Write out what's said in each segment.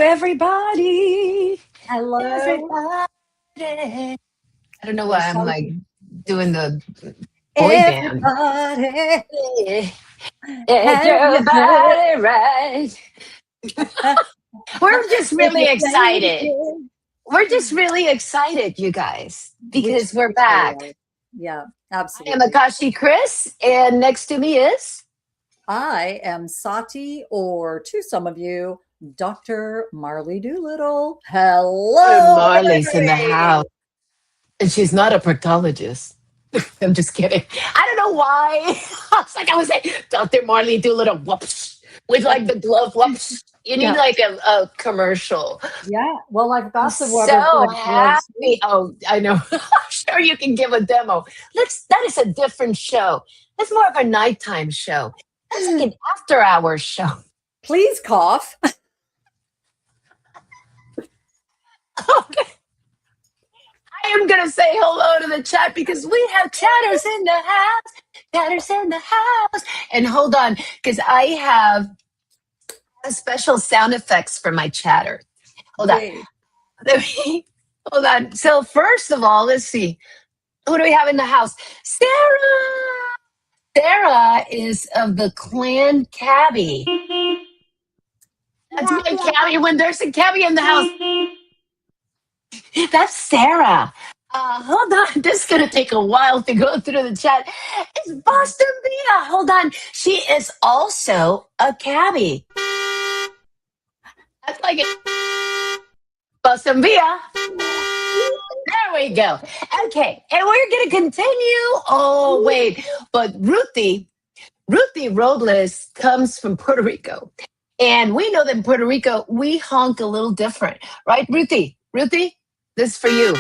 everybody. Hello. Everybody. I don't know why I'm like doing the boy band. Everybody, have you heard? Everybody, right? We're just If really you excited. think We're just really excited, you guys, because we're we back. are. Yeah, I am absolutely. Akashi Chris, and next to me is I am Sati, or to some of you, Dr. Marley Doolittle. Hello, Marley's in the baby. house, and she's not a proctologist. I'm just kidding. I don't know why. I was like, Dr. Marley Doolittle, whoops, with like the glove, whoops. You need Yeah. like a commercial. Yeah. Well, I've I'm got the rubber so glove gloves. happy. Oh, I know. I'm sure you can give a demo. That is a different show. That's more of a nighttime show. That's like an after hours show. Please cough. Okay. I am going to say hello to the chat because we have chatters in the house. Chatters in the house. And hold on, because I have special sound effects for my chatter. Hold on. Yay. Hold on. So first of all, let's see. Who do we have in the house? Sarah. Sarah is of the clan Cabby. That's my Cabby when there's a Cabby in the house. That's Sarah. Hold on. This is going to take a while to go through the chat. It's Boston Bia. Hold on. She is also a Cabby. That's like it. Boston Bia. There we go. Okay. And we're going to continue. Oh, wait. But Ruthie Robles comes from Puerto Rico. And we know that in Puerto Rico, we honk a little different. Right, Ruthie? Ruthie, this is for you.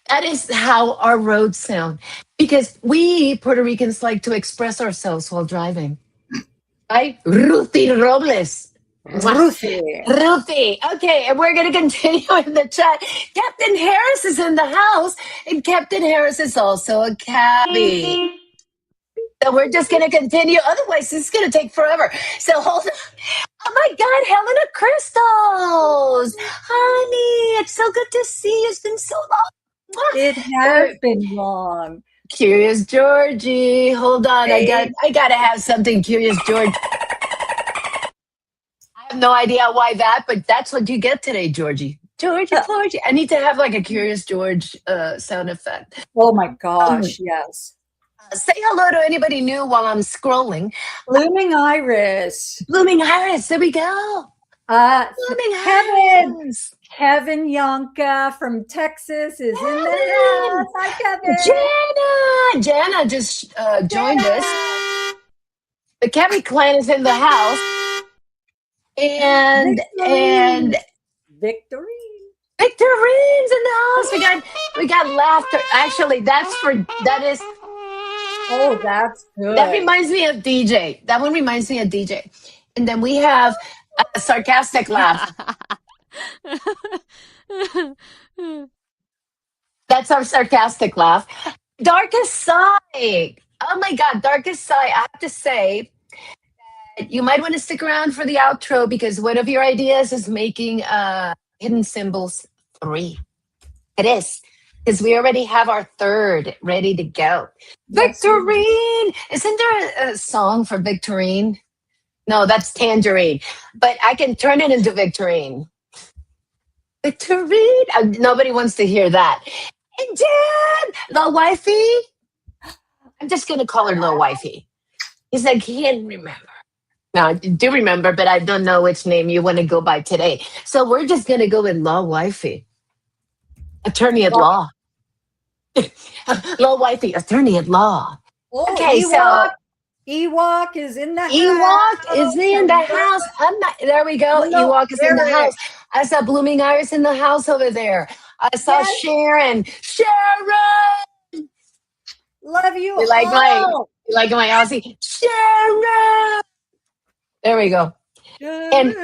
That is how our roads sound. Because we Puerto Ricans like to express ourselves while driving. Right? Ruthie Robles. Ruthie. Ruthie. Okay, and we're going to continue in the chat. Captain Harris is in the house, and Captain Harris is also a Cabby. So we're just going to continue. Otherwise, this is going to take forever. So hold on. Oh my God, Helena Crystals. Honey, it's so good to see you. It's been so long. It has been long. Curious Georgie. Hold on. I got to have something Curious George. I have no idea why that, but that's what you get today, Georgie. Georgie. I need to have like a Curious George sound effect. Oh my gosh, yes. Say hello to anybody new while I'm scrolling. Blooming Iris. Blooming Iris. There we go. Blooming Iris. Kevin Yonka from Texas is in the house. Hi, Kevin. Jana just joined us. The Cabby clan is in the house. And Victorine. Victorine's in the house. We got laughter. Actually, that is. Oh, that's good. That reminds me of DJ. That one reminds me of DJ. And then we have a sarcastic laugh. That's our sarcastic laugh. Darkest Side. Oh my God, Darkest Side. I have to say, you might want to stick around for the outro because one of your ideas is making Hidden Symbols 3. It is. Because we already have our third ready to go. Yes. Victorine! Isn't there a song for Victorine? No, that's Tangerine. But I can turn it into Victorine. Victorine! Nobody wants to hear that. And Jen! Little Wifey? I'm just going to call her Little Wifey. He's like, he can't remember. No, I do remember, but I don't know which name you want to go by today. So we're just going to go with Little Wifey. Attorney at law. Little Wifey, attorney at law. Oh, okay, Ewok is in the house. Ewok is in the house. There we go. No, Ewok is in the house. I saw Blooming Iris in the house over there. I saw Sharon. Sharon! Love you. You like my Aussie? Sharon! There we go. And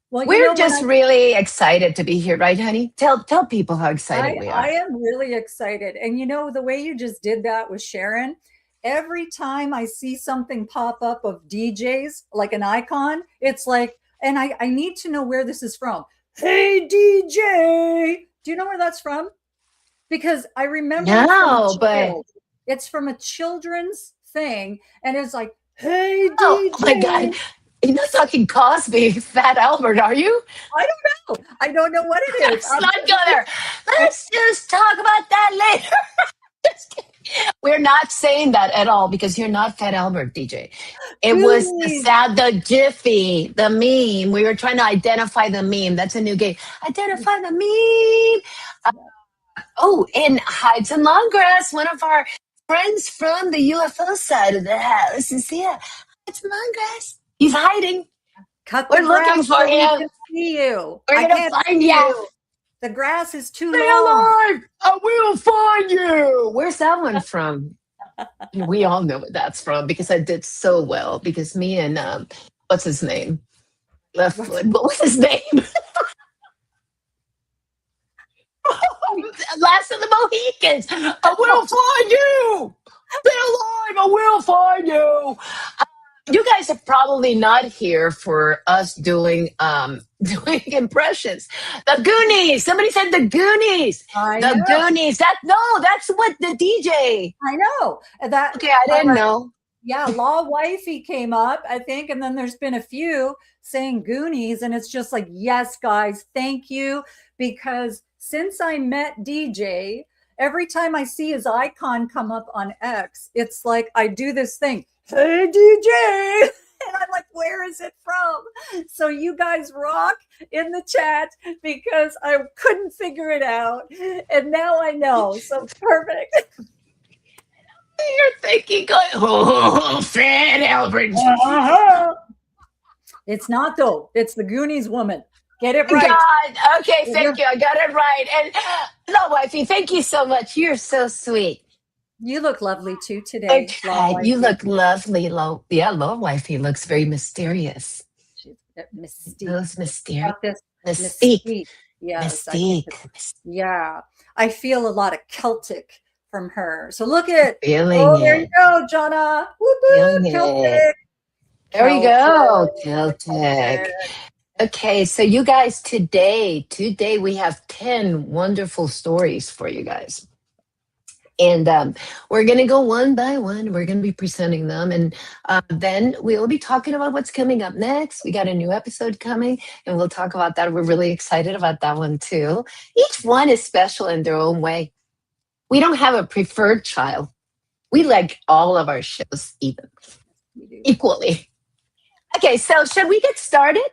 we're just really excited to be here, right, honey? Tell people how excited we are. I am really excited. And you know, the way you just did that with Sharon, every time I see something pop up of DJs, like an icon, it's like, and I need to know where this is from. Hey, DJ. Do you know where that's from? Because I remember it from a No, but child. It's from a children's thing. And it's like, hey, oh my God. DJ. You're not talking Cosby, Fat Albert, are you? I don't know. I don't know what it is. Let's not go there. Let's just talk about that later. Just kidding. We're not saying that at all because you're not Fat Albert, DJ. It was Goonies. the Jiffy, the meme. We were trying to identify the meme. That's a new game. Identify the meme. Oh, in Hides and Longgrass, one of our friends from the UFO side of the house is here. Hides and Longgrass. He's hiding. Cut We're the looking grass for so we him. can see you. We're I gonna can't find see you. The grass is too Stay long. alive! I will find you. Where's that one from? We all know what that's from because I did so well. Because me and what's his name? Left foot. What was his name? Last of the Mohicans. I will find you. Stay alive. I will find you. You guys are probably not here for us doing doing impressions. The Goonies. Somebody said the Goonies. I The know. Goonies. That's what the DJ. I know. That Okay, I didn't know. Yeah, Law Wifey came up, I think, and then there's been a few saying Goonies, and it's just like, yes, guys, thank you, because since I met DJ, every time I see his icon come up on X, it's like I do this thing, hey DJ, and I'm like, where is it from? So you guys rock in the chat because I couldn't figure it out, and now I know. So perfect. You're thinking, oh, Fat Albert. It's not though. It's the Goonies woman. Get it right. God. Okay, thank you. I got it right. And Law Wifey, thank you so much. You're so sweet. You look lovely too today. You look lovely, Law. Yeah, Law Wifey looks very mysterious. Mystique. Those mysterious. Mystique. Yes. Mystique. Yeah. I feel a lot of Celtic from her. So look at Feeling there you go, Jonna. Woo-hoo, Celtic. There we go. Celtic. Okay, so you guys, today we have 10 wonderful stories for you guys. And we're going to go one by one. We're going to be presenting them. And then we'll be talking about what's coming up next. We got a new episode coming, and we'll talk about that. We're really excited about that one, too. Each one is special in their own way. We don't have a preferred child. We like all of our shows equally. Okay, so should we get started?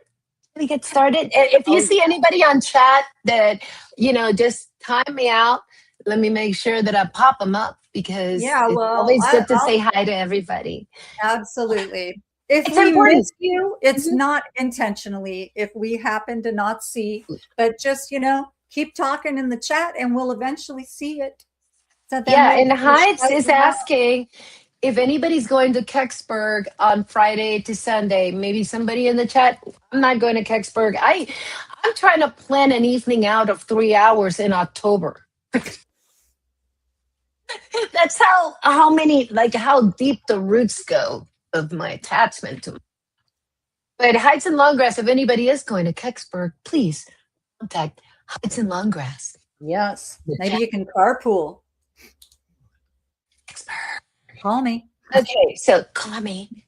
If you see anybody on chat that, just time me out. Let me make sure that I pop them up because it's always good to say hi to everybody. Absolutely. If it's we important. miss you, it's not intentionally if we happen to not see, but just, keep talking in the chat and we'll eventually see it. So and Heights is asking if anybody's going to Kecksburg on Friday to Sunday. Maybe somebody in the chat. I'm not going to Kecksburg. I'm trying to plan an evening out of 3 hours in October. That's how deep the roots go of my attachment to it. But Heights and Longgrass, if anybody is going to Kecksburg, please contact Heights and Longgrass. Yes. Maybe you can carpool. Call me. Okay, so call me.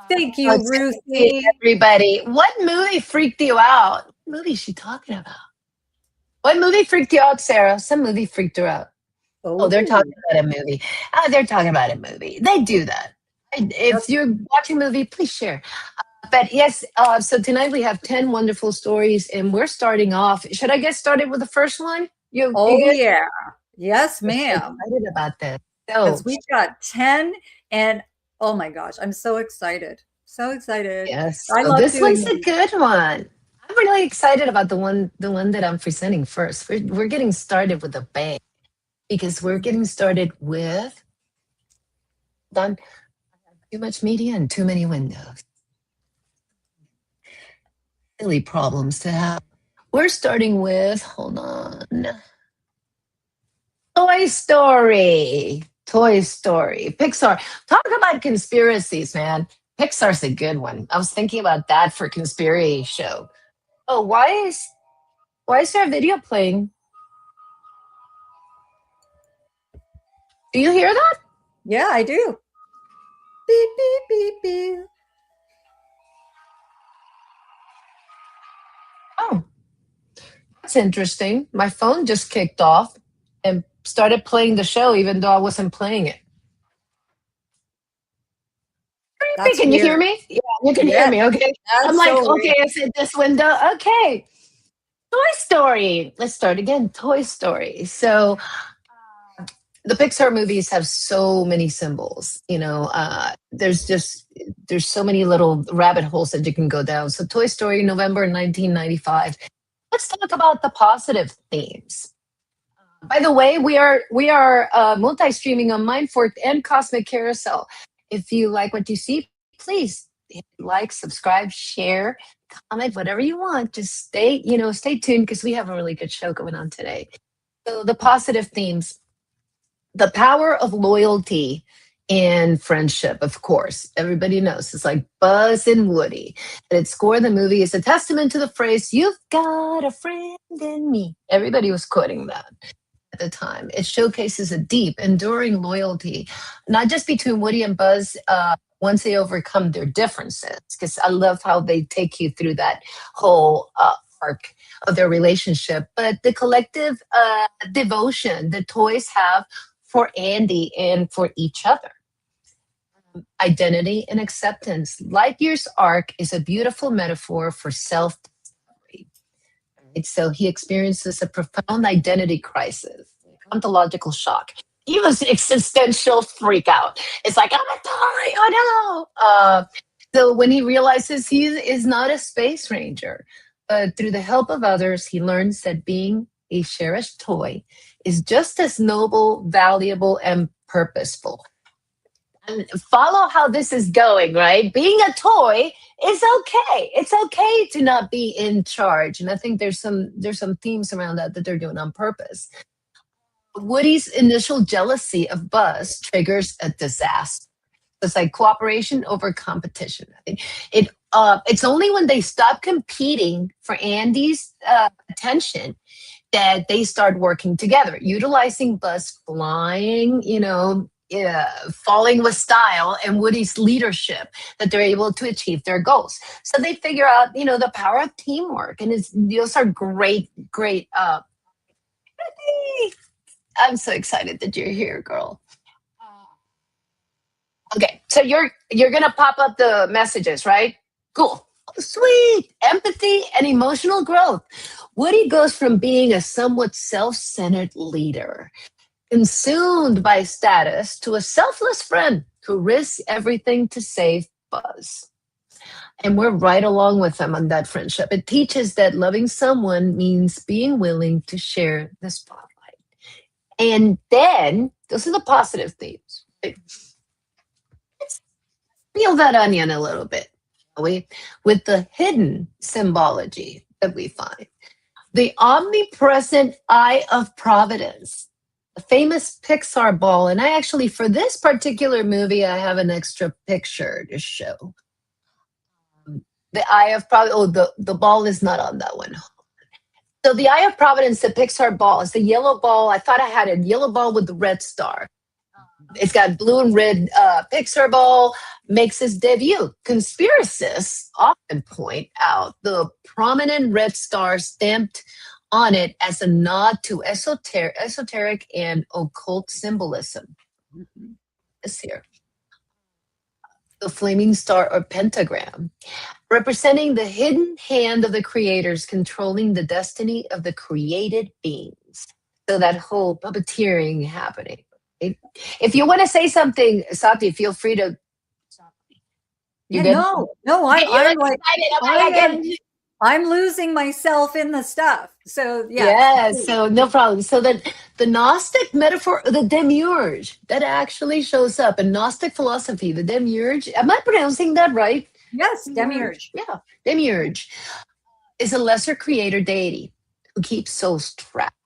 Thank you, Ruthie. Everybody, what movie freaked you out? What movie is she talking about? What movie freaked you out, Sarah? Some movie freaked her out. Oh, they're talking about a movie. They're talking about a movie. They do that. If you're watching a movie, please share. But yes, so tonight we have 10 wonderful stories, and we're starting off. Should I get started with the first one? Yeah. Yes, ma'am. I'm excited about this. Because we've got 10, and oh my gosh, I'm so excited. So excited. Yes. This one's a good one. I'm really excited about the one that I'm presenting first. We're getting started with a bang because we're getting started with too much media and too many windows. Silly problems to have. We're starting with, hold on. Toy Story. Toy Story, Pixar. Talk about conspiracies, man. Pixar's a good one. I was thinking about that for conspiracy show. Oh, why is there a video playing? Do you hear that? Yeah, I do. Beep, beep, beep, beep. Oh, that's interesting. My phone just kicked off and started playing the show, even though I wasn't playing it. Hey, That's can you hear weird. me? Yeah, you can hear Yes, me. Okay. I'm that's like, so okay, weird. it's in this window. Okay. Toy Story. Let's start again. Toy Story. So the Pixar movies have so many symbols. There's so many little rabbit holes that you can go down. So Toy Story, November 1995. Let's talk about the positive themes. By the way, we are multi-streaming on Mindfork and Cosmic Carousel. If you like what you see, please hit like, subscribe, share, comment, whatever you want. Just stay tuned because we have a really good show going on today. So the positive themes, the power of loyalty and friendship, of course. Everybody knows it's like Buzz and Woody. At its core, the movie is a testament to the phrase, "You've got a friend in me." Everybody was quoting that at the time. It showcases a deep, enduring loyalty, not just between Woody and Buzz once they overcome their differences, because I love how they take you through that whole arc of their relationship, but the collective devotion the toys have for Andy and for each other. Identity and acceptance. Lightyear's arc is a beautiful metaphor for self discovery. Right? So he experiences a profound identity crisis, ontological shock. He was existential freak out. It's like, I'm a toy, oh no. So when he realizes he is not a space ranger, but through the help of others, he learns that being a cherished toy is just as noble, valuable, and purposeful. And follow how this is going, right? Being a toy is okay. It's okay to not be in charge. And I think there's some themes around that they're doing on purpose. Woody's initial jealousy of Buzz triggers a disaster. It's like cooperation over competition. It's only when they stop competing for Andy's attention that they start working together, utilizing Buzz flying, falling with style and Woody's leadership, that they're able to achieve their goals. So they figure out, the power of teamwork, and those are great, great. I'm so excited that you're here, girl. Okay, so you're gonna pop up the messages, right? Cool. Sweet. Empathy and emotional growth. Woody goes from being a somewhat self-centered leader, consumed by status, to a selfless friend who risks everything to save Buzz. And we're right along with them on that friendship. It teaches that loving someone means being willing to share the spotlight. And then, those are the positive themes. Let's peel that onion a little bit, shall we? With the hidden symbology that we find. The omnipresent eye of providence, the famous Pixar ball. And I actually, for this particular movie, I have an extra picture to show. The eye of providence. Oh, the ball is not on that one. So the eye of providence, the Pixar ball, is the yellow ball. I thought I had a yellow ball with the red star. It's got blue and red Pixar ball, makes its debut. Conspiracists often point out the prominent red star stamped on it as a nod to esoteric and occult symbolism. This here. The flaming star or pentagram, representing the hidden hand of the creators controlling the destiny of the created beings. So that whole puppeteering happening. If you want to say something, Sati, feel free to. You Yeah, good? no, I'm like, excited. I'm losing myself in the stuff. So yeah, so no problem. So the Gnostic metaphor, the demiurge, that actually shows up in Gnostic philosophy. The demiurge, am I pronouncing that right? Yes, demiurge. Yeah, demiurge is a lesser creator deity who keeps souls trapped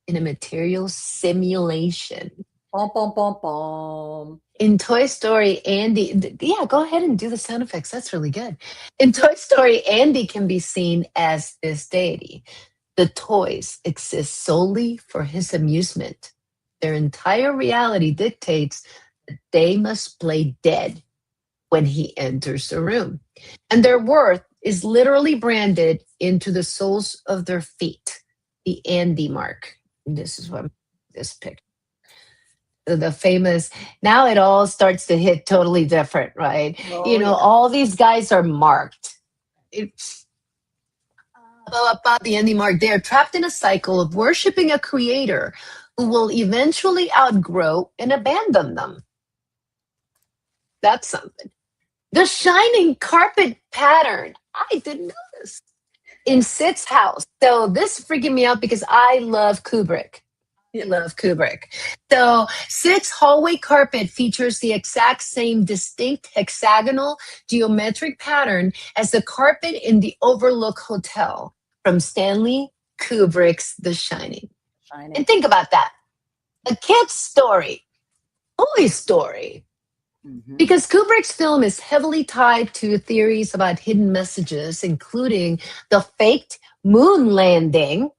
in a material simulation. Bum, bum, bum, bum. In Toy Story, Andy, yeah, go ahead and do the sound effects. That's really good. In Toy Story, Andy can be seen as this deity. The toys exist solely for his amusement. Their entire reality dictates that they must play dead when he enters the room. And their worth is literally branded into the soles of their feet, the Andy mark. This is what this picture. The famous, now it all starts to hit totally different, right? Oh, yeah. All these guys are marked. It's about the Andy mark. They're trapped in a cycle of worshiping a creator who will eventually outgrow and abandon them. That's something. The shining carpet pattern. I didn't know this. In Sid's house. So this is freaking me out because I love Kubrick. I love Kubrick. So Sid's hallway carpet features the exact same distinct hexagonal geometric pattern as the carpet in the Overlook Hotel from Stanley Kubrick's The Shining. And think about that. A kid's story, Toy Story. Because Kubrick's film is heavily tied to theories about hidden messages, including the faked moon landing.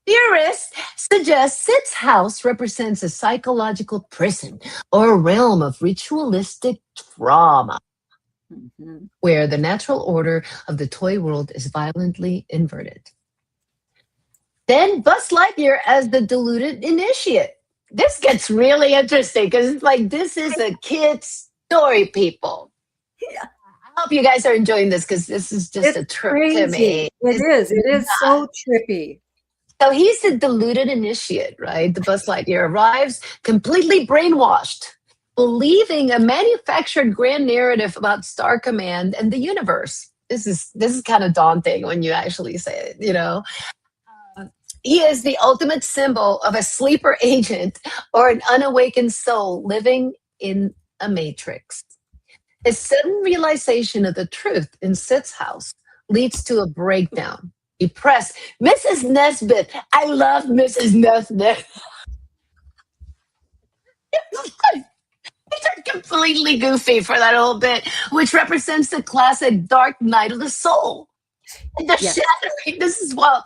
Theorists suggest Sid's house represents a psychological prison or a realm of ritualistic trauma, where the natural order of the toy world is violently inverted. Then Buzz Lightyear as the deluded initiate. This gets really interesting because it's like, this is a kid's story, people. Yeah. I hope you guys are enjoying this because this is just a trip to me. It is so trippy. So he's the deluded initiate, right? The Buzz Lightyear arrives completely brainwashed, believing a manufactured grand narrative about Star Command and the universe. This is kind of daunting when you actually say it, He is the ultimate symbol of a sleeper agent or an unawakened soul living in a matrix. His sudden realization of the truth in Sid's house leads to a breakdown. He pressed Mrs. Nesbit. I love Mrs. Nesbit. They're completely goofy for that whole bit, which represents the classic Dark Night of the Soul. And the shattering, this is wild.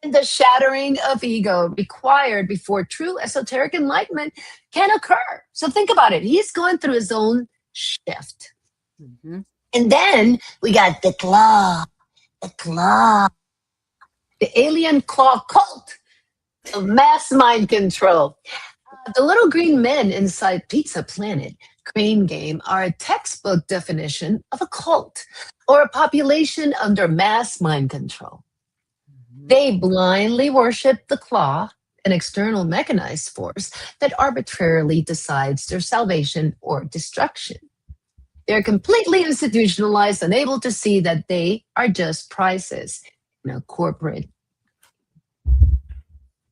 And the shattering of ego required before true esoteric enlightenment can occur. So think about it. He's going through his own shift. And then we got the claw, the alien claw cult of mass mind control. The little green men inside Pizza Planet Crane Game are a textbook definition of a cult or a population under mass mind control. They blindly worship the claw, an external mechanized force that arbitrarily decides their salvation or destruction. They're completely institutionalized, unable to see that they are just prizes in a corporate.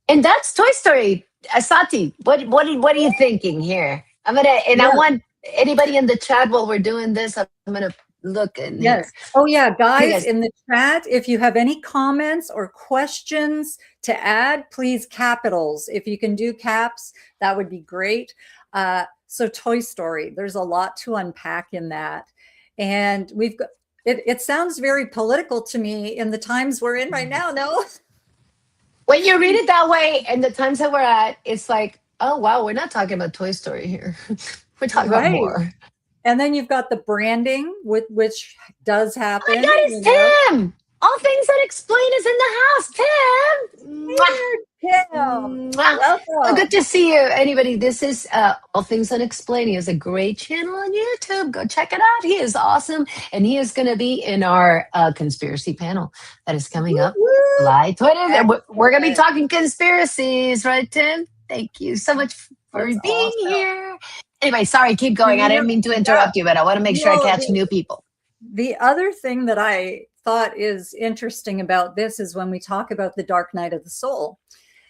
And that's Toy Story. Asati, what are you thinking here? I want anybody in the chat while we're doing this, I'm gonna look in here. Oh yeah, guys in the chat, if you have any comments or questions to add, please capitals. If you can do caps, that would be great. So Toy Story, there's a lot to unpack in that. And we've got, it sounds very political to me in the times we're in right now, no? When you read it that way and the times that we're at, it's like, oh wow, we're not talking about Toy Story here. We're talking about more. And then you've got the branding, which does happen. Oh my God, it's Tim! All Things Unexplained is in the house, Tim! Tim! Well, good to see you. Anybody, this is All Things Unexplained. He has a great channel on YouTube. Go check it out. He is awesome. And he is going to be in our conspiracy panel that is coming up July 20th. We're going to be talking conspiracies, right, Tim? Thank you so much for being here. Anyway, sorry, keep going. I didn't mean to interrupt you, but I want to make sure I catch new people. The other thing that I thought is interesting about this is when we talk about the dark night of the soul,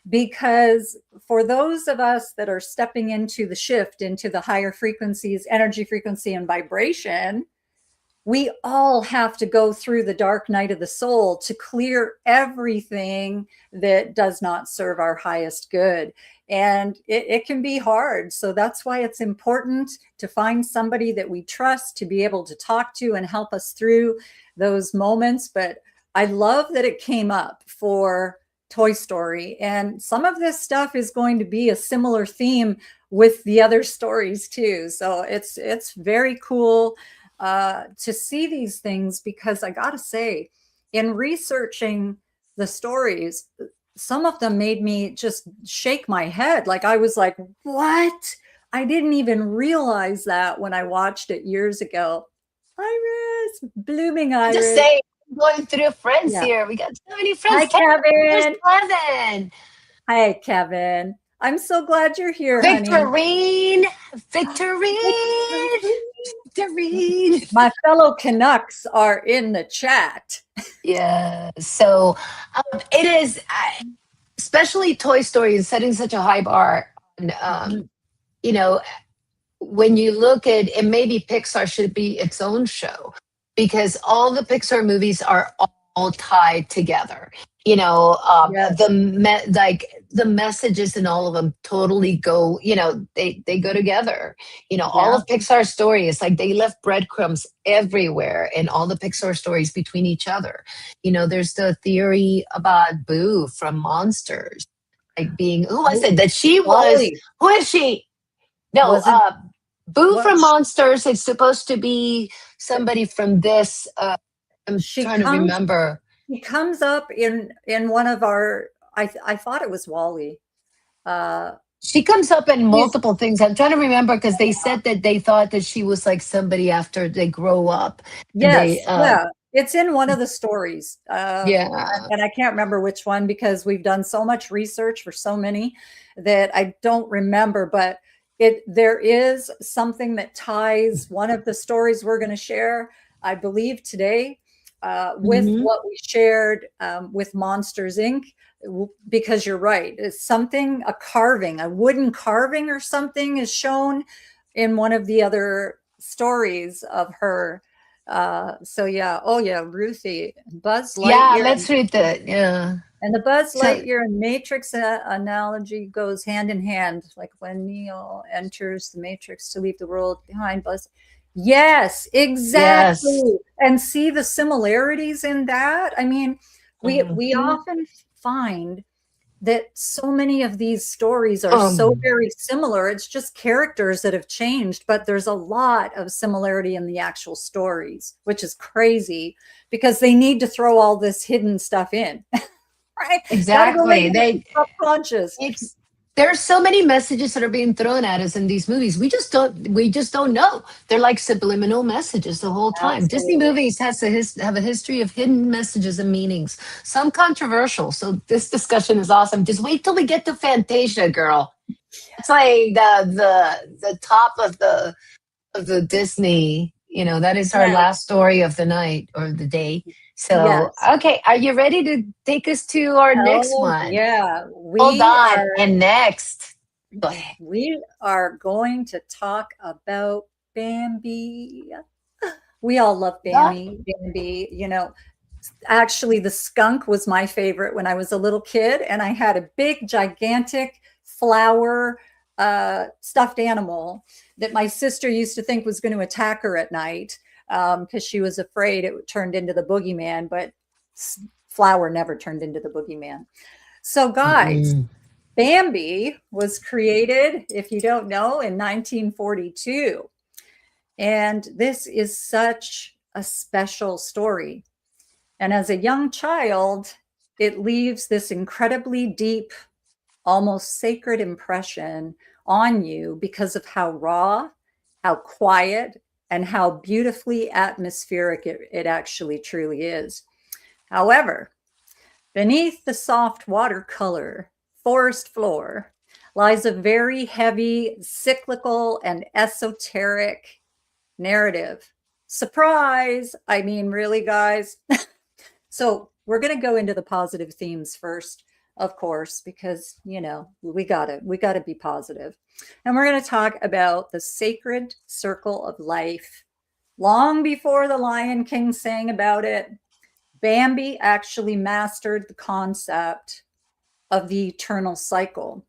because for those of us that are stepping into the shift into the higher frequencies, energy frequency and vibration, we all have to go through the dark night of the soul to clear everything that does not serve our highest good. And it can be hard. So that's why it's important to find somebody that we trust to be able to talk to and help us through those moments. But I love that it came up for Toy Story. And some of this stuff is going to be a similar theme with the other stories too. So it's very cool to see these things, because I gotta say, in researching the stories, some of them made me just shake my head. Like I was like, what? I didn't even realize that when I watched it years ago. Iris, blooming Just Iris. say, going through friends Yeah. here. We got so many Hi, friends. There's Kevin. Kevin. Hi, Kevin. I'm so glad you're here, honey. Victorine. Victorine. Victorine. My fellow Canucks are in the chat. Yeah. So it is, especially Toy Story is setting such a high bar. And, you know, when you look at it, maybe Pixar should be its own show, because all the Pixar movies are all tied together. Yes. Like the messages in all of them totally go. They go together. All Yeah. of Pixar stories, like they left breadcrumbs everywhere in all the Pixar stories between each other. There's the theory about Boo from Monsters, like being, who was it that she was? Wally. Who is she? No, Was it Boo what from Monsters. It's supposed to be somebody from this. I'm she trying to comes remember. he comes up in one of our I thought it was Wally. Uh She comes up in he's multiple things. I'm trying to remember because they said that they thought that she was like somebody after they grow up, and they, Yes, yeah. It's in one of the stories. yeah, And I can't remember which one, because we've done so much research for so many that I don't remember, but there is something that ties one of the stories we're going to share, I believe today, with hmm what we shared with Monsters Inc. Because you're right, it's something, a carving, a wooden carving or something is shown in one of the other stories of her. So yeah, oh yeah, Ruthie, Buzz yeah. Lightyear, Let's read that. Yeah. and the Buzz So Lightyear and Matrix analogy goes hand in hand. Like when Neo enters the Matrix to leave the world behind, Buzz. Yes, yes. exactly. And see the similarities in that. I mean, we Mhm. often find that so many of these stories are so Um, very similar. It's just characters that have changed, but there's a lot of similarity in the actual stories, which is crazy because they need to throw all this hidden stuff in, right? Got to go right exactly. into the subconscious. It's there's so many messages that are being thrown at us in these movies. We just don't know. They're like subliminal messages the whole time. Disney Absolutely. movies have a history of hidden messages and meanings, some controversial. So this discussion is awesome. Just wait till we get to Fantasia, girl. It's like the top of the Disney. That is our Yes. last story of the night or the day. So, Yes. okay, are you ready to take us to our next Oh, one? yeah. Hold on. And next, go ahead. We are going to talk about Bambi. We all love What? Bambi. Actually, the skunk was my favorite when I was a little kid, and I had a big, gigantic flower stuffed animal that my sister used to think was going to attack her at night because she was afraid it turned into the boogeyman, but flower never turned into the boogeyman. So, guys, Mm-mm. Bambi was created, if you don't know, in 1942. And this is such a special story. And as a young child, it leaves this incredibly deep, almost sacred impression on you because of how raw, how quiet, and how beautifully atmospheric it actually truly is. However, beneath the soft watercolor forest floor lies a very heavy, cyclical, and esoteric narrative. Surprise! I mean, really, guys? So we're going to go into the positive themes first, of course, because we gotta be positive. And we're going to talk about the sacred circle of life. Long before the Lion King sang about it, Bambi actually mastered the concept of the eternal cycle.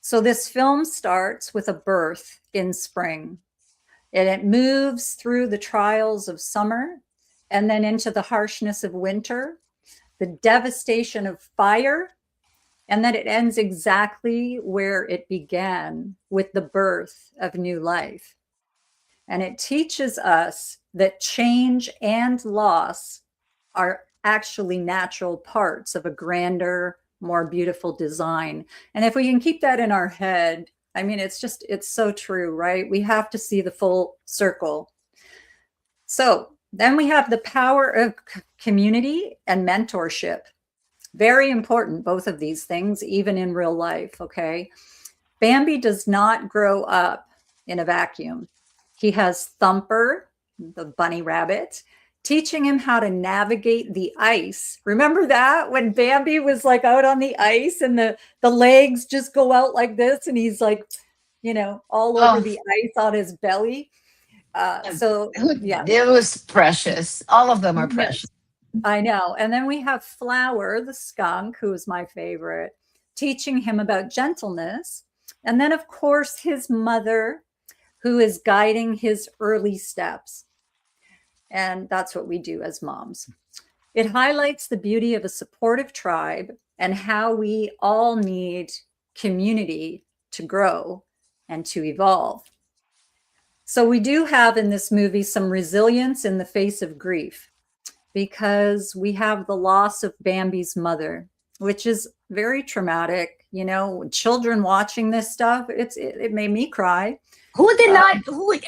So this film starts with a birth in spring, and it moves through the trials of summer and then into the harshness of winter, the devastation of fire, and then it ends exactly where it began, with the birth of new life. And it teaches us that change and loss are actually natural parts of a grander, more beautiful design. And if we can keep that in our head, I mean, it's so true, right? We have to see the full circle. So then we have the power of community and mentorship. Very important, both of these things, even in real life, okay? Bambi does not grow up in a vacuum. He has Thumper, the bunny rabbit, teaching him how to navigate the ice. Remember that when Bambi was like out on the ice and the legs just go out like this and he's like, you know, all over the ice on his belly. So yeah, it was precious. All of them are precious. I know. And then we have Flower, the skunk, who is my favorite, teaching him about gentleness. And then, of course, his mother, who is guiding his early steps. And that's what we do as moms. It highlights the beauty of a supportive tribe and how we all need community to grow and to evolve. So we do have in this movie some resilience in the face of grief, because we have the loss of Bambi's mother, which is very traumatic. You know, children watching this stuff, it made me cry. Who did not?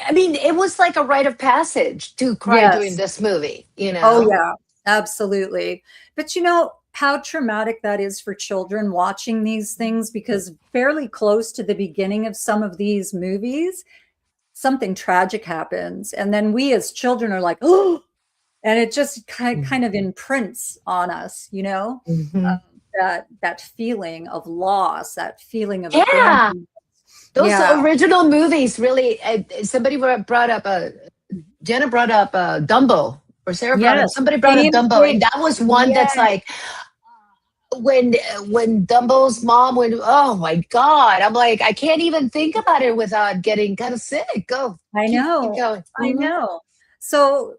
I mean, it was like a rite of passage to cry during this movie. You know? Oh yeah, absolutely. But you know how traumatic that is for children watching these things, because fairly close to the beginning of some of these movies, something tragic happens, and then we as children are like, oh. And it just kind of imprints on us, you know, that feeling of loss, that feeling of abandonment. Those original movies really. Somebody brought up Jenna brought up Dumbo, or Sarah brought up. Somebody brought up Dumbo, and that was one that's like when Dumbo's mom went. Oh my God! I'm like, I can't even think about it without getting kind of sick. I know. I know. So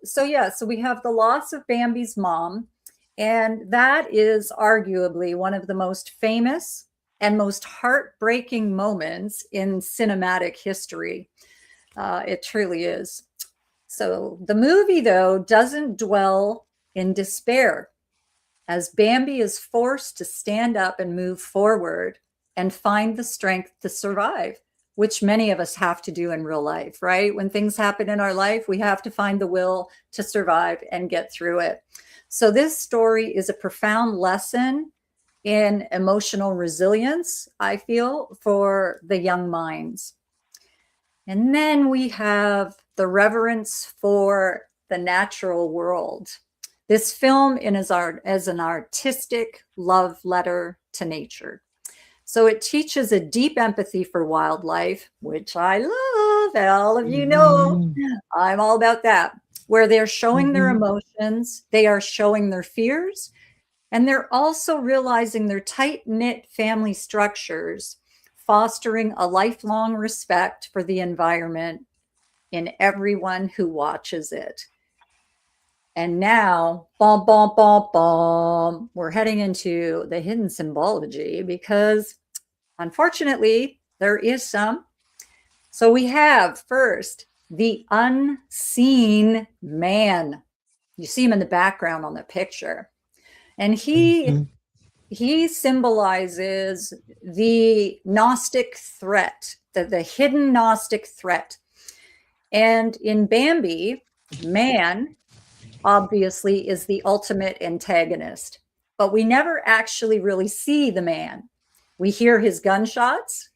we have the loss of Bambi's mom, and that is arguably one of the most famous and most heartbreaking moments in cinematic history. It truly is. So the movie, though, doesn't dwell in despair, as Bambi is forced to stand up and move forward and find the strength to survive, which many of us have to do in real life, right? When things happen in our life, we have to find the will to survive and get through it. So this story is a profound lesson in emotional resilience, I feel, for the young minds. And then we have the reverence for the natural world. This film is an artistic love letter to nature. So it teaches a deep empathy for wildlife, which I love, and all of you know, I'm all about that, where they're showing their emotions, they are showing their fears, and they're also realizing their tight-knit family structures, fostering a lifelong respect for the environment in everyone who watches it. And now, we're heading into the hidden symbology, because unfortunately, there is some. So we have first the unseen man. You see him in the background on the picture. And he symbolizes the Gnostic threat, the hidden Gnostic threat. And in Bambi, man obviously is the ultimate antagonist, but we never actually really see the man. We hear his gunshots,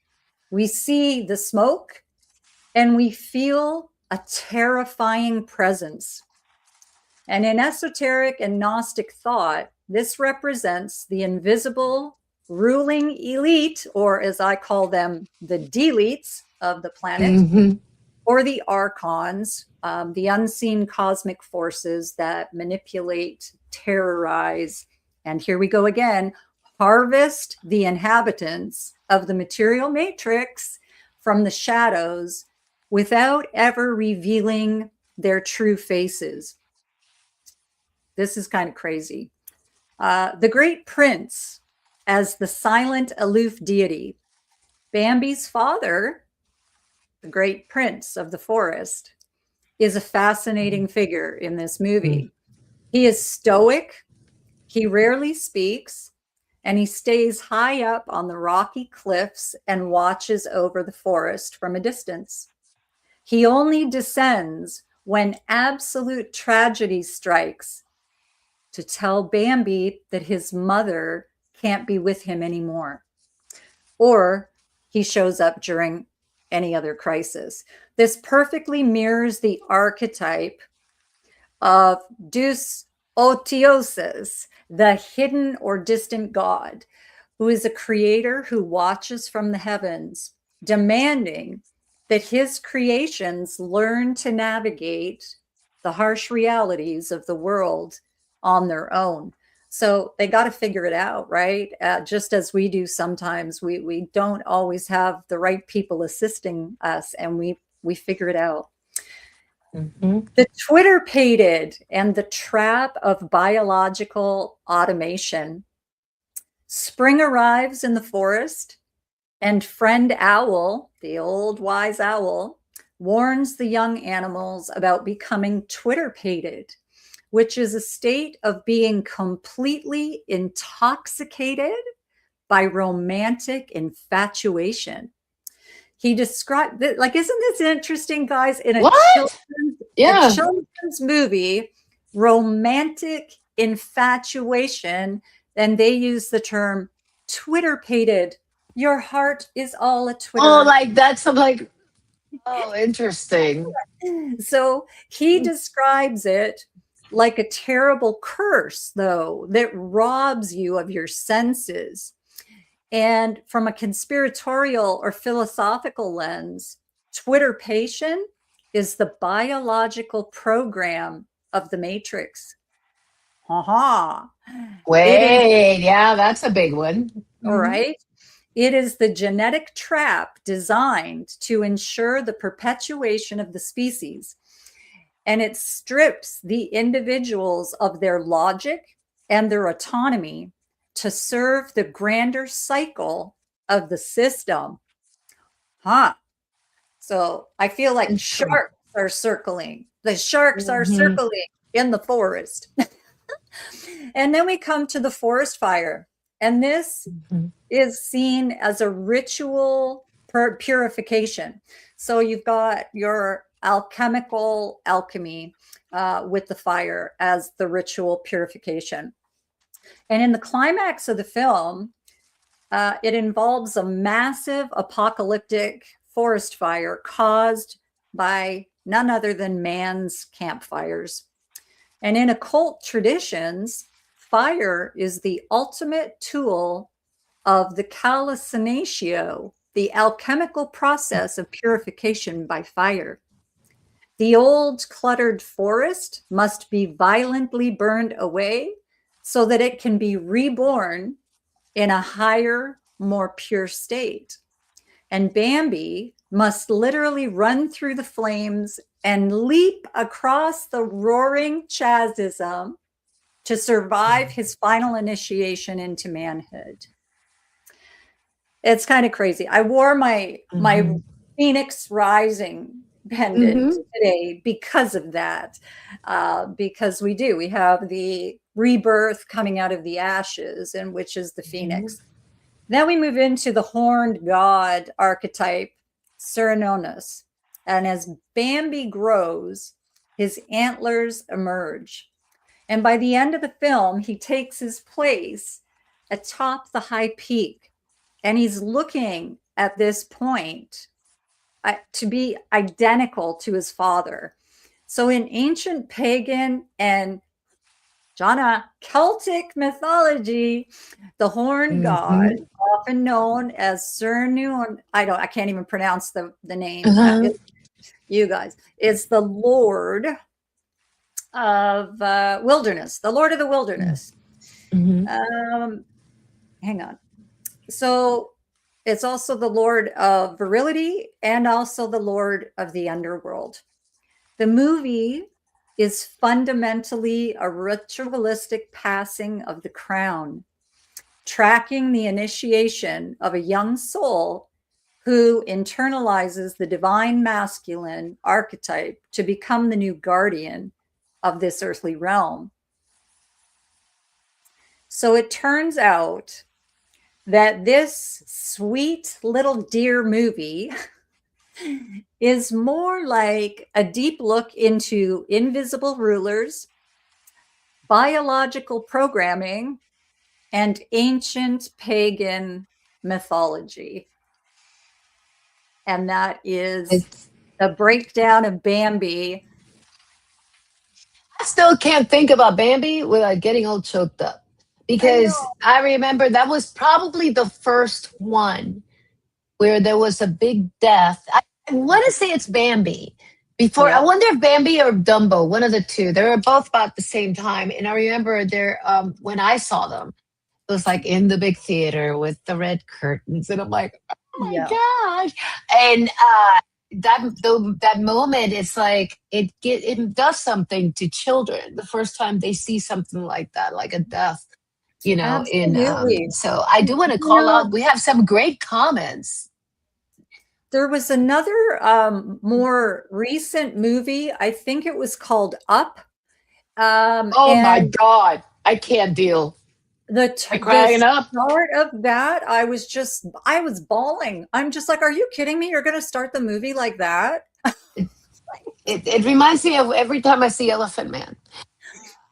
we see the smoke, and we feel a terrifying presence. And in esoteric and Gnostic thought, this represents the invisible ruling elite, or as I call them, the deletes of the planet, or the archons, the unseen cosmic forces that manipulate, terrorize, and here we go again, harvest the inhabitants of the material matrix from the shadows without ever revealing their true faces. This is kind of crazy. The great prince as the silent, aloof deity. Bambi's father, the great prince of the forest, is a fascinating figure in this movie. He is stoic, he rarely speaks, and he stays high up on the rocky cliffs and watches over the forest from a distance. He only descends when absolute tragedy strikes to tell Bambi that his mother can't be with him anymore. Or he shows up during any other crisis. This perfectly mirrors the archetype of Deus Otiosus, the hidden or distant god, who is a creator who watches from the heavens, demanding that his creations learn to navigate the harsh realities of the world on their own. So they got to figure it out, right? Just as we do sometimes, we don't always have the right people assisting us, and we figure it out. The Twitter-pated and the trap of biological automation. Spring arrives in the forest, and friend owl, the old wise owl, warns the young animals about becoming Twitter-pated, which is a state of being completely intoxicated by romantic infatuation. He described, like, isn't this interesting, guys? In a children's movie, romantic infatuation, and they use the term Twitter-pated. Your heart is all a Twitter. Oh, like that's like, oh, interesting. So he describes it like a terrible curse, though, that robs you of your senses. And from a conspiratorial or philosophical lens, Twitterpation is the biological program of the Matrix. Wait, yeah, that's a big one. All right. It is the genetic trap designed to ensure the perpetuation of the species. And it strips the individuals of their logic and their autonomy to serve the grander cycle of the system. So I feel like sharks are circling. The sharks are circling in the forest. And then we come to the forest fire. And this is seen as a ritual purification. So you've got your alchemical alchemy with the fire as the ritual purification. And in the climax of the film, it involves a massive apocalyptic forest fire caused by none other than man's campfires. And in occult traditions, fire is the ultimate tool of the calcinatio, the alchemical process of purification by fire. The old cluttered forest must be violently burned away so that it can be reborn in a higher, more pure state. And Bambi must literally run through the flames and leap across the roaring chasm to survive his final initiation into manhood. It's kind of crazy. I wore my Phoenix Rising pendant today because of that. Because we have the rebirth coming out of the ashes, and which is the phoenix. Then we move into the horned god archetype, Cernunnos. And as Bambi grows, his antlers emerge. And by the end of the film, he takes his place atop the high peak. And he's looking at this point to be identical to his father. So in ancient pagan and Celtic mythology, the horned god, often known as Cernunnos, I can't even pronounce the name. You guys, is the Lord of wilderness, the Lord of the wilderness. hang on. So it's also the lord of virility and also the lord of the underworld. The movie is fundamentally a ritualistic passing of the crown, tracking the initiation of a young soul who internalizes the divine masculine archetype to become the new guardian of this earthly realm. So it turns out that this sweet little dear movie is more like a deep look into invisible rulers, biological programming, and ancient pagan mythology. And that is the breakdown of Bambi. I still can't think about Bambi without getting all choked up, because I remember that was probably the first one where there was a big death. I want to say it's Bambi. Before, I wonder if Bambi or Dumbo, one of the two. They were both about the same time, and I remember there when I saw them, it was like in the big theater with the red curtains, and I'm like, oh my gosh! And that moment, it's like it does something to children the first time they see something like that, like a death, you know. Absolutely. So I do want to call out. We have some great comments. There was another more recent movie. I think it was called Up. Oh my God. I can't deal. The crying up. Part of that, I was bawling. I'm just like, are you kidding me? You're going to start the movie like that? It reminds me of every time I see Elephant Man.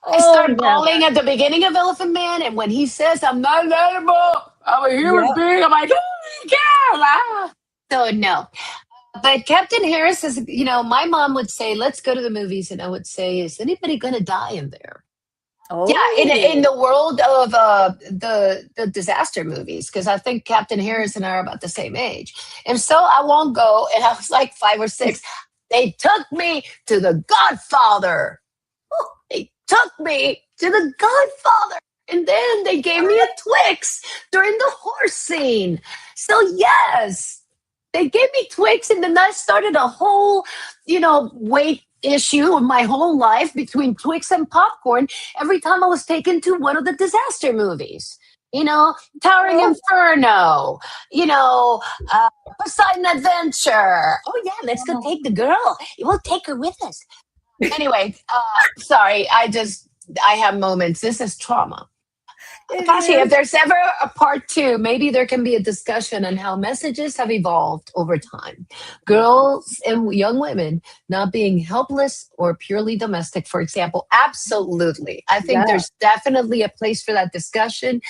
I start bawling at the beginning of Elephant Man, and when he says, I'm not an animal, I'm a human being, I'm like, oh, so no. But Captain Harris is, you know, my mom would say, let's go to the movies. And I would say, is anybody going to die in there? Oh. Yeah, in the world of the disaster movies, because I think Captain Harris and I are about the same age. And so I won't go. And I was like 5 or 6. They took me to The Godfather. They took me to The Godfather. And then they gave me a Twix during the horse scene. So yes. They gave me Twix, and then I started a whole, weight issue of my whole life between Twix and popcorn every time I was taken to one of the disaster movies. Towering Inferno, Poseidon Adventure. Oh, yeah, let's go take the girl. We'll take her with us. Anyway, sorry, I have moments. This is trauma. Fantasia, if there's ever a part 2, maybe there can be a discussion on how messages have evolved over time. Girls and young women not being helpless or purely domestic, for example. Absolutely. I think there's definitely a place for that discussion.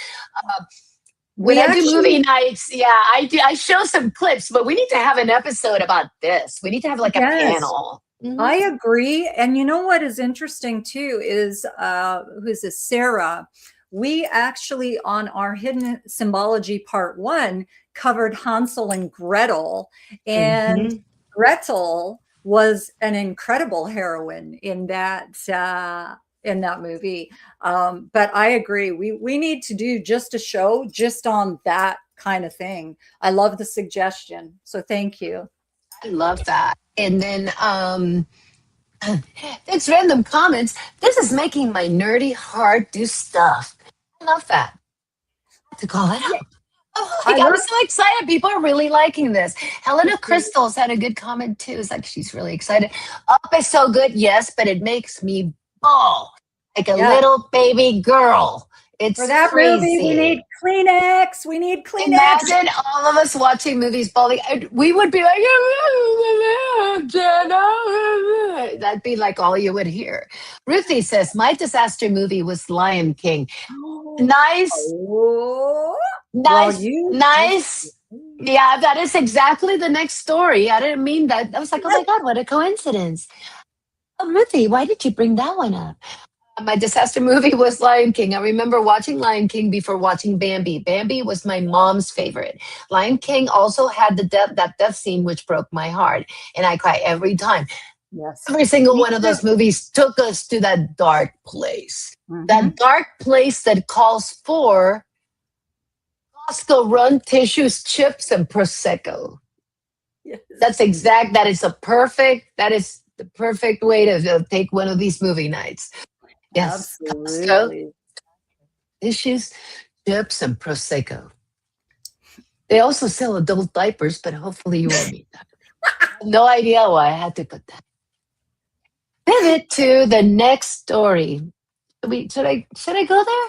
When I do movie nights, I show some clips, but we need to have an episode about this. We need to have like a panel. Mm-hmm. I agree. And you know what is interesting too is, who's this, Sarah? We actually, on our Hidden Symbology Part 1, covered Hansel and Gretel. And Gretel was an incredible heroine in that movie. But I agree. We need to do just a show just on that kind of thing. I love the suggestion. So thank you. I love that. And then it's random comments. This is making my nerdy heart do stuff. I love that. I have to call it out. Oh, I'm so excited. People are really liking this. Helena Crystals had a good comment too. It's like she's really excited. Up is so good, yes, but it makes me bawl like a little baby girl. It's for that crazy. Movie, we need Kleenex. We need Kleenex. Imagine all of us watching movies bawling. We would be like, that'd be like all you would hear. Ruthie says, my disaster movie was Lion King. Nice. Nice. Yeah, that is exactly the next story. I didn't mean that. I was like, oh my God, what a coincidence. Oh, Ruthie, why did you bring that one up? My disaster movie was Lion King. I remember watching Lion King before watching Bambi. Bambi was my mom's favorite. Lion King also had that death scene, which broke my heart. And I cry every time. Yes. Every single one of those movies took us to that dark place. That dark place that calls for Costco run tissues, chips, and prosecco. Yes. That is the perfect way to take one of these movie nights. Yes, Costco, Absolutely. tissues, chips, and prosecco. They also sell adult diapers, but hopefully you won't need that. No idea why I had to put that. Pivot to the next story. Should I go there?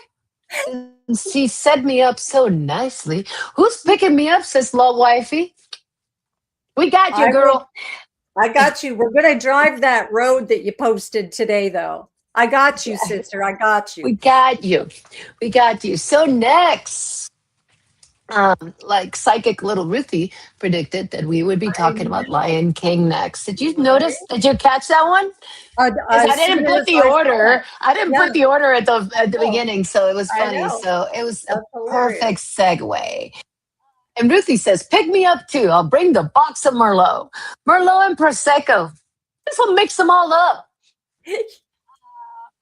She set me up so nicely. Who's picking me up, says Law Wifey? We got you, I will. girl. I got you. We're going to drive that road that you posted today, though. I got you, sister. I got you. We got you. We got you. So next, like psychic little Ruthie predicted that we would be I talking about know, Lion King next. Did you right? notice? Did you catch that one? Because I As soon didn't put as the I saw that, order. I didn't yeah, put the order at the no, beginning, so it was I funny. know. So it was a That's hilarious. perfect segue. And Ruthie says, "Pick me up too. I'll bring the box of Merlot and prosecco. This will mix them all up."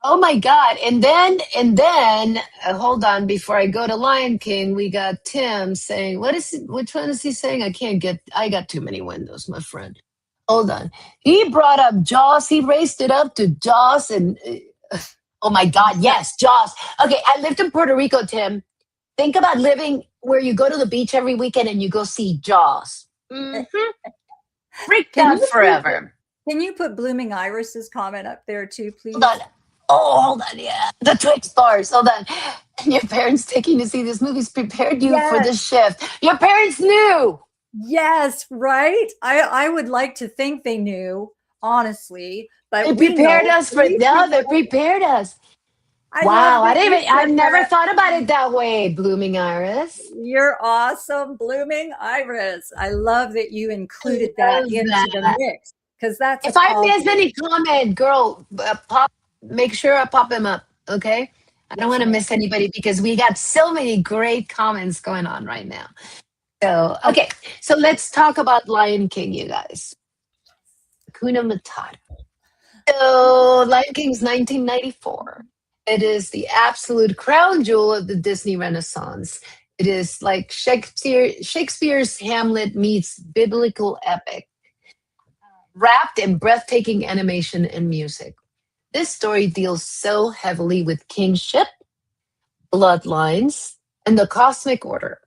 Oh my God. And then, hold on, before I go to Lion King, we got Tim saying, which one is he saying? I got too many windows, my friend. Hold on. He brought up Jaws. He raised it up to Jaws. And oh my God, yes, Jaws. Okay, I lived in Puerto Rico, Tim. Think about living where you go to the beach every weekend and you go see Jaws. Freaked Can out you put forever. can you put Blooming Iris's comment up there too, Hold on. please? Oh, hold on. Yeah. The Twix bars. Hold on. And your parents taking to see this movie's prepared you for Yes. the shift. Your parents knew. Yes, right? I would like to think they knew, honestly, They but we prepared know. us At for least no, we they know. prepared us. I love Wow. that you I've said never that. thought about it that way, Blooming Iris. You're awesome, Blooming Iris. I love that you I included that love into the that. mix because that's a If I miss compliment. any comment, girl, make sure I pop them up. Okay. I don't Yes, want to ma'am. miss anybody because we got so many great comments going on right now. So, okay. So let's talk about Lion King, you guys. Hakuna Matata. So, Lion King's 1994. It is the absolute crown jewel of the Disney Renaissance. It is like Shakespeare's Hamlet meets biblical epic, wrapped in breathtaking animation and music. This story deals so heavily with kingship, bloodlines, and the cosmic order.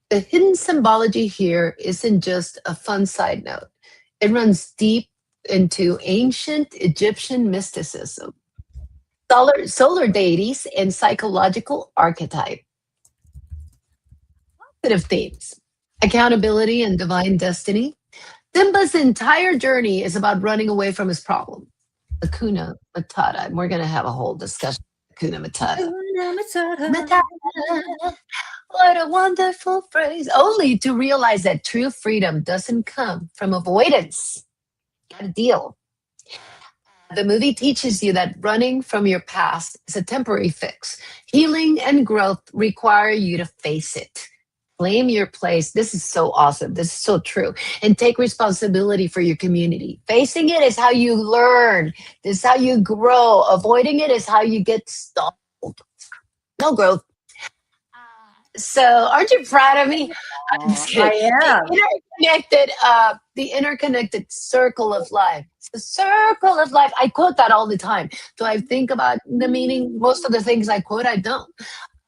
The hidden symbology here isn't just a fun side note. It runs deep into ancient Egyptian mysticism, solar deities, and psychological archetype. Positive themes, accountability and divine destiny. Simba's entire journey is about running away from his problem. Hakuna Matata. And we're going to have a whole discussion. Hakuna Matata. Hakuna Matata. Matata. What a wonderful phrase. Only to realize that true freedom doesn't come from avoidance. Got a deal. The movie teaches you that running from your past is a temporary fix. Healing and growth require you to face it. Claim your place. This is so awesome. This is so true. And take responsibility for your community. Facing it is how you learn. This is how you grow. Avoiding it is how you get stalled. No growth. So, aren't you proud of me? I'm just I kidding. am. The interconnected circle of life. It's the circle of life. I quote that all the time. Do I think about the meaning? Most of the things I quote, I don't.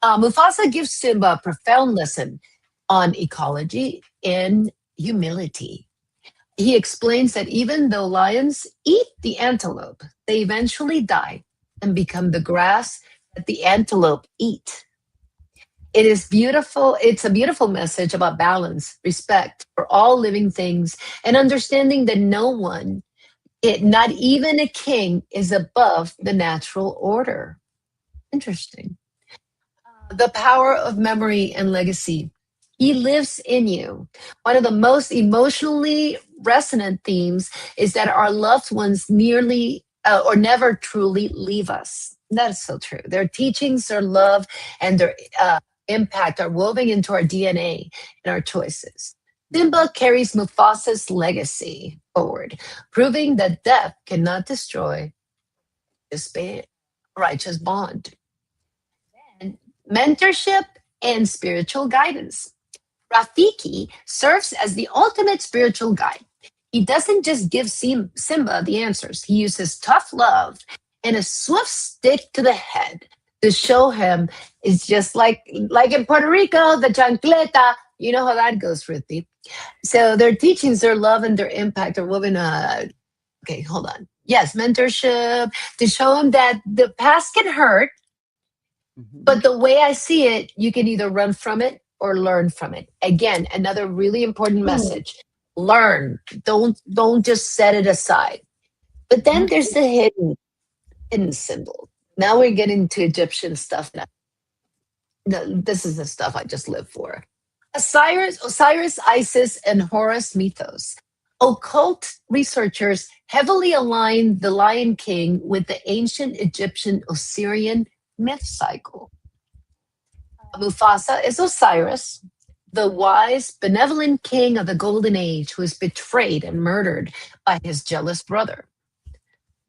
Mufasa gives Simba a profound lesson on ecology and humility. He explains that even though lions eat the antelope, they eventually die and become the grass that the antelope eat. It is beautiful. It's a beautiful message about balance, respect for all living things, and understanding that no one, not even a king, is above the natural order. Interesting. The power of memory and legacy. He lives in you. One of the most emotionally resonant themes is that our loved ones nearly or never truly leave us. That is so true. Their teachings, their love, and their impact are woven into our DNA and our choices. Simba carries Mufasa's legacy forward, proving that death cannot destroy this righteous bond. And mentorship and spiritual guidance. Rafiki serves as the ultimate spiritual guide. He doesn't just give Simba the answers. He uses tough love and a swift stick to the head to show him it's just like in Puerto Rico, the chancleta. You know how that goes, Ruthie. So their teachings, their love, and their impact are woven. Okay, hold on. Yes, mentorship to show him that the past can hurt, but the way I see it, you can either run from it or learn from it. Again, another really important message. Learn. Don't just set it aside. But then there's the hidden symbol. Now we're getting to Egyptian stuff. This is the stuff I just live for. Osiris, Isis, and Horus mythos. Occult researchers heavily align the Lion King with the ancient Egyptian Osirian myth cycle. Mufasa is Osiris, the wise, benevolent king of the Golden Age who is betrayed and murdered by his jealous brother.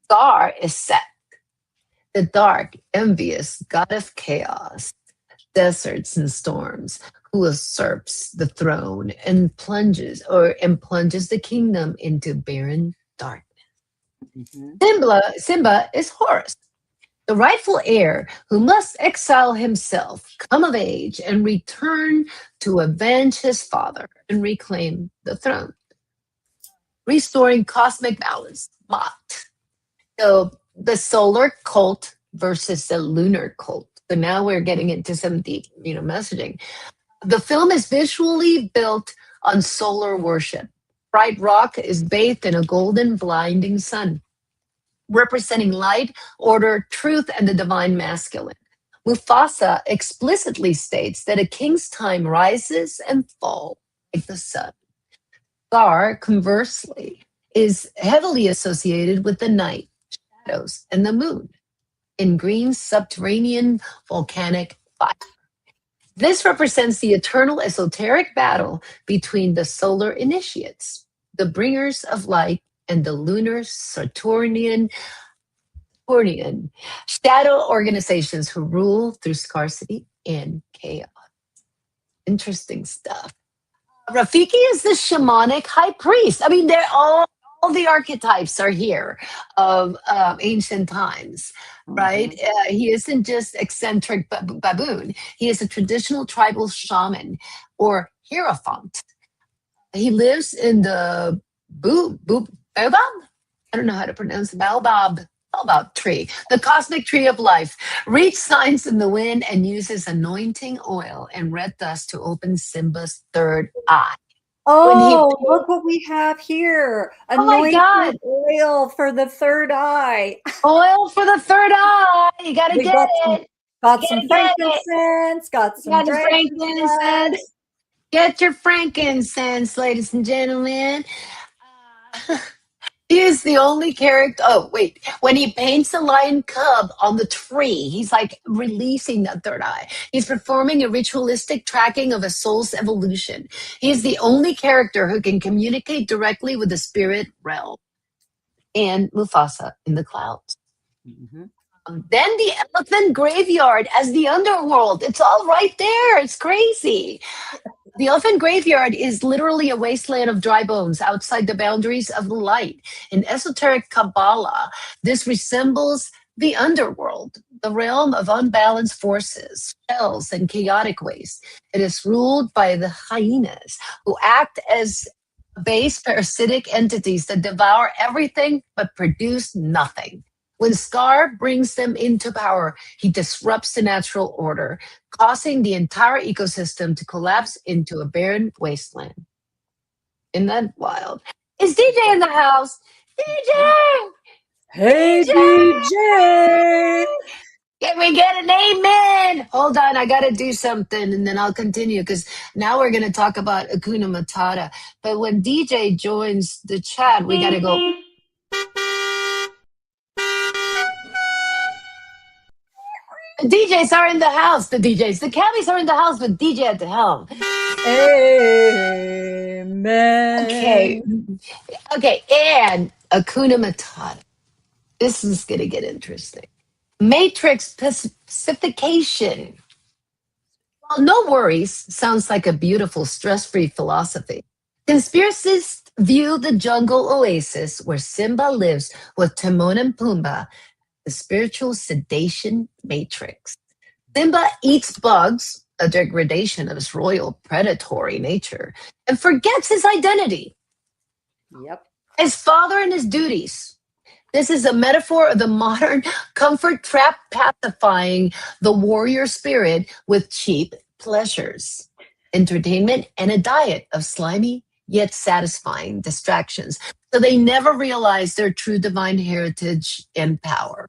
Scar is Set, the dark, envious god of chaos, deserts and storms, who usurps the throne and plunges the kingdom into barren darkness. Simba is Horus, the rightful heir who must exile himself, come of age, and return to avenge his father and reclaim the throne. Restoring cosmic balance, Mot. So the solar cult versus the lunar cult. So now we're getting into some deep, messaging. The film is visually built on solar worship. Bright Rock is bathed in a golden, blinding sun, representing light, order, truth, and the divine masculine. Mufasa explicitly states that a king's time rises and falls like the sun. Scar, conversely, is heavily associated with the night, shadows, and the moon in green subterranean volcanic fire. This represents the eternal esoteric battle between the solar initiates, the bringers of light, and the lunar Saturnian shadow organizations who rule through scarcity and chaos. Interesting stuff. Rafiki is the shamanic high priest. I mean, they're all the archetypes are here of ancient times, right? He isn't just eccentric baboon. He is a traditional tribal shaman or hierophant. He lives in the baobab? I don't know how to pronounce it. Baobab tree, the cosmic tree of life, reads signs in the wind and uses anointing oil and red dust to open Simba's third eye. Oh, look what we have here. Oh my God. Oil for the third eye. Oil for the third eye. You got to get it. Got some frankincense. Got some frankincense. Get your frankincense, ladies and gentlemen. He is the only character. Oh, wait. When he paints the lion cub on the tree, he's like releasing that third eye. He's performing a ritualistic tracking of a soul's evolution. He is the only character who can communicate directly with the spirit realm. And Mufasa in the clouds. Then the elephant graveyard as the underworld. It's all right there. It's crazy. The elephant graveyard is literally a wasteland of dry bones outside the boundaries of the light. In esoteric Kabbalah, this resembles the underworld, the realm of unbalanced forces, shells, and chaotic waste. It is ruled by the hyenas, who act as base parasitic entities that devour everything but produce nothing. When Scar brings them into power, he disrupts the natural order, causing the entire ecosystem to collapse into a barren wasteland. Isn't that wild? Is DJ in the house? DJ! Hey, DJ! Can we get an amen? Hold on, I got to do something and then I'll continue because now we're going to talk about Hakuna Matata. But when DJ joins the chat, we got to go. The DJs are in the house. The cabbies are in the house with DJ at the helm. Amen. Okay, and Hakuna Matata. This is going to get interesting. Matrix pacification. Well, no worries sounds like a beautiful, stress free philosophy. Conspiracists view the jungle oasis where Simba lives with Timon and Pumbaa, the spiritual sedation matrix. Simba eats bugs, a degradation of his royal predatory nature, and forgets his identity, Yep. his father, and his duties. This is a metaphor of the modern comfort trap pacifying the warrior spirit with cheap pleasures, entertainment, and a diet of slimy yet satisfying distractions. So they never realize their true divine heritage and power.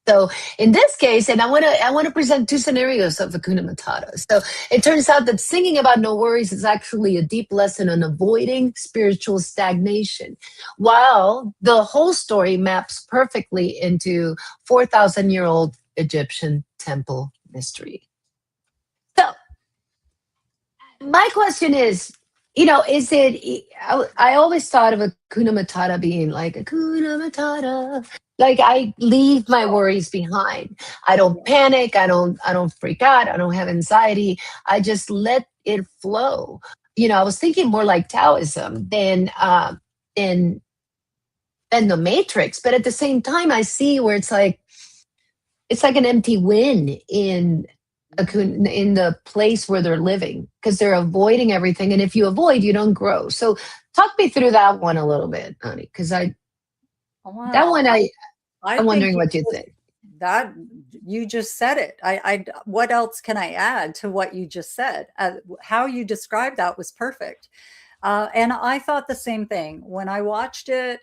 So in this case, and I want to present two scenarios of Hakuna Matata. So it turns out that singing about no worries is actually a deep lesson on avoiding spiritual stagnation, while the whole story maps perfectly into 4,000-year-old Egyptian temple mystery. So my question is, is it? I always thought of Hakuna Matata being like Hakuna Matata. Like I leave my worries behind. I don't panic. I don't freak out. I don't have anxiety. I just let it flow. I was thinking more like Taoism than than the Matrix. But at the same time, I see where it's like an empty win in the place where they're living because they're avoiding everything. And if you avoid, you don't grow. So talk me through that one a little bit, honey, because that Wow. one I I'm think wondering what you think. that you just said it. What else can I add to what you just said? How you described that was perfect. And I thought the same thing when I watched it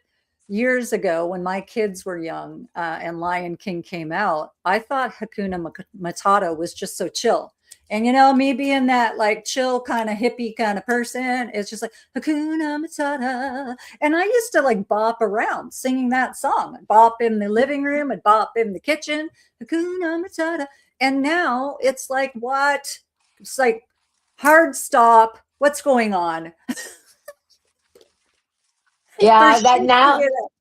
years ago when my kids were young and Lion King came out. I thought Hakuna Matata was just so chill. And me being that like chill kind of hippie kind of person, it's just like Hakuna Matata. And I used to like bop around singing that song. I'd bop in the living room, I'd bop in the kitchen, Hakuna Matata. And now it's like, what? It's like hard stop. What's going on? They're Yeah, that shaking now. it up.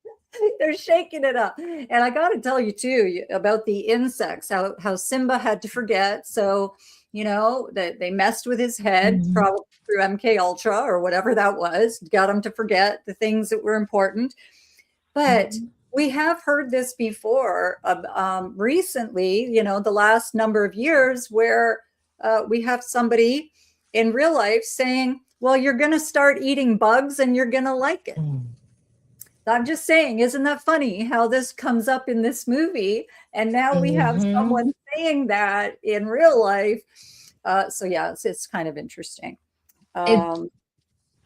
They're shaking it up. And I got to tell you too about the insects, how Simba had to forget. So, that they messed with his head, Mhm, probably through MK Ultra or whatever that was, got him to forget the things that were important. But mhm. we have heard this before recently, the last number of years where we have somebody in real life saying, well, you're going to start eating bugs and you're going to like it. Mm. I'm just saying, isn't that funny how this comes up in this movie? And now we have Mhm. someone saying that in real life. So yeah, it's kind of interesting. It, Um,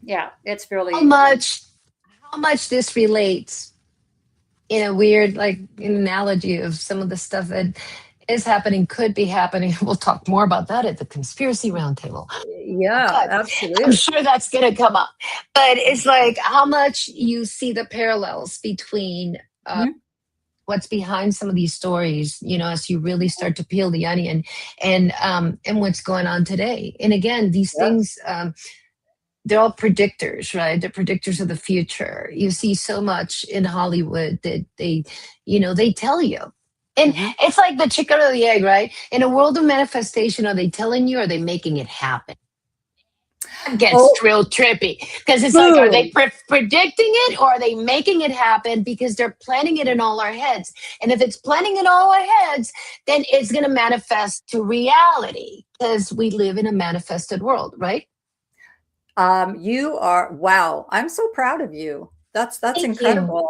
yeah, it's how really much how much this relates in a weird like an analogy of some of the stuff that is happening, could be happening. We'll talk more about that at the conspiracy roundtable. yeah, But I'm absolutely. sure that's going to come up. But it's like how much you see the parallels between Mhm. what's behind some of these stories, as you really start to peel the onion and what's going on today. And again, these Yes. things, they're all predictors, right? They're predictors of the future. You see so much in Hollywood that they tell you. And Mhm. it's like the chicken or the egg, right? In a world of manifestation, are they telling you or are they making it happen? It gets Oh, real trippy because it's like, are they boom. predicting it or are they making it happen because they're planning it in all our heads? And if it's planning in all our heads, then it's going to manifest to reality because we live in a manifested world, right? You are wow. I'm so proud of you. That's Thank you. incredible.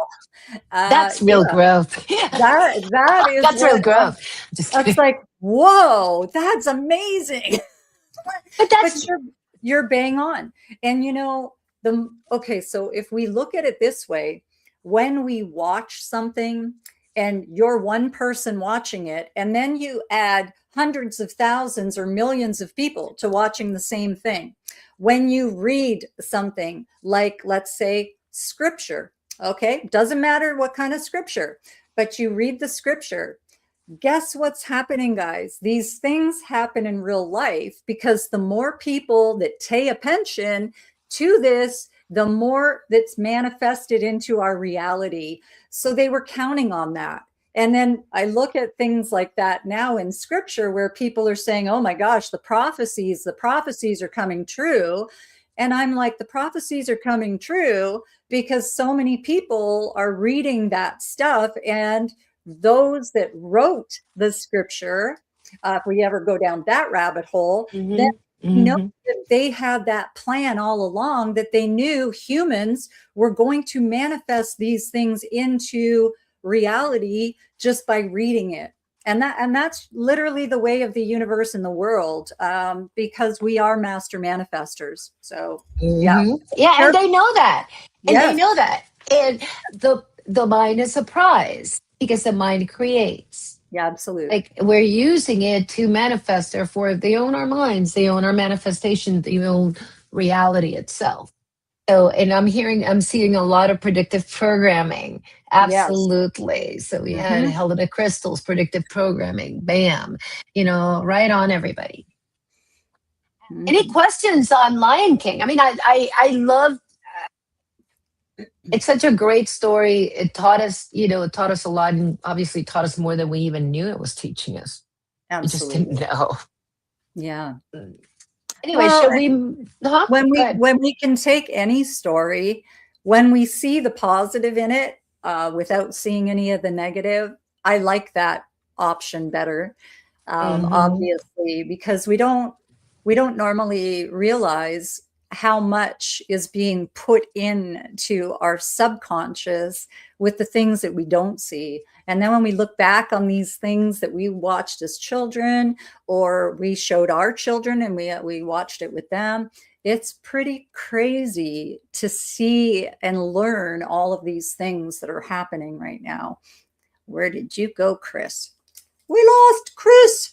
That's real Yeah, growth. that is That's real what growth. Just that's kidding. like, whoa, that's amazing. But But that's you're bang on. And the okay, so if we look at it this way, when we watch something and you're one person watching it, and then you add hundreds of thousands or millions of people to watching the same thing. When you read something like, let's say, scripture, okay, doesn't matter what kind of scripture, but you read the scripture. Guess what's happening, guys? These things happen in real life because the more people that pay attention to this, the more that's manifested into our reality. So they were counting on that. And then I look at things like that now in scripture where people are saying, oh my gosh, the prophecies are coming true. And I'm like, the prophecies are coming true because so many people are reading that stuff. And those that wrote the scripture, if we ever go down that rabbit hole, then you know that they had that plan all along, that they knew humans were going to manifest these things into reality just by reading it. And that's literally the way of the universe and the world, because we are master manifestors. So yeah. Yeah, and they know that. And Yes. they know that. And the mind is surprised because the mind creates. Yeah, absolutely. Like we're using it to manifest, therefore they own our minds, they own our manifestation, they own reality itself. So, and I'm seeing a lot of predictive programming. Absolutely. Yes. So we had Helena Crystal's predictive programming. Bam. Right on everybody. Any questions on Lion King? I mean, I love it's such a great story. It taught us, it taught us a lot, and obviously taught us more than we even knew it was teaching us. Absolutely. We just didn't know. Yeah. Anyway, should we when we can take any story, when we see the positive in it, without seeing any of the negative, I like that option better. Obviously, because we don't normally realize how much is being put into our subconscious with the things that we don't see. And then when we look back on these things that we watched as children, or we showed our children and we watched it with them, it's pretty crazy to see and learn all of these things that are happening right now. Where did you go, Chris? We lost Chris.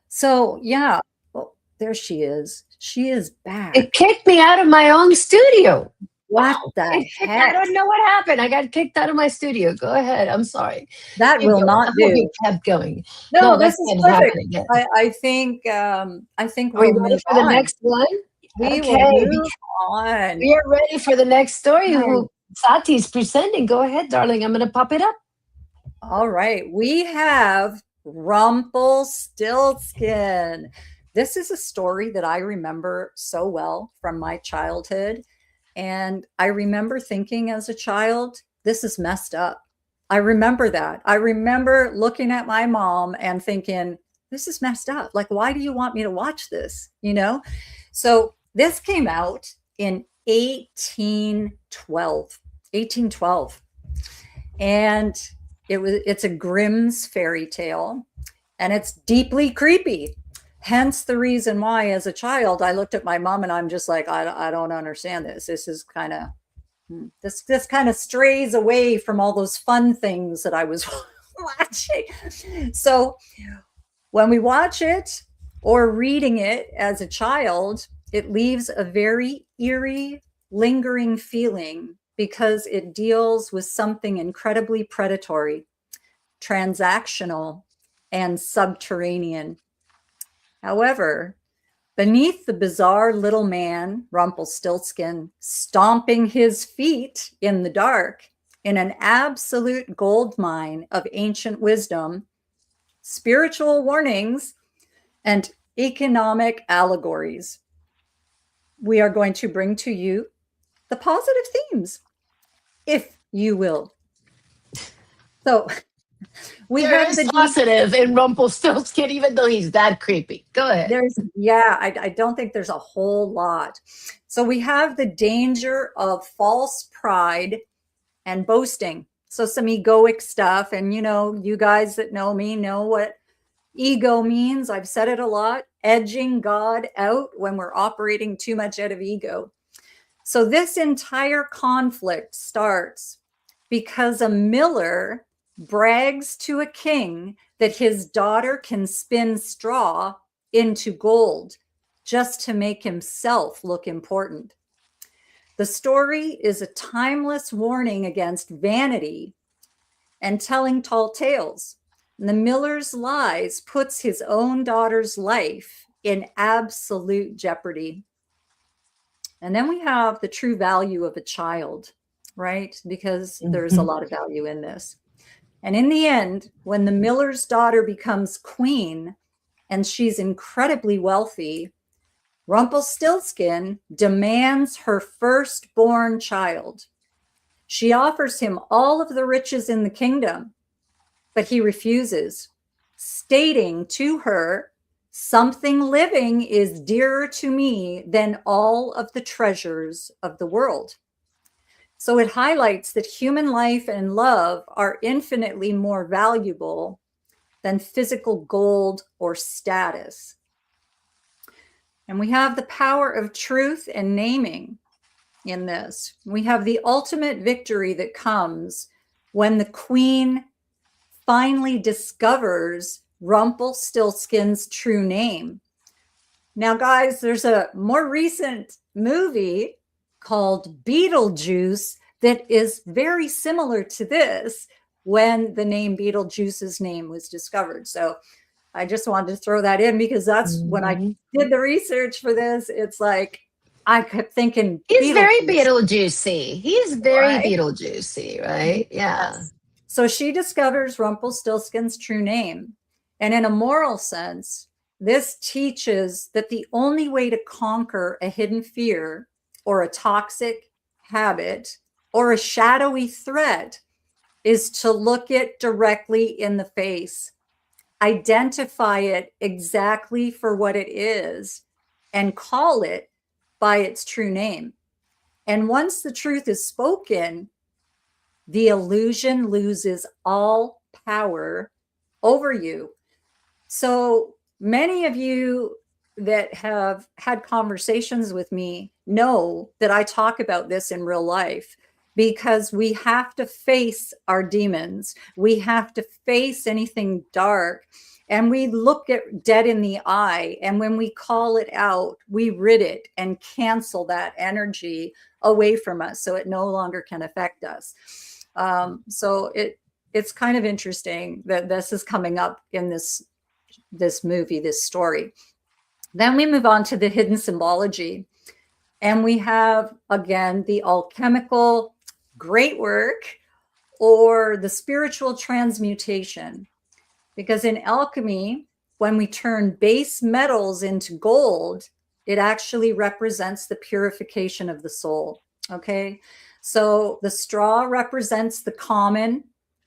So yeah, well, there she is. She is back. It kicked me out of my own studio. What the heck? I don't know what happened. I got kicked out of my studio. Go ahead. I'm sorry. That will not do. You kept going. No, this is perfect. I think Are we ready for the next one? We will move on. We are ready for the next story. Who Sati's presenting. Go ahead, darling. I'm going to pop it up. All right. We have Rumplestilskin. This is a story that I remember so well from my childhood. And I remember thinking as a child, this is messed up. I remember that. I remember looking at my mom and thinking, this is messed up. Like, why do you want me to watch this? So this came out in 1812. And it's a Grimm's fairy tale, and it's deeply creepy. Hence the reason why, as a child, I looked at my mom and I'm just like, I don't understand this. This is kind of, this kind of strays away from all those fun things that I was watching. So when we watch it or reading it as a child, it leaves a very eerie, lingering feeling because it deals with something incredibly predatory, transactional, and subterranean. However, beneath the bizarre little man, Rumpelstiltskin, stomping his feet in the dark in an absolute gold mine of ancient wisdom, spiritual warnings, and economic allegories, we are going to bring to you the positive themes, if you will. So there is positive in Rumpelstiltskin, even though he's that creepy. Go ahead. I don't think there's a whole lot. So we have the danger of false pride and boasting. So some egoic stuff. And, you guys that know me know what ego means. I've said it a lot. Edging God out when we're operating too much out of ego. So this entire conflict starts because a miller brags to a king that his daughter can spin straw into gold just to make himself look important. The story is a timeless warning against vanity and telling tall tales. And the miller's lies puts his own daughter's life in absolute jeopardy. And then we have the true value of a child. right? Because there's a lot of value in this. And in the end, when the miller's daughter becomes queen and she's incredibly wealthy, Rumpelstiltskin demands her firstborn child. She offers him all of the riches in the kingdom, but he refuses, stating to her, "Something living is dearer to me than all of the treasures of the world." So it highlights that human life and love are infinitely more valuable than physical gold or status. And we have the power of truth and naming in this. We have the ultimate victory that comes when the queen finally discovers Rumpelstiltskin's true name. Now, guys, there's a more recent movie called Beetlejuice that is very similar to this when the name Beetlejuice's name was discovered. So I just wanted to throw that in because that's when I did the research for this. It's like I kept thinking he's very Beetlejuicy. He's very right? Beetlejuicy, right? Yeah. Yes. So she discovers Rumpelstiltskin's true name. And in a moral sense, this teaches that the only way to conquer a hidden fear or a toxic habit or a shadowy threat is to look it directly in the face, identify it exactly for what it is, and call it by its true name. And once the truth is spoken, the illusion loses all power over you. So many of you that have had conversations with me know that I talk about this in real life because we have to face our demons. We have to face anything dark, and we look it dead in the eye. And when we call it out, we rid it and cancel that energy away from us so it no longer can affect us. So it's kind of interesting that this is coming up in this movie, this story. Then we move on to the hidden symbology. And we have, again, the alchemical great work or the spiritual transmutation. Because in alchemy, when we turn base metals into gold, it actually represents the purification of the soul. Okay. So the straw represents the common,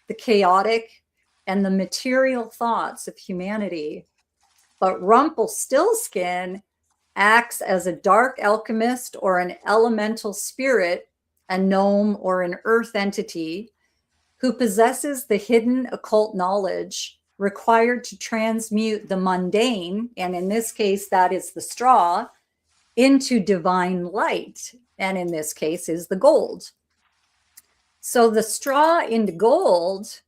the chaotic, and the material thoughts of humanity. But Rumpelstiltskin acts as a dark alchemist or an elemental spirit, a gnome or an earth entity who possesses the hidden occult knowledge required to transmute the mundane, and in this case, that is the straw, into divine light, and in this case is the gold. So the straw into gold,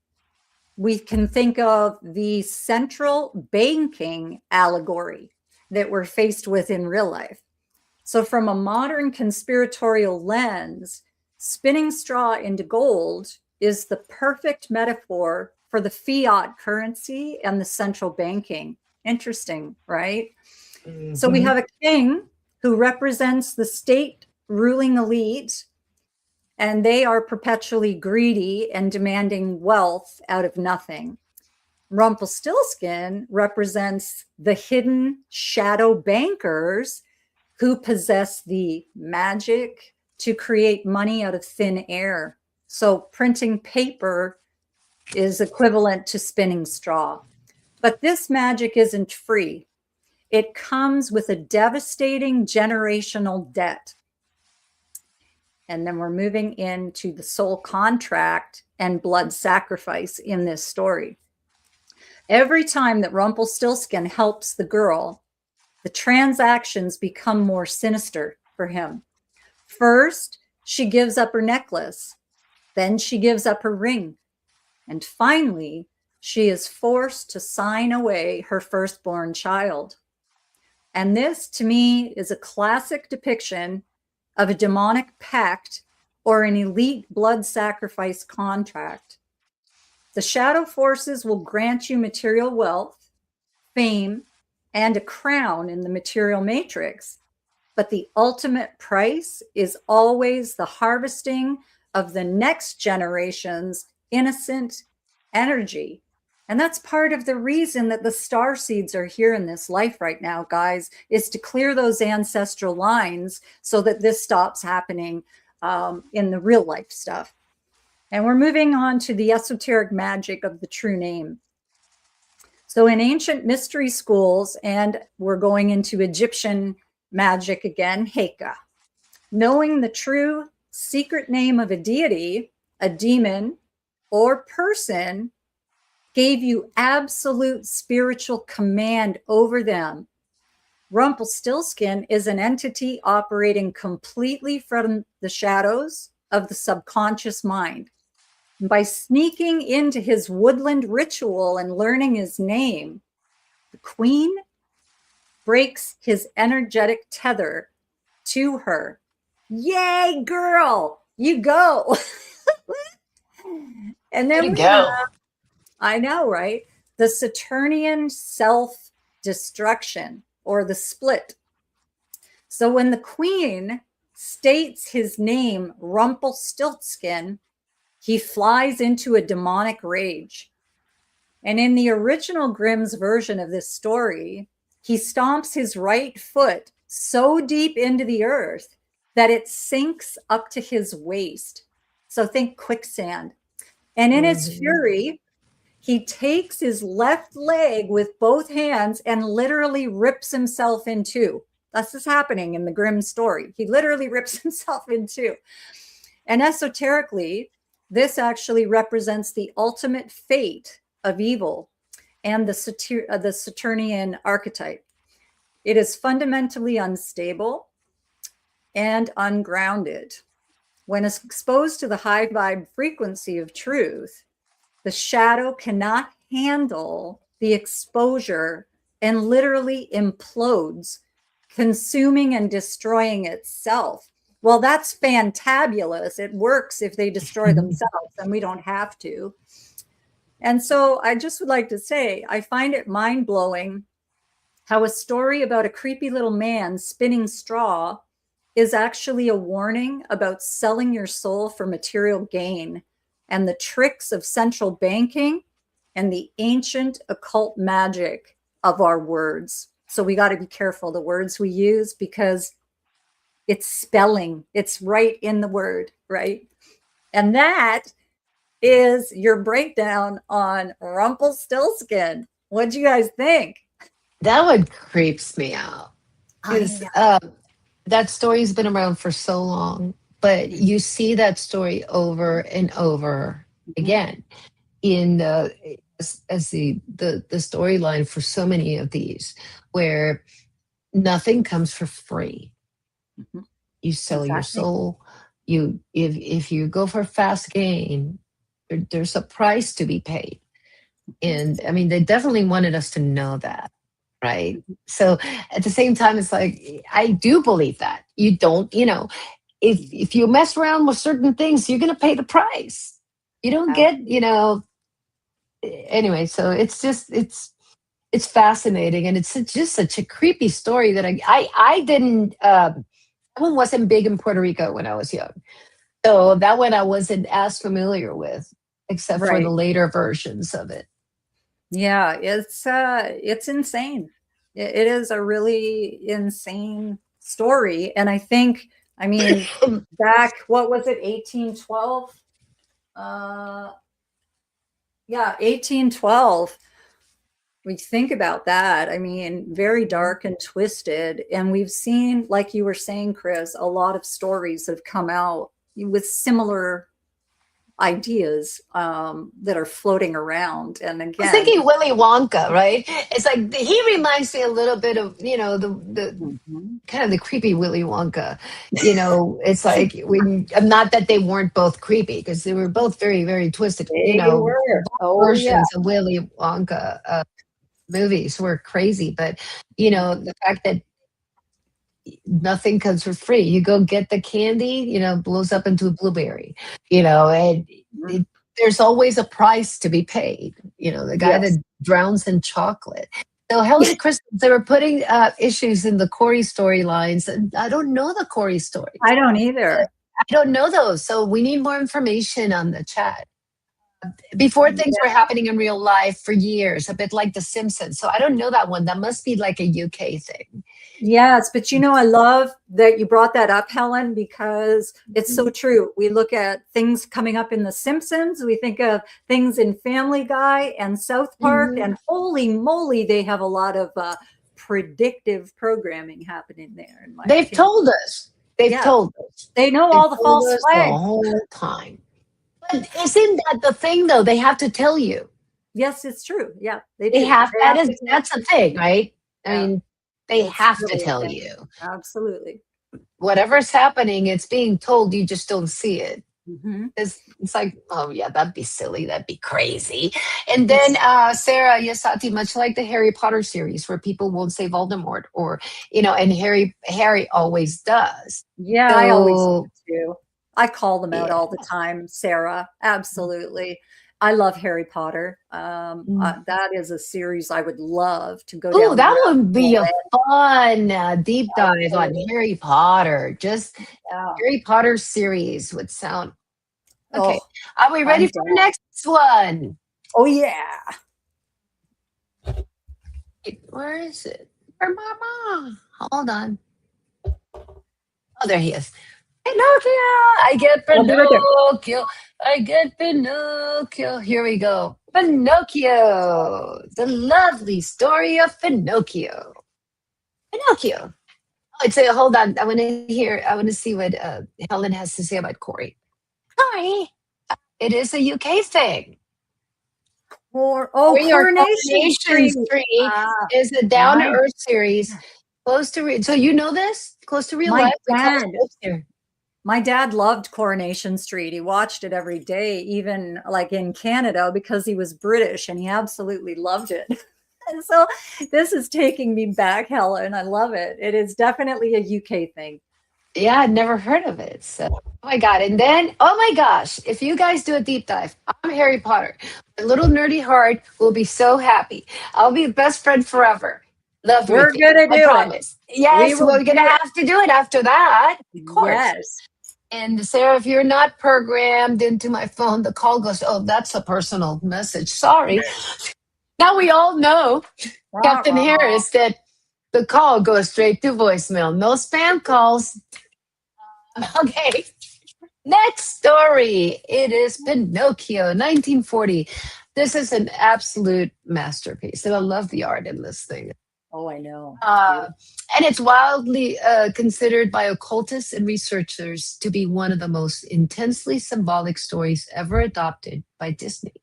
we can think of the central banking allegory that we're faced with in real life. So from a modern conspiratorial lens, spinning straw into gold is the perfect metaphor for the fiat currency and the central banking. Interesting, right? Mm-hmm. So we have a king who represents the state ruling elite, and they are perpetually greedy and demanding wealth out of nothing. Rumpelstiltskin represents the hidden shadow bankers who possess the magic to create money out of thin air. So printing paper is equivalent to spinning straw. But this magic isn't free. It comes with a devastating generational debt. And then we're moving into the soul contract and blood sacrifice in this story. Every time that Rumpelstiltskin helps the girl, the transactions become more sinister for him. First, she gives up her necklace. Then she gives up her ring. And finally, she is forced to sign away her firstborn child. And this, to me, is a classic depiction of a demonic pact or an elite blood sacrifice contract. The shadow forces will grant you material wealth, fame, and a crown in the material matrix. But the ultimate price is always the harvesting of the next generation's innocent energy. And that's part of the reason that the star seeds are here in this life right now, guys, is to clear those ancestral lines so that this stops happening in the real life stuff. And we're moving on to the esoteric magic of the true name. So in ancient mystery schools, and we're going into Egyptian magic again, Heka, knowing the true secret name of a deity, a demon, or person gave you absolute spiritual command over them. Rumplestilskin is an entity operating completely from the shadows of the subconscious mind. And by sneaking into his woodland ritual and learning his name, the queen breaks his energetic tether to her. Yay, girl, you go. And then we have, I know, right? The Saturnian self-destruction, or the split. So when the queen states his name, Rumpelstiltskin, he flies into a demonic rage. And in the original Grimm's version of this story, he stomps his right foot so deep into the earth that it sinks up to his waist. So think quicksand. And in his fury, he takes his left leg with both hands and literally rips himself in two. This is happening in the Grimm story. He literally rips himself in two. And esoterically, this actually represents the ultimate fate of evil and the Saturnian archetype. It is fundamentally unstable and ungrounded. When it's exposed to the high vibe frequency of truth, the shadow cannot handle the exposure and literally implodes, consuming and destroying itself. Well, that's fantabulous. It works if they destroy themselves, and we don't have to. And so I just would like to say, I find it mind-blowing how a story about a creepy little man spinning straw is actually a warning about selling your soul for material gain and the tricks of central banking and the ancient occult magic of our words. So we got to be careful the words we use, because it's spelling. It's right in the word, right? And that is your breakdown on Rumpelstiltskin. What do you guys think? That one creeps me out. That story's been around for so long, but you see that story over and over again in as the storyline for so many of these, where nothing comes for free. You sell your soul. If you go for fast gain, there's a price to be paid. And I mean, they definitely wanted us to know that. Right. So at the same time, it's like, I do believe that you don't, if you mess around with certain things, you're going to pay the price. You don't get, anyway. So it's just, it's fascinating. And it's just such a creepy story that I didn't, that one wasn't big in Puerto Rico when I was young. So that one I wasn't as familiar with, except for the later versions of it. Yeah, it's insane. It is a really insane story. And I mean, back, what was it, 1812? 1812. We think about that. I mean, very dark and twisted. And we've seen, like you were saying, Chris, a lot of stories have come out with similar ideas that are floating around. And again, I was thinking Willy Wonka, right? It's like he reminds me a little bit of the kind of the creepy Willy Wonka. It's like not that they weren't both creepy, because they were both very, very twisted. Versions of Willy Wonka movies were crazy, but the fact that nothing comes for free. You go get the candy, blows up into a blueberry, and there's always a price to be paid. The guy that drowns in chocolate. So Helen Christmas, they were putting issues in the Corey storylines. I don't know the Corey story. I don't either. I don't know those. So we need more information on the chat. Before things were happening in real life for years, a bit like The Simpsons. So I don't know that one. That must be like a UK thing. Yes, but I love that you brought that up, Helen, because it's so true. We look at things coming up in The Simpsons, we think of things in Family Guy and South Park, and holy moly, they have a lot of predictive programming happening there. In my They've opinion. told us. They've told us. They know all the false flags the whole time. But isn't that the thing, though? They have to tell you. Yes, it's true. Yeah, they do. That's a thing, right? I mean, they have to tell you. Absolutely. Whatever's happening, it's being told. You just don't see it. It's like, oh yeah, that'd be silly. That'd be crazy. And then Sarah Yasati, much like the Harry Potter series, where people won't say Voldemort, or and Harry always does. Yeah, so, I always do. I call them out all the time, Sarah. Absolutely. I love Harry Potter. That is a series I would love to go down. Oh, that would be a fun deep dive on Harry Potter. Just Harry Potter series would sound. Okay. Are we ready for the next one? Oh, yeah. Where is it? Where Mama? Hold on. Oh, there he is. Pinocchio! I get Pinocchio. I get Pinocchio. Here we go. Pinocchio. The lovely story of Pinocchio. Pinocchio. Oh, hold on. I want to see what Helen has to say about Corey. Hi. It is a UK thing. Coronation Street is a down-to-earth series. Close to so you know this? Close to real life? My dad loved Coronation Street. He watched it every day, even like in Canada, because he was British, and he absolutely loved it. And so this is taking me back, Helen. I love it. It is definitely a UK thing. Yeah, I'd never heard of it. So, oh my God. And then, oh my gosh, if you guys do a deep dive, I'm Harry Potter. My little nerdy heart will be so happy. I'll be best friend forever. Love We're going to do it. Yes, we're going to have to do it after that. Of course. Yes. And Sarah, if you're not programmed into my phone, the call goes, oh, that's a personal message. Sorry. Now we all know, Captain Harris, that the call goes straight to voicemail. No spam calls. Okay. Next story. It is Pinocchio, 1940. This is an absolute masterpiece. And I love the art in this thing. Oh, I know. And it's wildly considered by occultists and researchers to be one of the most intensely symbolic stories ever adopted by Disney.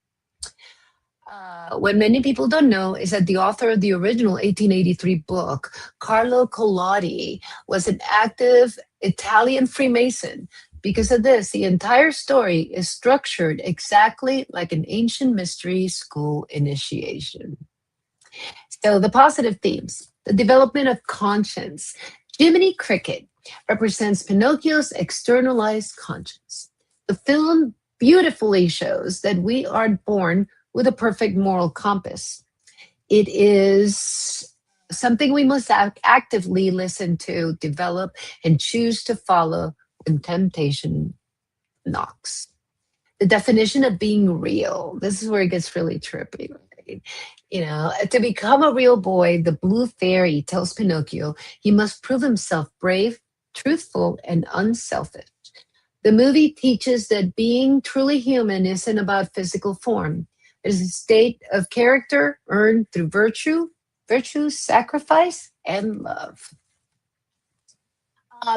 What many people don't know is that the author of the original 1883 book, Carlo Collodi, was an active Italian Freemason. Because of this, the entire story is structured exactly like an ancient mystery school initiation. So the positive themes, the development of conscience. Jiminy Cricket represents Pinocchio's externalized conscience. The film beautifully shows that we aren't born with a perfect moral compass. It is something we must actively listen to, develop, and choose to follow when temptation knocks. The definition of being real. This is where it gets really trippy, right? To become a real boy, the blue fairy tells Pinocchio he must prove himself brave, truthful, and unselfish. The movie teaches that being truly human isn't about physical form. It is a state of character earned through virtue, sacrifice, and love.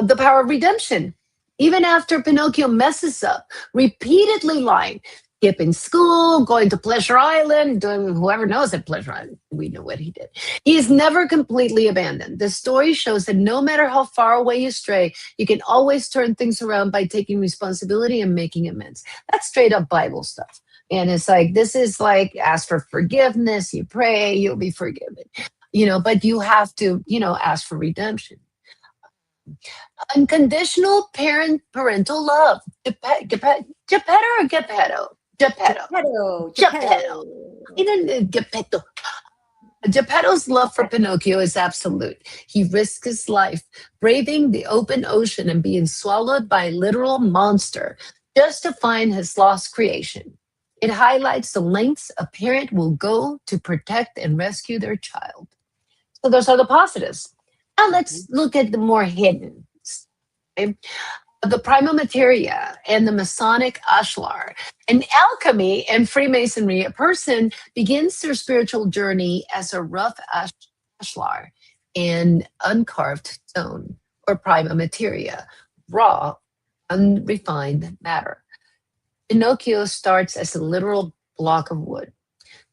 The power of redemption. Even after Pinocchio messes up, repeatedly lying, skipping school, going to Pleasure Island, doing whoever knows at Pleasure Island, we know what he did. He is never completely abandoned. The story shows that no matter how far away you stray, you can always turn things around by taking responsibility and making amends. That's straight up Bible stuff. And it's like, this is like, ask for forgiveness, you pray, you'll be forgiven. But you have to, ask for redemption. Unconditional parental love. Geppetto or Geppetto? Geppetto. Geppetto. Geppetto. Geppetto's love for Pinocchio is absolute. He risks his life, braving the open ocean and being swallowed by a literal monster just to find his lost creation. It highlights the lengths a parent will go to protect and rescue their child. So those are the positives. Now let's look at the more hidden. Okay? The prima materia and the Masonic ashlar. In alchemy and Freemasonry, a person begins their spiritual journey as a rough ashlar in uncarved stone or prima materia, raw, unrefined matter. Pinocchio starts as a literal block of wood.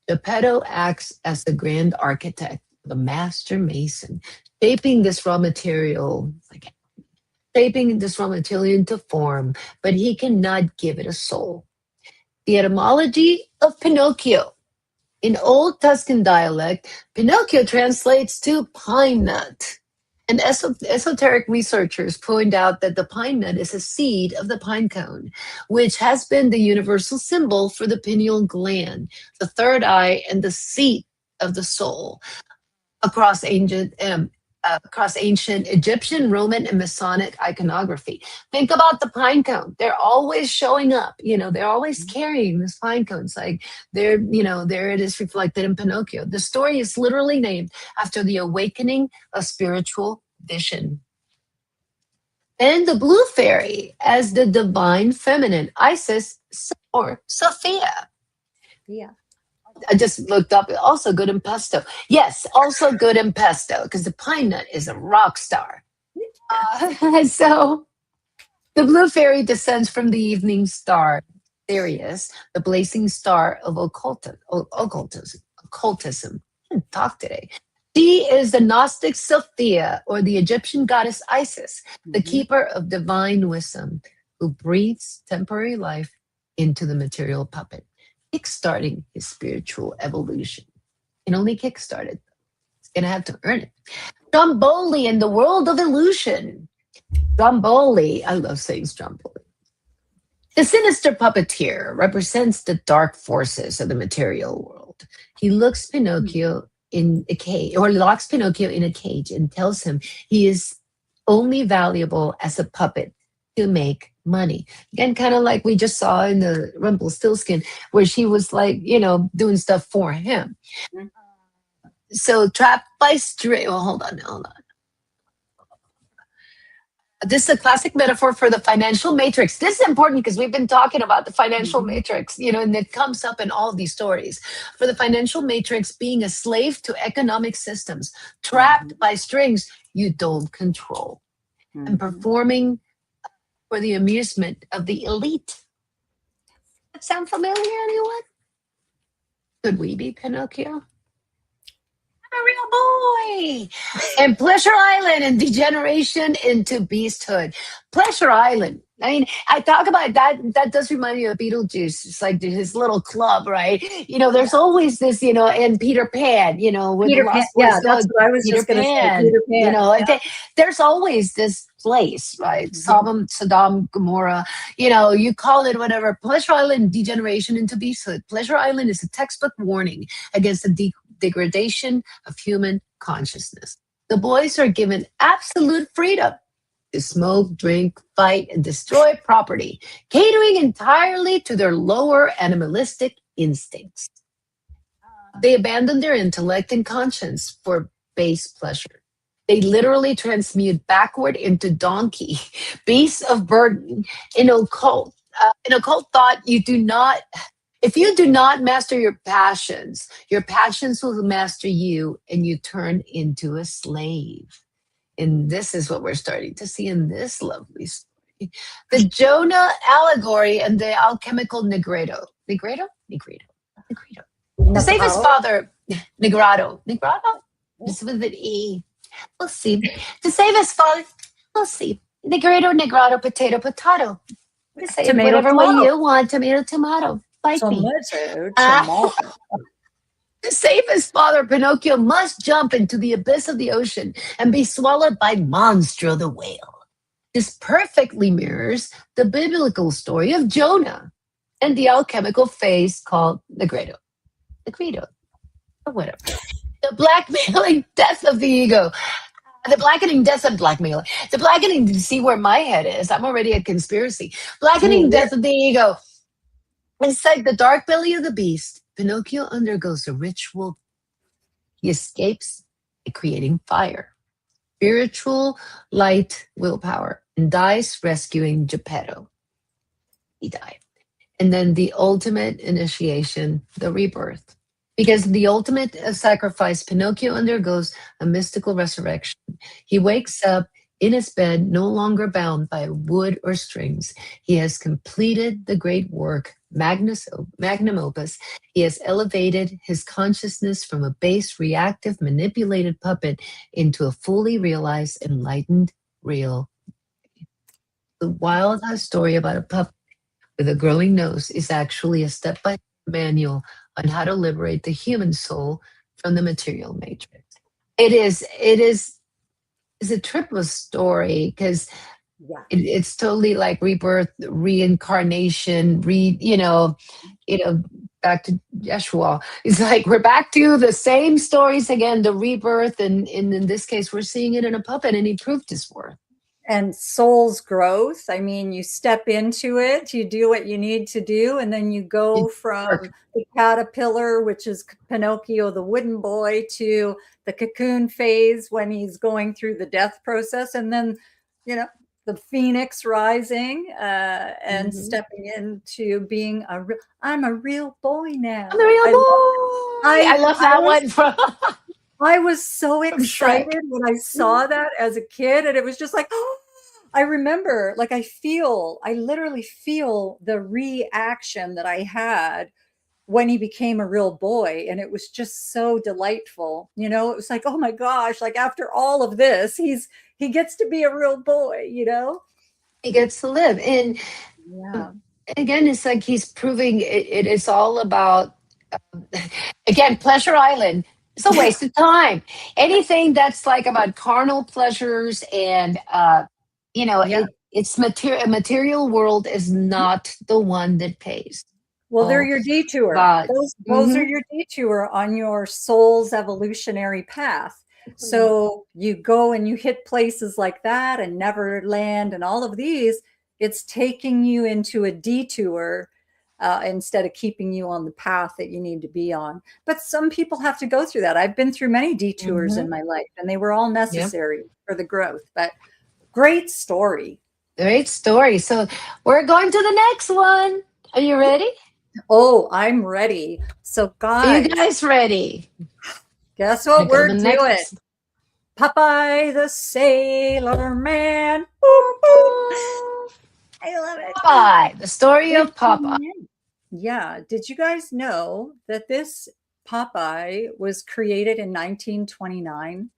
Geppetto acts as the grand architect, the master mason, shaping this raw material, shaping this raw material into form, but he cannot give it a soul. The etymology of Pinocchio. In Old Tuscan dialect, Pinocchio translates to pine nut. And esoteric researchers point out that the pine nut is a seed of the pine cone, which has been the universal symbol for the pineal gland, the third eye, and the seat of the soul across ancient Egyptian, Roman, and Masonic iconography. Think about the pine cone. They're always showing up. They're always carrying this pine cone. It's like there it is reflected in Pinocchio. The story is literally named after the awakening of spiritual vision. And the blue fairy as the divine feminine, Isis or Sophia. Yeah. I just looked up, also good in pesto. Yes, also good in pesto, because the pine nut is a rock star. So the blue fairy descends from the evening star, Sirius, the blazing star of occultism. I didn't talk today. She is the Gnostic Sophia, or the Egyptian goddess Isis, the keeper of divine wisdom, who breathes temporary life into the material puppet, kickstarting his spiritual evolution. Can only kickstart it. It's going to have to earn it. Stromboli in the world of illusion. Stromboli, I love saying Stromboli. The sinister puppeteer represents the dark forces of the material world. He looks Pinocchio in a cage, or locks Pinocchio in a cage and tells him he is only valuable as a puppet to make money. Again, kind of like we just saw in the Rumplestilskin, where she was like, doing stuff for him. So trapped by string. Well, hold on. This is a classic metaphor for the financial matrix. This is important because we've been talking about the financial matrix, and it comes up in all of these stories. For the financial matrix, being a slave to economic systems, trapped by strings you don't control, and performing for the amusement of the elite. That sound familiar, anyone? Could we be Pinocchio? I'm a real boy. And Pleasure Island and degeneration into beasthood. Pleasure Island. I mean, I talk about that. That does remind me of Beetlejuice. It's like his little club, right? There's always this, and Peter Pan, with Peter Pan. Yeah, that's what I was Peter just going to say. Pan. Peter Pan. There's always this place, right? Sodom, Gomorrah. You call it whatever. Pleasure Island, degeneration into beasthood. Pleasure Island is a textbook warning against the degradation of human consciousness. The boys are given absolute freedom to smoke, drink, fight, and destroy property, catering entirely to their lower animalistic instincts. They abandon their intellect and conscience for base pleasure. They literally transmute backward into donkey, beasts of burden. In occult thought, if you do not master your passions will master you, and you turn into a slave. And this is what we're starting to see in this lovely story. The Jonah allegory and the alchemical Negredo. Negredo? To save his father, Negrado. This with an E. We'll see. To save his father, we'll see. Negrado, potato. Say Tomato, whatever tomato. way you want. Tomato. Fight me. Tomato. To save his father, Pinocchio must jump into the abyss of the ocean and be swallowed by Monstro the whale. This perfectly mirrors the biblical story of Jonah and the alchemical phase called Negredo, or whatever. The blackmailing death of the ego. The blackening death of blackmailing. The blackening, see where my head is. I'm already a conspiracy. Ooh, Blackening we're death of the ego. Inside the dark belly of the beast, Pinocchio undergoes a ritual. He escapes by creating fire, spiritual light willpower, and dies rescuing Geppetto. He died. And then the ultimate initiation, the rebirth. Because the ultimate sacrifice, Pinocchio undergoes a mystical resurrection. He wakes up in his bed, no longer bound by wood or strings. He has completed the great work, magnum opus. He has elevated his consciousness from a base, reactive, manipulated puppet into a fully realized, enlightened, real. The wild story about a puppet with a growing nose is actually a step-by-step manual on how to liberate the human soul from the material matrix. It is a triple story because yeah. it's totally like rebirth, reincarnation, back to Yeshua. It's like we're back to the same stories again, the rebirth, and in this case, we're seeing it in a puppet, and he proved his worth. And soul's growth. I mean, you step into it, you do what you need to do, and then you go from the caterpillar, which is Pinocchio, the wooden boy, to the cocoon phase when he's going through the death process, and then, the phoenix rising and stepping into being I'm a real boy now. I'm a real boy. I love that one from. I was so From Shrek. excited when I saw that as a kid, and it was just like, oh, I remember, like I literally feel the reaction that I had when he became a real boy, and it was just so delightful. It was like, oh my gosh, like after all of this, he gets to be a real boy. He gets to live, and Yeah. again, it's like he's proving it is all about. Again, Pleasure Island. It's a waste of time. Anything that's like about carnal pleasures and Yeah. it's material world is not the one that pays. Well, they're your detour. But Those are your detour on your soul's evolutionary path. So you go and you hit places like that and Neverland and all of these. It's taking you into a detour instead of keeping you on the path that you need to be on. But some people have to go through that. I've been through many detours in my life, and they were all necessary for the growth. But great story. Great story. So we're going to the next one. Are you ready? Oh, I'm ready. So guys. Are you guys ready? Guess what we're doing? Popeye the Sailor Man. I love it. Popeye, the story of Popeye. Yeah. Did you guys know that this Popeye was created in 1929?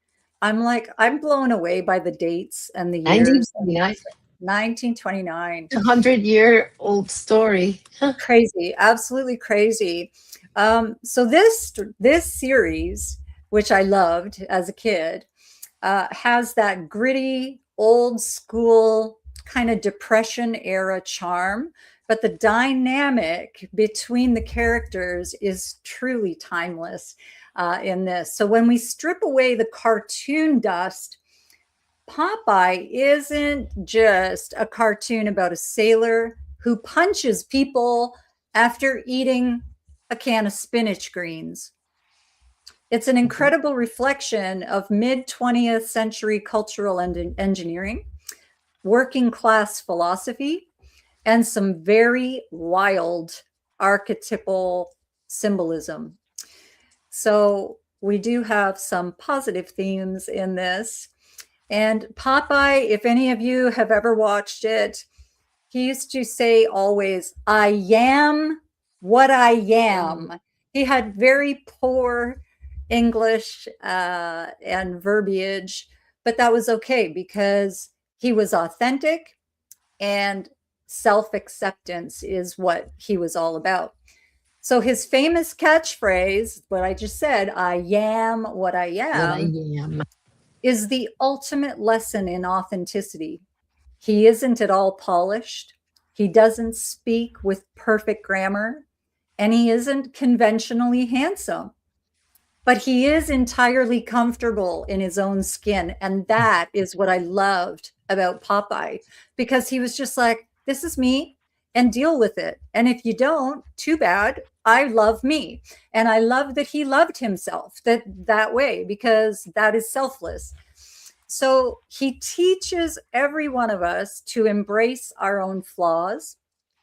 I'm blown away by the dates and the years. 1929. 100-year-old story. Crazy. Absolutely crazy. So this series, which I loved as a kid, has that gritty, old school kind of Depression era charm, but the dynamic between the characters is truly timeless in this. So when we strip away the cartoon dust, Popeye isn't just a cartoon about a sailor who punches people after eating a can of spinach greens. It's an incredible reflection of mid-20th century cultural engineering, working class philosophy, and some very wild archetypal symbolism. So we do have some positive themes in this. And Popeye, if any of you have ever watched it, he used to say always, I am what I am. He had very poor English and verbiage, but that was okay because he was authentic, and self-acceptance is what he was all about. So his famous catchphrase, what I just said, I am what I am, is the ultimate lesson in authenticity. He isn't at all polished. He doesn't speak with perfect grammar, and he isn't conventionally handsome. but he is entirely comfortable in his own skin. And that is what I loved about Popeye, because he was just like, this is me and deal with it. And if you don't, too bad. I love me. And I love that he loved himself that way, because that is selfless. So he teaches every one of us to embrace our own flaws,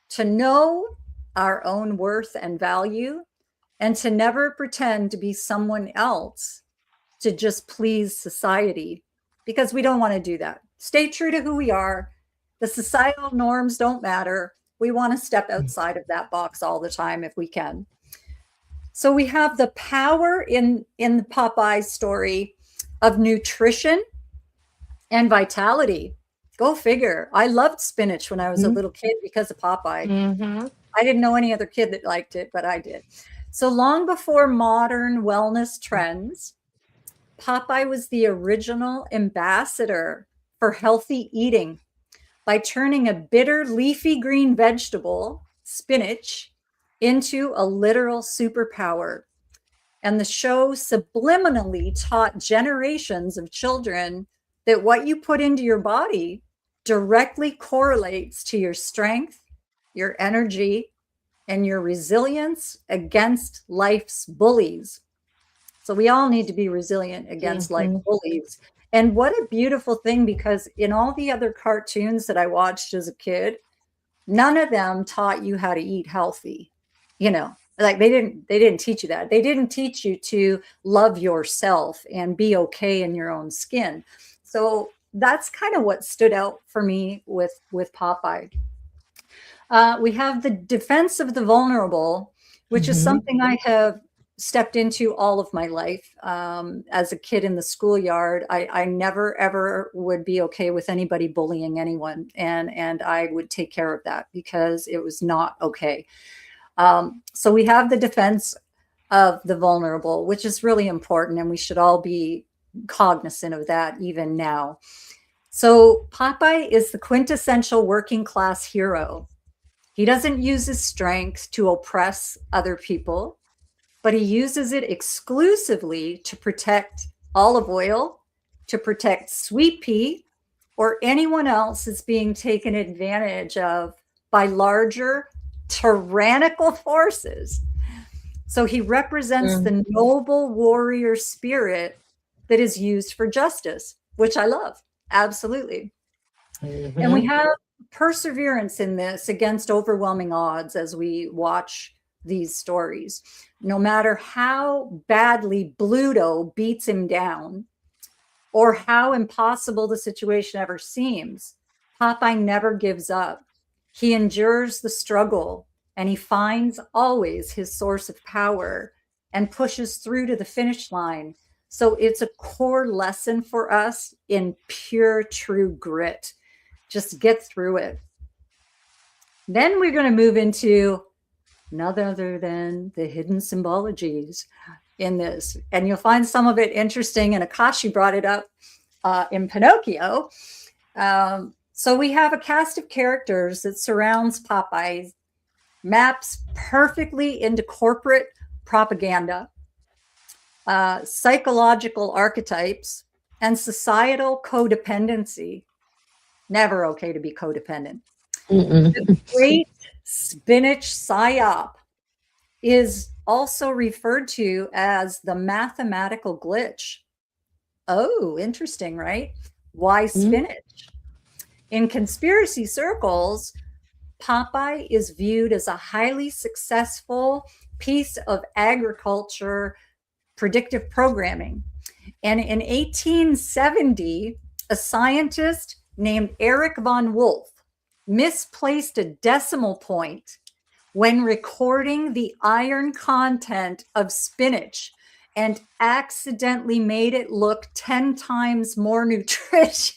to know our own worth and value, and to never pretend to be someone else to just please society, because we don't want to do that. Stay true to who we are. The societal norms don't matter. We want to step outside of that box all the time if we can. So we have the power in the Popeye story of nutrition and vitality. Go figure. I loved spinach when I was a little kid because of Popeye. Mm-hmm. I didn't know any other kid that liked it, but I did. So long before modern wellness trends, Popeye was the original ambassador for healthy eating by turning a bitter leafy green vegetable, spinach, into a literal superpower. And the show subliminally taught generations of children that what you put into your body directly correlates to your strength, your energy, and your resilience against life's bullies. So we all need to be resilient against life bullies. And what a beautiful thing, because in all the other cartoons that I watched as a kid, none of them taught you how to eat healthy. You know, like they didn't teach you that. They didn't teach you to love yourself and be okay in your own skin. So that's kind of what stood out for me with Popeye. We have the defense of the vulnerable, which is something I have stepped into all of my life. As a kid in the schoolyard, I never, ever would be okay with anybody bullying anyone. And I would take care of that because it was not okay. So we have the defense of the vulnerable, which is really important. And we should all be cognizant of that even now. So Popeye is the quintessential working class hero. He doesn't use his strength to oppress other people, but he uses it exclusively to protect olive oil, to protect sweet pea, or anyone else is being taken advantage of by larger tyrannical forces. So he represents the noble warrior spirit that is used for justice, which I love. Absolutely. And we have perseverance in this against overwhelming odds as we watch these stories. No matter how badly Bluto beats him down or how impossible the situation ever seems, Popeye never gives up. He endures the struggle and he finds always his source of power and pushes through to the finish line. So it's a core lesson for us in pure, true grit. Just get through it. Then we're going to move into none other than the hidden symbologies in this. And you'll find some of it interesting. And Akashi brought it up in Pinocchio. So we have a cast of characters that surrounds Popeye, maps perfectly into corporate propaganda, psychological archetypes, and societal codependency. Never okay to be codependent. The great spinach psyop is also referred to as the mathematical glitch. Oh, interesting, right? Why spinach? In conspiracy circles, Popeye is viewed as a highly successful piece of agriculture predictive programming. And in 1870, a scientist named Erich von Wolff misplaced a decimal point when recording the iron content of spinach and accidentally made it look 10 times more nutritious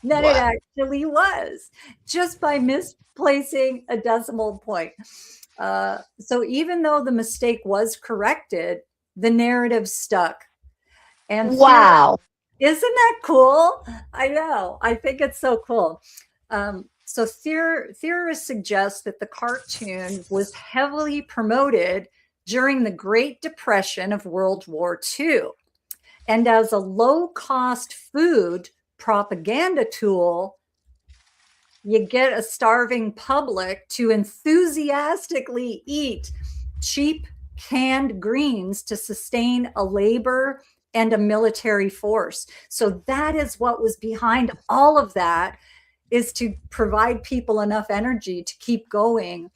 than it actually was, just by misplacing a decimal point. So even though the mistake was corrected, the narrative stuck. And Wow. Isn't that cool? I know. I think it's so cool. So theorists suggest that the cartoon was heavily promoted during the Great Depression of World War II. And as a low-cost food propaganda tool, you get a starving public to enthusiastically eat cheap canned greens to sustain a labor and a military force. So that is what was behind all of that, is to provide people enough energy to keep going,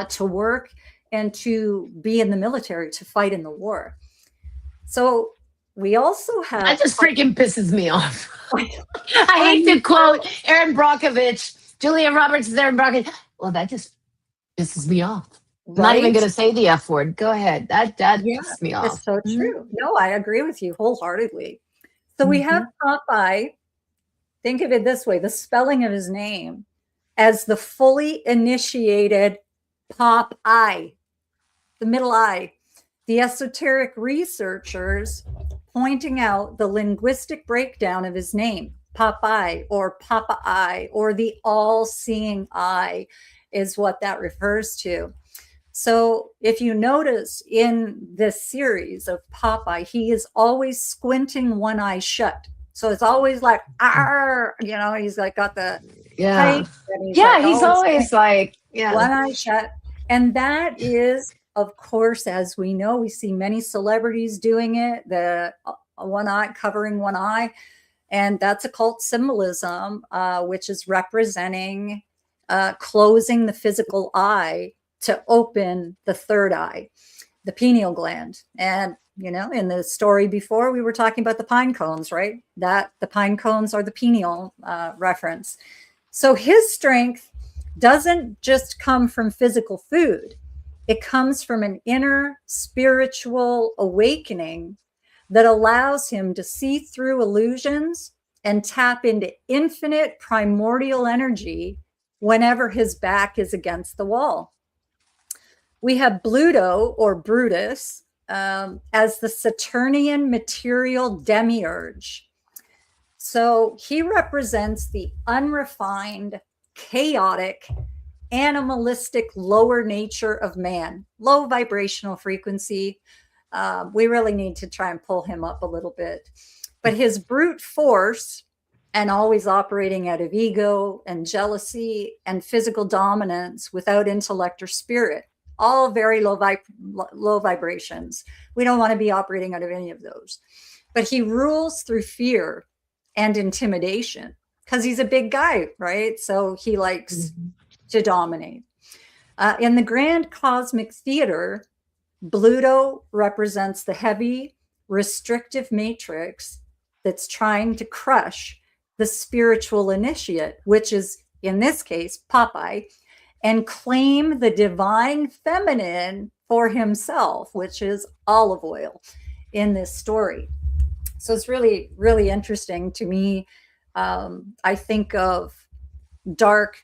to work and to be in the military, to fight in the war. So we also have... That just freaking pisses me off. I hate to quote Erin Brockovich, Julia Roberts, Erin Brockovich. Well, that just pisses me off. I'm not even going to say the F word. Go ahead. That pisses me off. It's so true. No, I agree with you wholeheartedly. So we have Popeye. Think of it this way, the spelling of his name as the fully initiated Pop-eye, the middle eye. The esoteric researchers pointing out the linguistic breakdown of his name, Popeye or Papa-eye, or the all-seeing eye is what that refers to. So if you notice in this series of Popeye, he is always squinting one eye shut. So it's always like, he's like got the pipe. He's always like, one eye shut. And that is, of course, as we know, we see many celebrities doing it, the one eye, covering one eye. And that's occult symbolism, which is representing closing the physical eye to open the third eye, the pineal gland. And, in the story before, we were talking about the pine cones, right? That the pine cones are the pineal reference. So his strength doesn't just come from physical food. It comes from an inner spiritual awakening that allows him to see through illusions and tap into infinite primordial energy whenever his back is against the wall. We have Bluto, or Brutus, as the Saturnian material demiurge. So he represents the unrefined, chaotic, animalistic lower nature of man, low vibrational frequency. We really need to try and pull him up a little bit. But his brute force, and always operating out of ego and jealousy and physical dominance without intellect or spirit, all very low vibrations. We don't want to be operating out of any of those. But he rules through fear and intimidation because he's a big guy, right? So he likes to dominate. In the grand cosmic theater, Bluto represents the heavy, restrictive matrix that's trying to crush the spiritual initiate, which is, in this case, Popeye, and claim the divine feminine for himself, which is olive oil in this story. So it's really, really interesting to me. I think of dark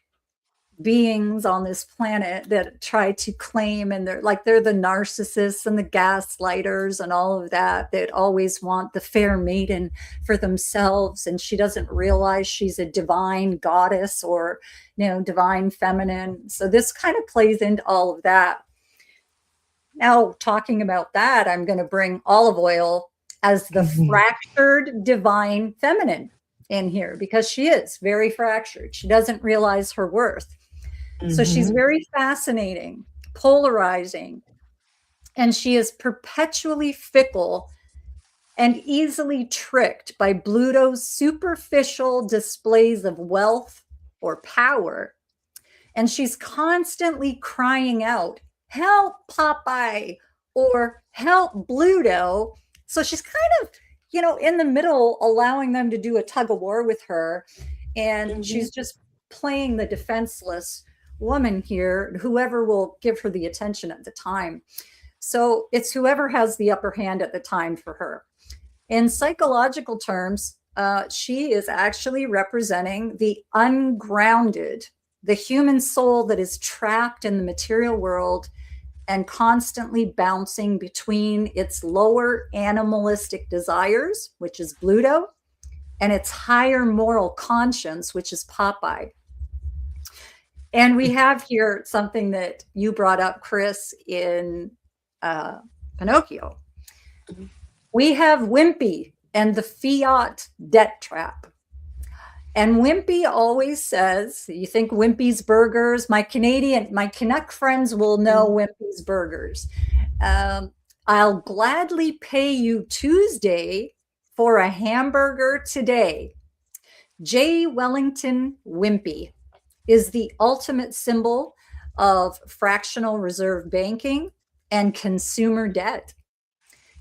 beings on this planet that try to claim, and they're the narcissists and the gaslighters and all of that always want the fair maiden for themselves, and she doesn't realize she's a divine goddess or divine feminine. So this kind of plays into all of that. Now, talking about that, I'm going to bring olive oil as the fractured divine feminine in here, because she is very fractured. She doesn't realize her worth. So she's very fascinating, polarizing, and she is perpetually fickle and easily tricked by Bluto's superficial displays of wealth or power. And she's constantly crying out, "Help, Popeye," or "Help, Bluto." So she's kind of, in the middle, allowing them to do a tug of war with her. And she's just playing the defenseless woman here, whoever will give her the attention at the time. So it's whoever has the upper hand at the time for her. In psychological terms, she is actually representing the ungrounded, the human soul that is trapped in the material world and constantly bouncing between its lower animalistic desires, which is Bluto, and its higher moral conscience, which is Popeye. And we have here something that you brought up, Chris, in Pinocchio. We have Wimpy and the fiat debt trap. And Wimpy always says, you think Wimpy's Burgers, my Canuck friends will know Wimpy's Burgers. I'll gladly pay you Tuesday for a hamburger today. J. Wellington Wimpy is the ultimate symbol of fractional reserve banking and consumer debt.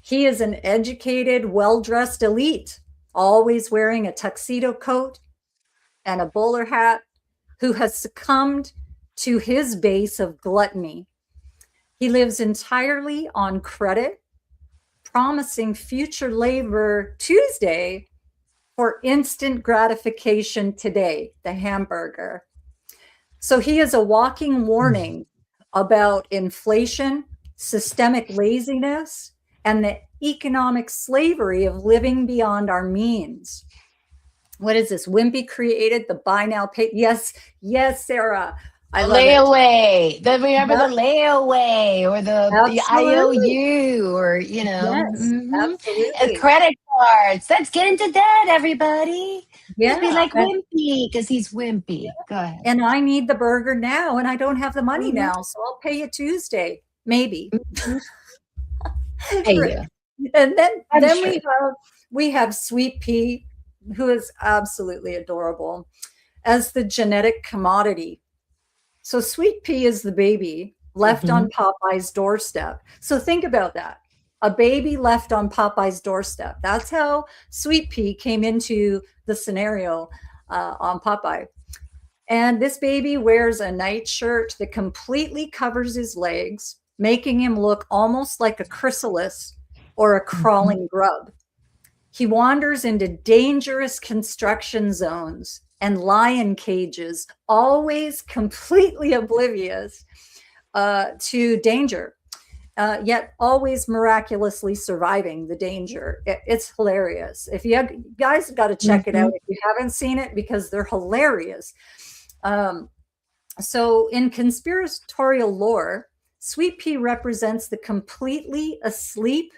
He is an educated, well-dressed elite, always wearing a tuxedo coat and a bowler hat, who has succumbed to his base of gluttony. He lives entirely on credit, promising future labor Tuesday for instant gratification today, the hamburger. So he is a walking warning about inflation, systemic laziness, and the economic slavery of living beyond our means. What is this? Wimpy created the buy now, pay. Yes, Sarah. I love layaway. it. Remember the layaway or the IOU or, Yes, absolutely. And credit cards. Let's get into that, everybody. Yeah. Just be like Wimpy because he's wimpy. Go ahead. And I need the burger now and I don't have the money now. So I'll pay you Tuesday, maybe. Pay you. And then we have Sweet Pea, who is absolutely adorable, as the genetic commodity. So Sweet Pea is the baby left on Popeye's doorstep. So think about that. A baby left on Popeye's doorstep. That's how Sweet Pea came into the scenario on Popeye. And this baby wears a nightshirt that completely covers his legs, making him look almost like a chrysalis or a crawling grub. He wanders into dangerous construction zones and lion cages, always completely oblivious to danger, yet always miraculously surviving the danger. It's hilarious. If you guys have got to check it out if you haven't seen it, because they're hilarious. So in conspiratorial lore, Sweet Pea represents the completely asleep,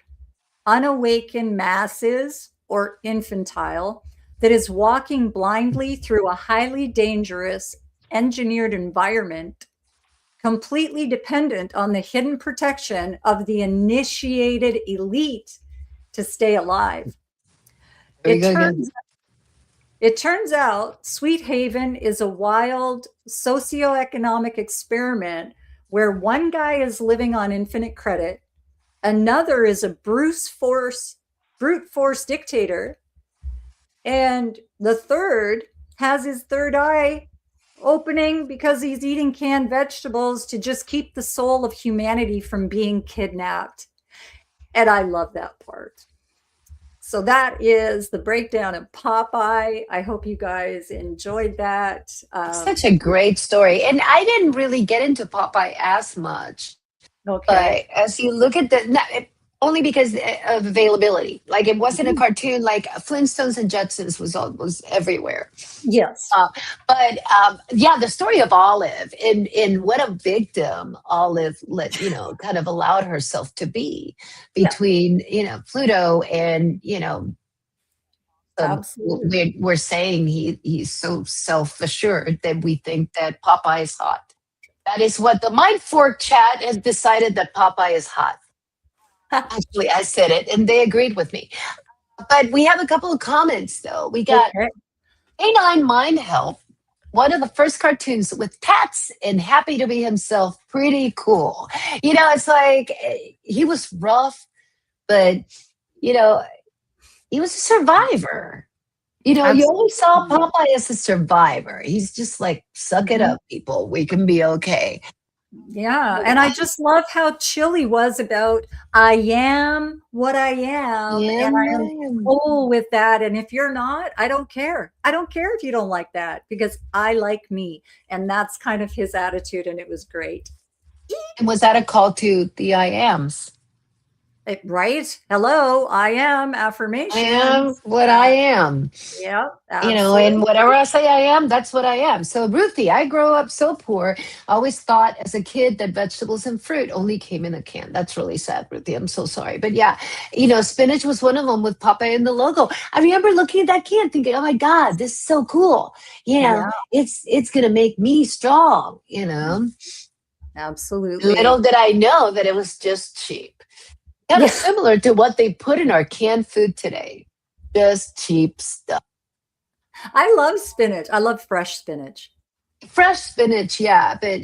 unawakened masses or infantile that is walking blindly through a highly dangerous engineered environment, completely dependent on the hidden protection of the initiated elite to stay alive. It turns out Sweet Haven is a wild socioeconomic experiment where one guy is living on infinite credit, another is a brute force dictator, and the third has his third eye opening because he's eating canned vegetables to just keep the soul of humanity from being kidnapped. And I love that part. So that is the breakdown of Popeye. I hope you guys enjoyed that. Such a great story. And I didn't really get into Popeye as much. Okay. But as you look at only because of availability. Like it wasn't a cartoon like Flintstones and Jetsons was everywhere. Yes. But the story of Olive and what a victim Olive kind of allowed herself to be between, Pluto and, absolutely. we're saying he's so self-assured that we think that Popeye is hot. That is what the Mind Fork chat has decided, that Popeye is hot. Actually, I said it, and they agreed with me. But we have a couple of comments, though. We got Canine Mind Help, one of the first cartoons with tats and happy to be himself. Pretty cool. It's like he was rough, but, he was a survivor. You always saw Popeye as a survivor. He's just like, suck it up, people. We can be okay. Yeah. And I just love how chill he was about, I am what I am. Yeah, and I am cool with that. And if you're not, I don't care. I don't care if you don't like that, because I like me. And that's kind of his attitude. And it was great. And was that a call to the I ams? Right? Hello, I am I am affirmations. what I am. Yeah, And absolutely. whatever I say I am, that's what I am. So, Ruthie, I grew up so poor. I always thought as a kid that vegetables and fruit only came in a can. That's really sad, Ruthie. I'm so sorry. But yeah, spinach was one of them with Popeye in the logo. I remember looking at that can thinking, oh my God, this is so cool. Yeah, It's gonna make me strong, absolutely. Little did I know that it was just cheap. Kind of Yeah, similar to what they put in our canned food today. Just cheap stuff. I love spinach. I love fresh spinach. Fresh spinach, yeah, but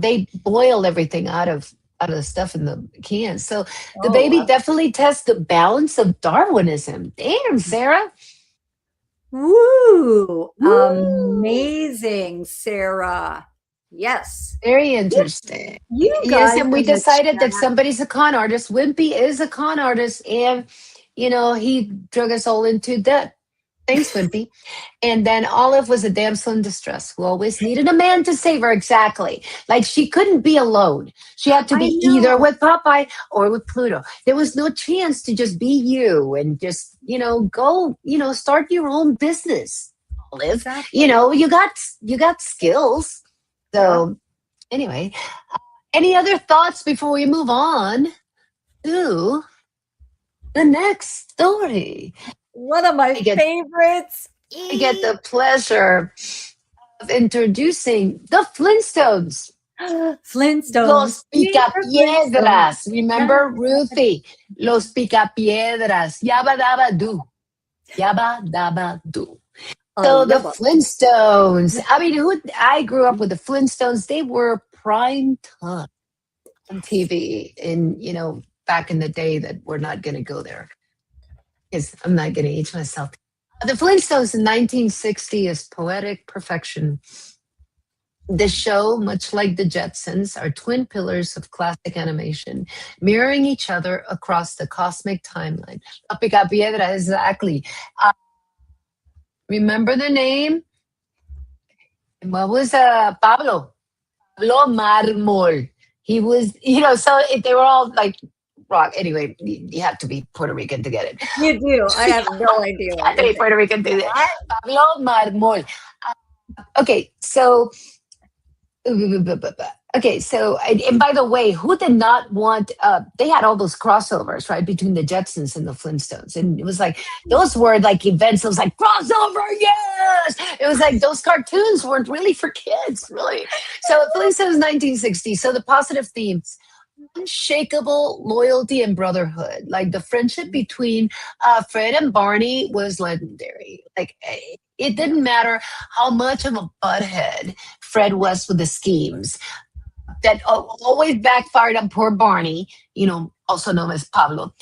they boil everything out of the stuff in the cans. So the Oh, baby definitely tests the balance of Darwinism. Damn, Sarah. woo! Woo! Amazing, Sarah. Yes. Very You, interesting. you Yes, guys and we in the decided that chat. somebody's a con artist. Wimpy is a con artist, and he drug us all into debt. Thanks, Wimpy. And then Olive was a damsel in distress who always needed a man to save her. Exactly. Like she couldn't be alone. She had to I be either know. with Popeye or with Pluto. There was no chance to just be you and just, go, start your own business. Olive, Exactly. you got skills. Yeah. So anyway, any other thoughts before we move on to the next story? One of my I get favorites. I get the pleasure of introducing the Flintstones. Flintstones. Los Super Flintstones. Picapiedras. Yeah. Remember, Ruthie? Los Picapiedras. Yabba dabba do. Yabba dabba do. So the Yeah. Flintstones. I mean, I grew up with the Flintstones. They were prime time on TV in, back in the day that we're not going to go there because I'm not going to age myself. The Flintstones in 1960 is poetic perfection. The show, much like the Jetsons, are twin pillars of classic animation, mirroring each other across the cosmic timeline. La Picapiedra, exactly. Uh, Remember the name? What was Pablo? Pablo Marmol. He was, so they were all like rock. Anyway, you have to be Puerto Rican to get it. You do. I have no idea You what have to you're be saying. Puerto Rican to do it. What? Pablo Marmol. Okay, so okay, so and by the way, who did not want? They had all those crossovers, right, between the Jetsons and the Flintstones, and it was like those were like events. It was like crossover, yes. It was like those cartoons weren't really for kids, really. So Flintstones 1960. So the positive themes: unshakable loyalty and brotherhood. Like the friendship between Fred and Barney was legendary. Like it didn't matter how much of a butthead Fred was with the schemes that always backfired on poor Barney, also known as Pablo,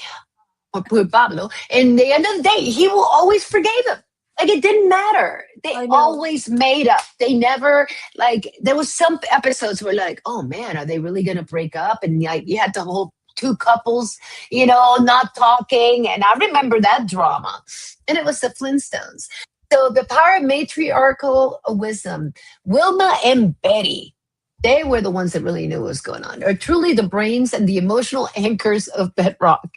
or poor Pablo. And the end of the day, he will always forgave him. Like it didn't matter. They I know. always made up. They never like. There was some episodes where like, oh man, are they really going to break up? And like you had the whole two couples, not talking. And I remember that drama. And it was the Flintstones. So the power of matriarchal wisdom. Wilma and Betty, they were the ones that really knew what was going on. Are truly the brains and the emotional anchors of Bedrock.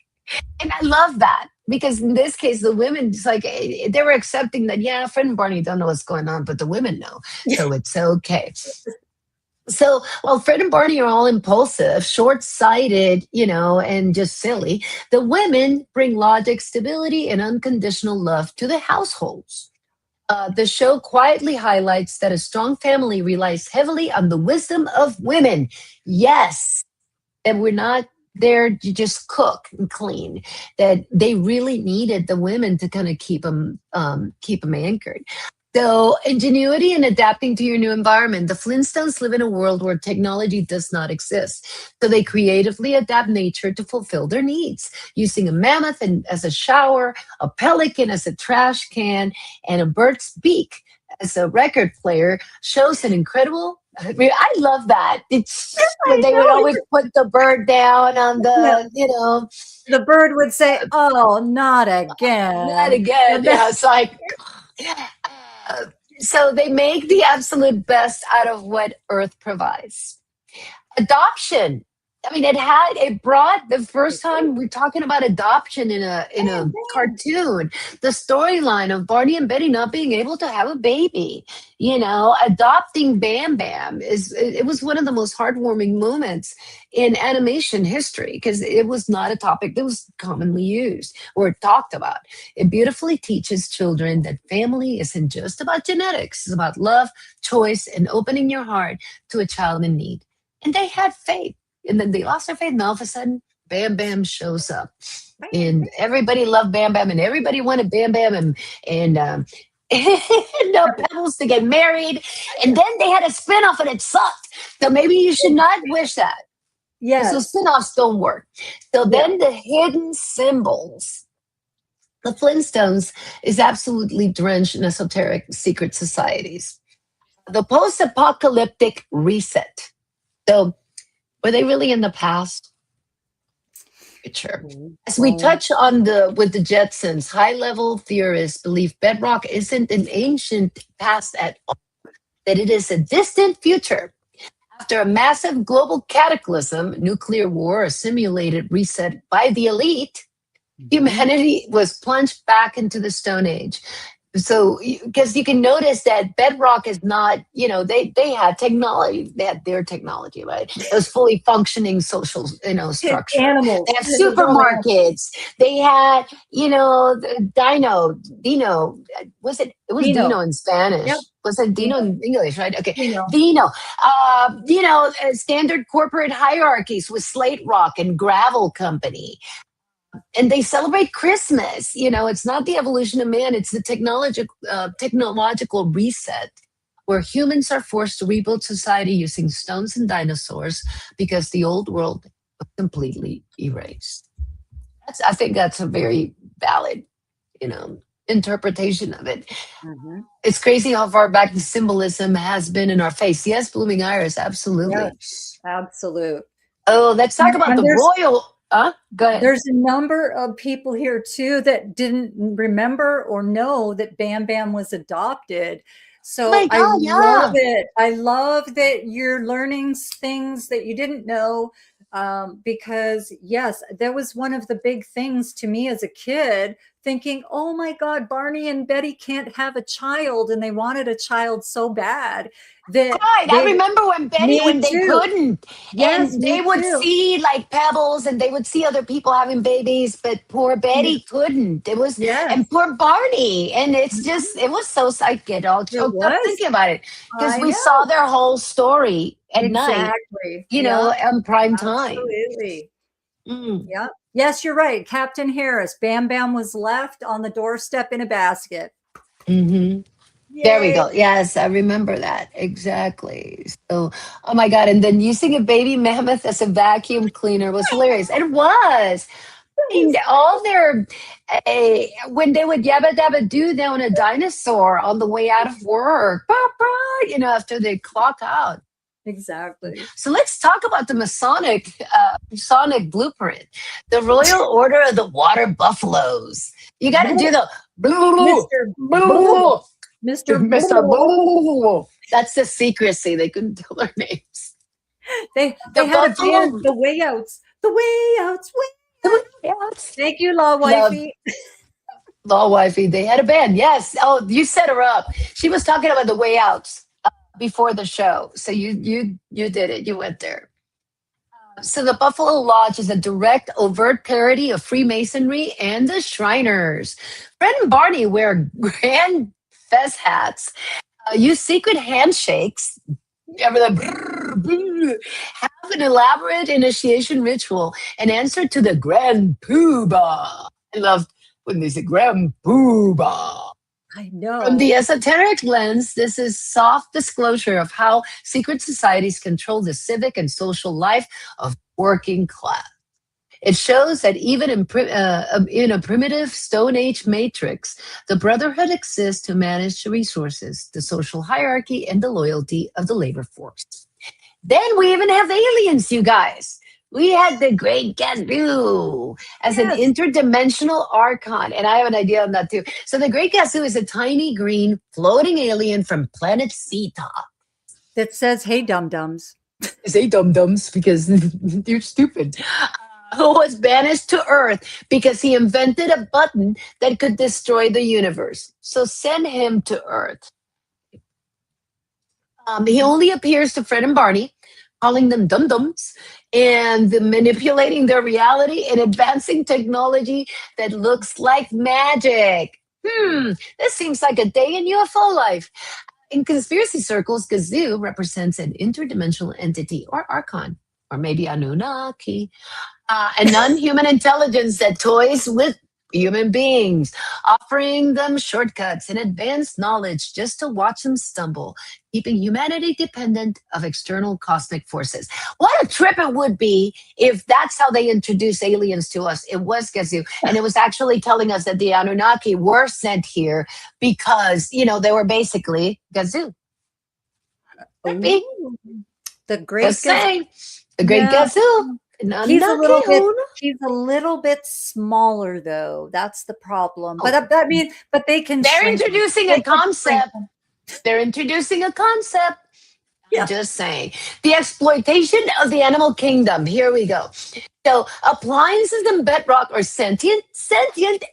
And I love that because in this case, the women, it's like they were accepting that, yeah, Fred and Barney don't know what's going on, but the women know. So it's okay. So while Fred and Barney are all impulsive, short sighted, and just silly, the women bring logic, stability, and unconditional love to the households. The show quietly highlights that a strong family relies heavily on the wisdom of women. Yes, and we're not there to just cook and clean. That they really needed the women to kind of keep them anchored. So ingenuity and adapting to your new environment. The Flintstones live in a world where technology does not exist. So they creatively adapt nature to fulfill their needs, using a mammoth as a shower, a pelican as a trash can, and a bird's beak as a record player shows an incredible. I mean, I love that. It's when I they would always know. put the bird down on Yeah. The bird would say, "Oh, not not again." again. And then, Yeah, it's like, so they make the absolute best out of what Earth provides. Adoption. I mean, it brought the first time we're talking about adoption in a cartoon, the storyline of Barney and Betty not being able to have a baby. Adopting Bam Bam it was one of the most heartwarming moments in animation history because it was not a topic that was commonly used or talked about. It beautifully teaches children that family isn't just about genetics; it's about love, choice, and opening your heart to a child in need. And they had faith, and then they lost their faith, and all of a sudden, Bam Bam shows up, and everybody loved Bam Bam, and everybody wanted Bam Bam, and no Pebbles to get married, and then they had a spinoff, and it sucked. So maybe you should not wish that. Yes. So spinoffs don't work. So then the hidden symbols. The Flintstones is absolutely drenched in esoteric secret societies. The post-apocalyptic reset. So were they really in the past? Sure. As we touch on with the Jetsons, high-level theorists believe bedrock isn't an ancient past at all, that it is a distant future. After a massive global cataclysm, nuclear war, a simulated reset by the elite, humanity was plunged back into the Stone Age. So, because you can notice that bedrock is not, they had technology. They had their technology, right? It was fully functioning social, structure. Animals. They had supermarkets. They had, Dino. Was it? It was Dino in Spanish. Yep. Was it Dino in English? Right? Okay. Dino. Standard corporate hierarchies with Slate Rock and Gravel Company. And they celebrate Christmas. It's not the evolution of man, it's the technological reset where humans are forced to rebuild society using stones and dinosaurs because the old world was completely erased. I think that's a very valid, interpretation of it. Mm-hmm. It's crazy how far back the symbolism has been in our face. Yes, Blooming Iris, absolutely. Yes, absolute. Oh, let's talk about the royal... Go ahead. There's a number of people here too that didn't remember or know that Bam Bam was adopted. So love it. I love that you're learning things that you didn't know. Because yes, that was one of the big things to me as a kid, thinking, oh my God, Barney and Betty can't have a child, and they wanted a child so bad that I remember when they couldn't. Yes, and they would see like Pebbles, and they would see other people having babies, but poor Betty couldn't. It was and poor Barney, and it was so I get all choked up thinking about it because we saw their whole story at night, on prime time. Absolutely. Yeah. Yes, you're right. Captain Harris, Bam Bam was left on the doorstep in a basket. Mm-hmm. There we go. Yes, I remember that. Exactly. So, oh my God. And then using a baby mammoth as a vacuum cleaner was hilarious. It was. All their, when they would yabba dabba do down a dinosaur on the way out of work, after they clock out. Exactly. So let's talk about the Masonic blueprint, the Royal Order of the Water Buffaloes. You got to do the Mr. Boo. That's the secrecy. They couldn't tell their names. They had a band, the Way Outs. The Way Outs. Thank you, Law Wifey. Law Wifey. They had a band. Yes. Oh, you set her up. She was talking about the Way Outs before the show. So you did it. You went there. So the Buffalo Lodge is a direct, overt parody of Freemasonry and the Shriners. Fred and Barney wear grand fez hats, use secret handshakes, have an elaborate initiation ritual, and answer to the Grand Poobah. I love when they say Grand Poobah. I know. From the esoteric lens, this is soft disclosure of how secret societies control the civic and social life of working class. It shows that even in a primitive Stone Age matrix, the brotherhood exists to manage the resources, the social hierarchy, and the loyalty of the labor force. Then we even have aliens, you guys. We had the Great Gazoo as an interdimensional archon, and I have an idea on that too. So the Great Gazoo is a tiny green floating alien from planet Cetus. That says, hey, dum-dums. I say dum-dums because you're stupid. Who was banished to Earth because he invented a button that could destroy the universe. So send him to Earth. He only appears to Fred and Barney, calling them dum-dums and manipulating their reality and advancing technology that looks like magic. This seems like a day in UFO life. In conspiracy circles, Gazoo represents an interdimensional entity or archon, or maybe Anunnaki, a non-human intelligence that toys with human beings, offering them shortcuts and advanced knowledge just to watch them stumble, keeping humanity dependent of external cosmic forces. What a trip it would be if that's how they introduce aliens to us. It was Gazoo, and it was actually telling us that the Anunnaki were sent here because, they were basically Gazoo. Ooh, the great Gazoo. The great Gazoo. He's a little bit smaller though. That's the problem. But but they can. They're introducing a concept. They're introducing a concept. Yeah. I'm just saying. The exploitation of the animal kingdom. Here we go. So appliances and bedrock are sentient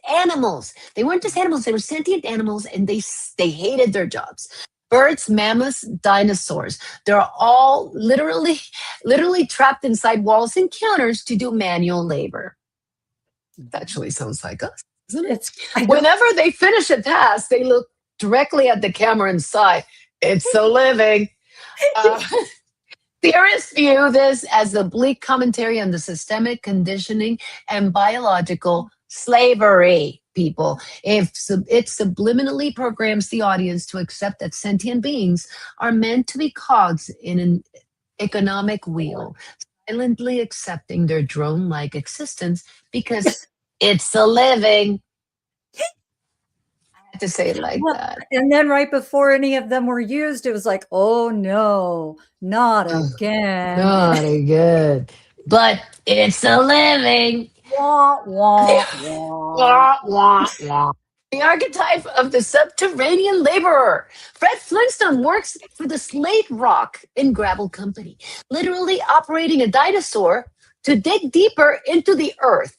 animals. They weren't just animals, they were sentient animals, and they hated their jobs. Birds, mammoths, dinosaurs. They're all literally trapped inside walls and counters to do manual labor. That actually sounds like us, isn't it? Whenever they finish a task, they look directly at the camera and sigh, "It's a living." Theorists view this as a bleak commentary on the systemic conditioning and biological slavery, people. If it subliminally programs the audience to accept that sentient beings are meant to be cogs in an economic wheel, silently accepting their drone-like existence because it's a living. I had to say it like that. And then right before any of them were used, it was like, oh no, not again. Not again. But it's a living. Wah, wah, wah. Wah, wah. The archetype of the subterranean laborer. Fred Flintstone works for the Slate Rock and Gravel Company, literally operating a dinosaur to dig deeper into the earth.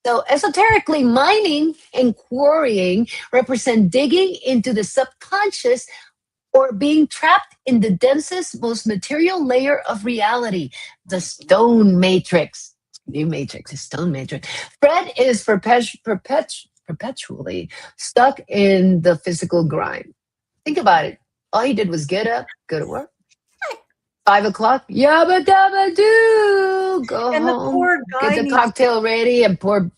So esoterically, mining and quarrying represent digging into the subconscious or being trapped in the densest, most material layer of reality, the stone matrix. New matrix, a stone matrix. Fred is perpetually stuck in the physical grind. Think about it. All he did was get up, go to work. 5 o'clock, yabba dabba doo, go and home, the poor guy get the cocktail ready, and pour.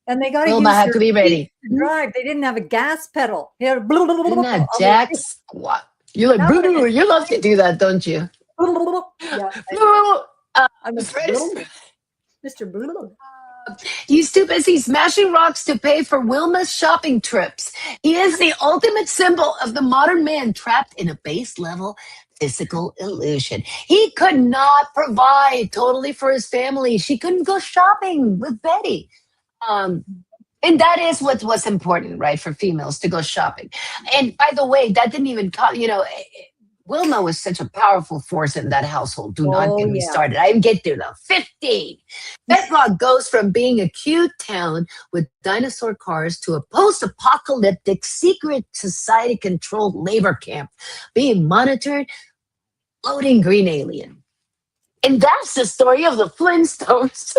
And they got to Wilma had to be ready. Drive. They didn't have a gas pedal. They had didn't have jack squat. You're like, you love to do that, don't you? Yeah. I'm Mr. Blue. He's too busy smashing rocks to pay for Wilma's shopping trips. He is the ultimate symbol of the modern man trapped in a base level physical illusion. He could not provide totally for his family. She couldn't go shopping with Betty. And that is what's important, right, for females to go shopping. And by the way, that didn't even Wilma was such a powerful force in that household. Do not get me started. I didn't get there though. 15. Bedrock goes from being a cute town with dinosaur cars to a post-apocalyptic secret society-controlled labor camp being monitored, floating green alien. And that's the story of the Flintstones.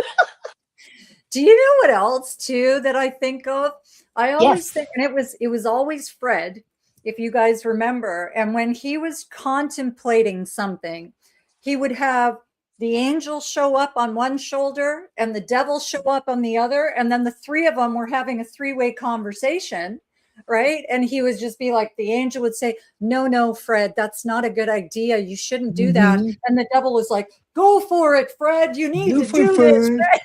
Do you know what else too that I think of? I always think, and it was always Fred, if you guys remember. And when he was contemplating something, he would have the angel show up on one shoulder and the devil show up on the other. And then the three of them were having a three-way conversation, right? And he would just be like, the angel would say, no, Fred, that's not a good idea. You shouldn't do that. And the devil was like, go for it, Fred. You need to do this, Fred.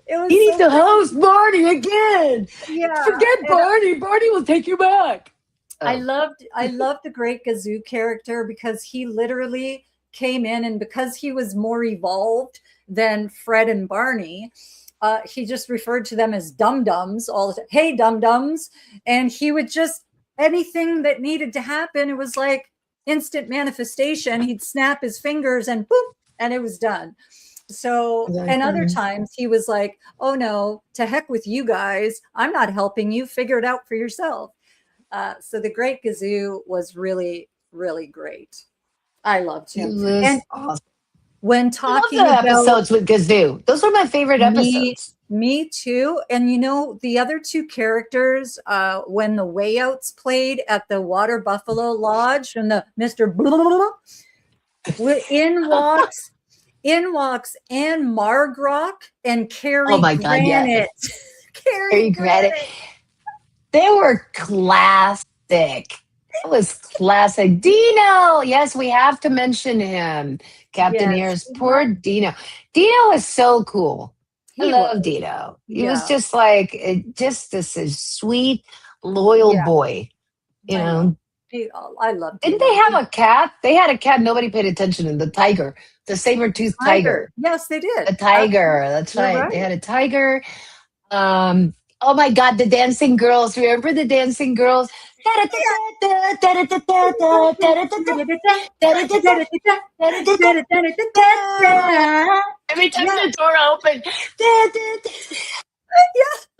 You need to host Barney again. Yeah. Forget Barney. Barney will take you back. I loved the Great Gazoo character because he literally came in, and because he was more evolved than Fred and Barney, he just referred to them as dum-dums all the time. Hey, dum-dums. And he would just, anything that needed to happen, it was like, instant manifestation. He'd snap his fingers and boop, and it was done. So, and other times he was like, oh no, to heck with you guys. I'm not helping you. Figure it out for yourself. So the Great Gazoo was really, really great. I loved him. He was And awesome. when I talking love the about episodes with Gazoo. Those are my favorite episodes. me too. And you know, the other two characters, when the Wayouts played at the Water Buffalo Lodge and the Mr. in walks Anne Margrock and Carrie Oh my God, Granite. yes. Carrie Granite. They were classic. That was classic. Dino. Yes, we have to mention him. Captain Ears. Poor Dino. Dino was so cool. I love Dino. He was just like, just this is sweet, loyal boy. You know. I love Didn't they have a cat? They had a cat. Nobody paid attention. And the tiger, the saber-toothed tiger. Yes, they did. A tiger. That's right. They had a tiger. Oh my God, the dancing girls. Remember the dancing girls? Every time the door opened,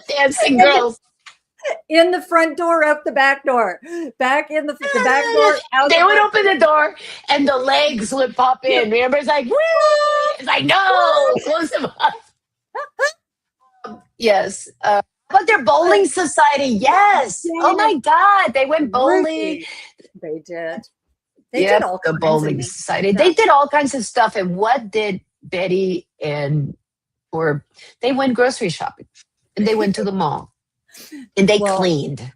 dancing girls. In the front door, out the back door. Back in the back door, out They the would open the door and the legs would pop in. Remember? It's like, woo! It's like, no, close them up. Yes. But their bowling society, yes. Oh my God, they went bowling. They did. They did all the kinds bowling of society. They did all kinds of stuff. And what did Betty they went grocery shopping and they went to the mall and they cleaned.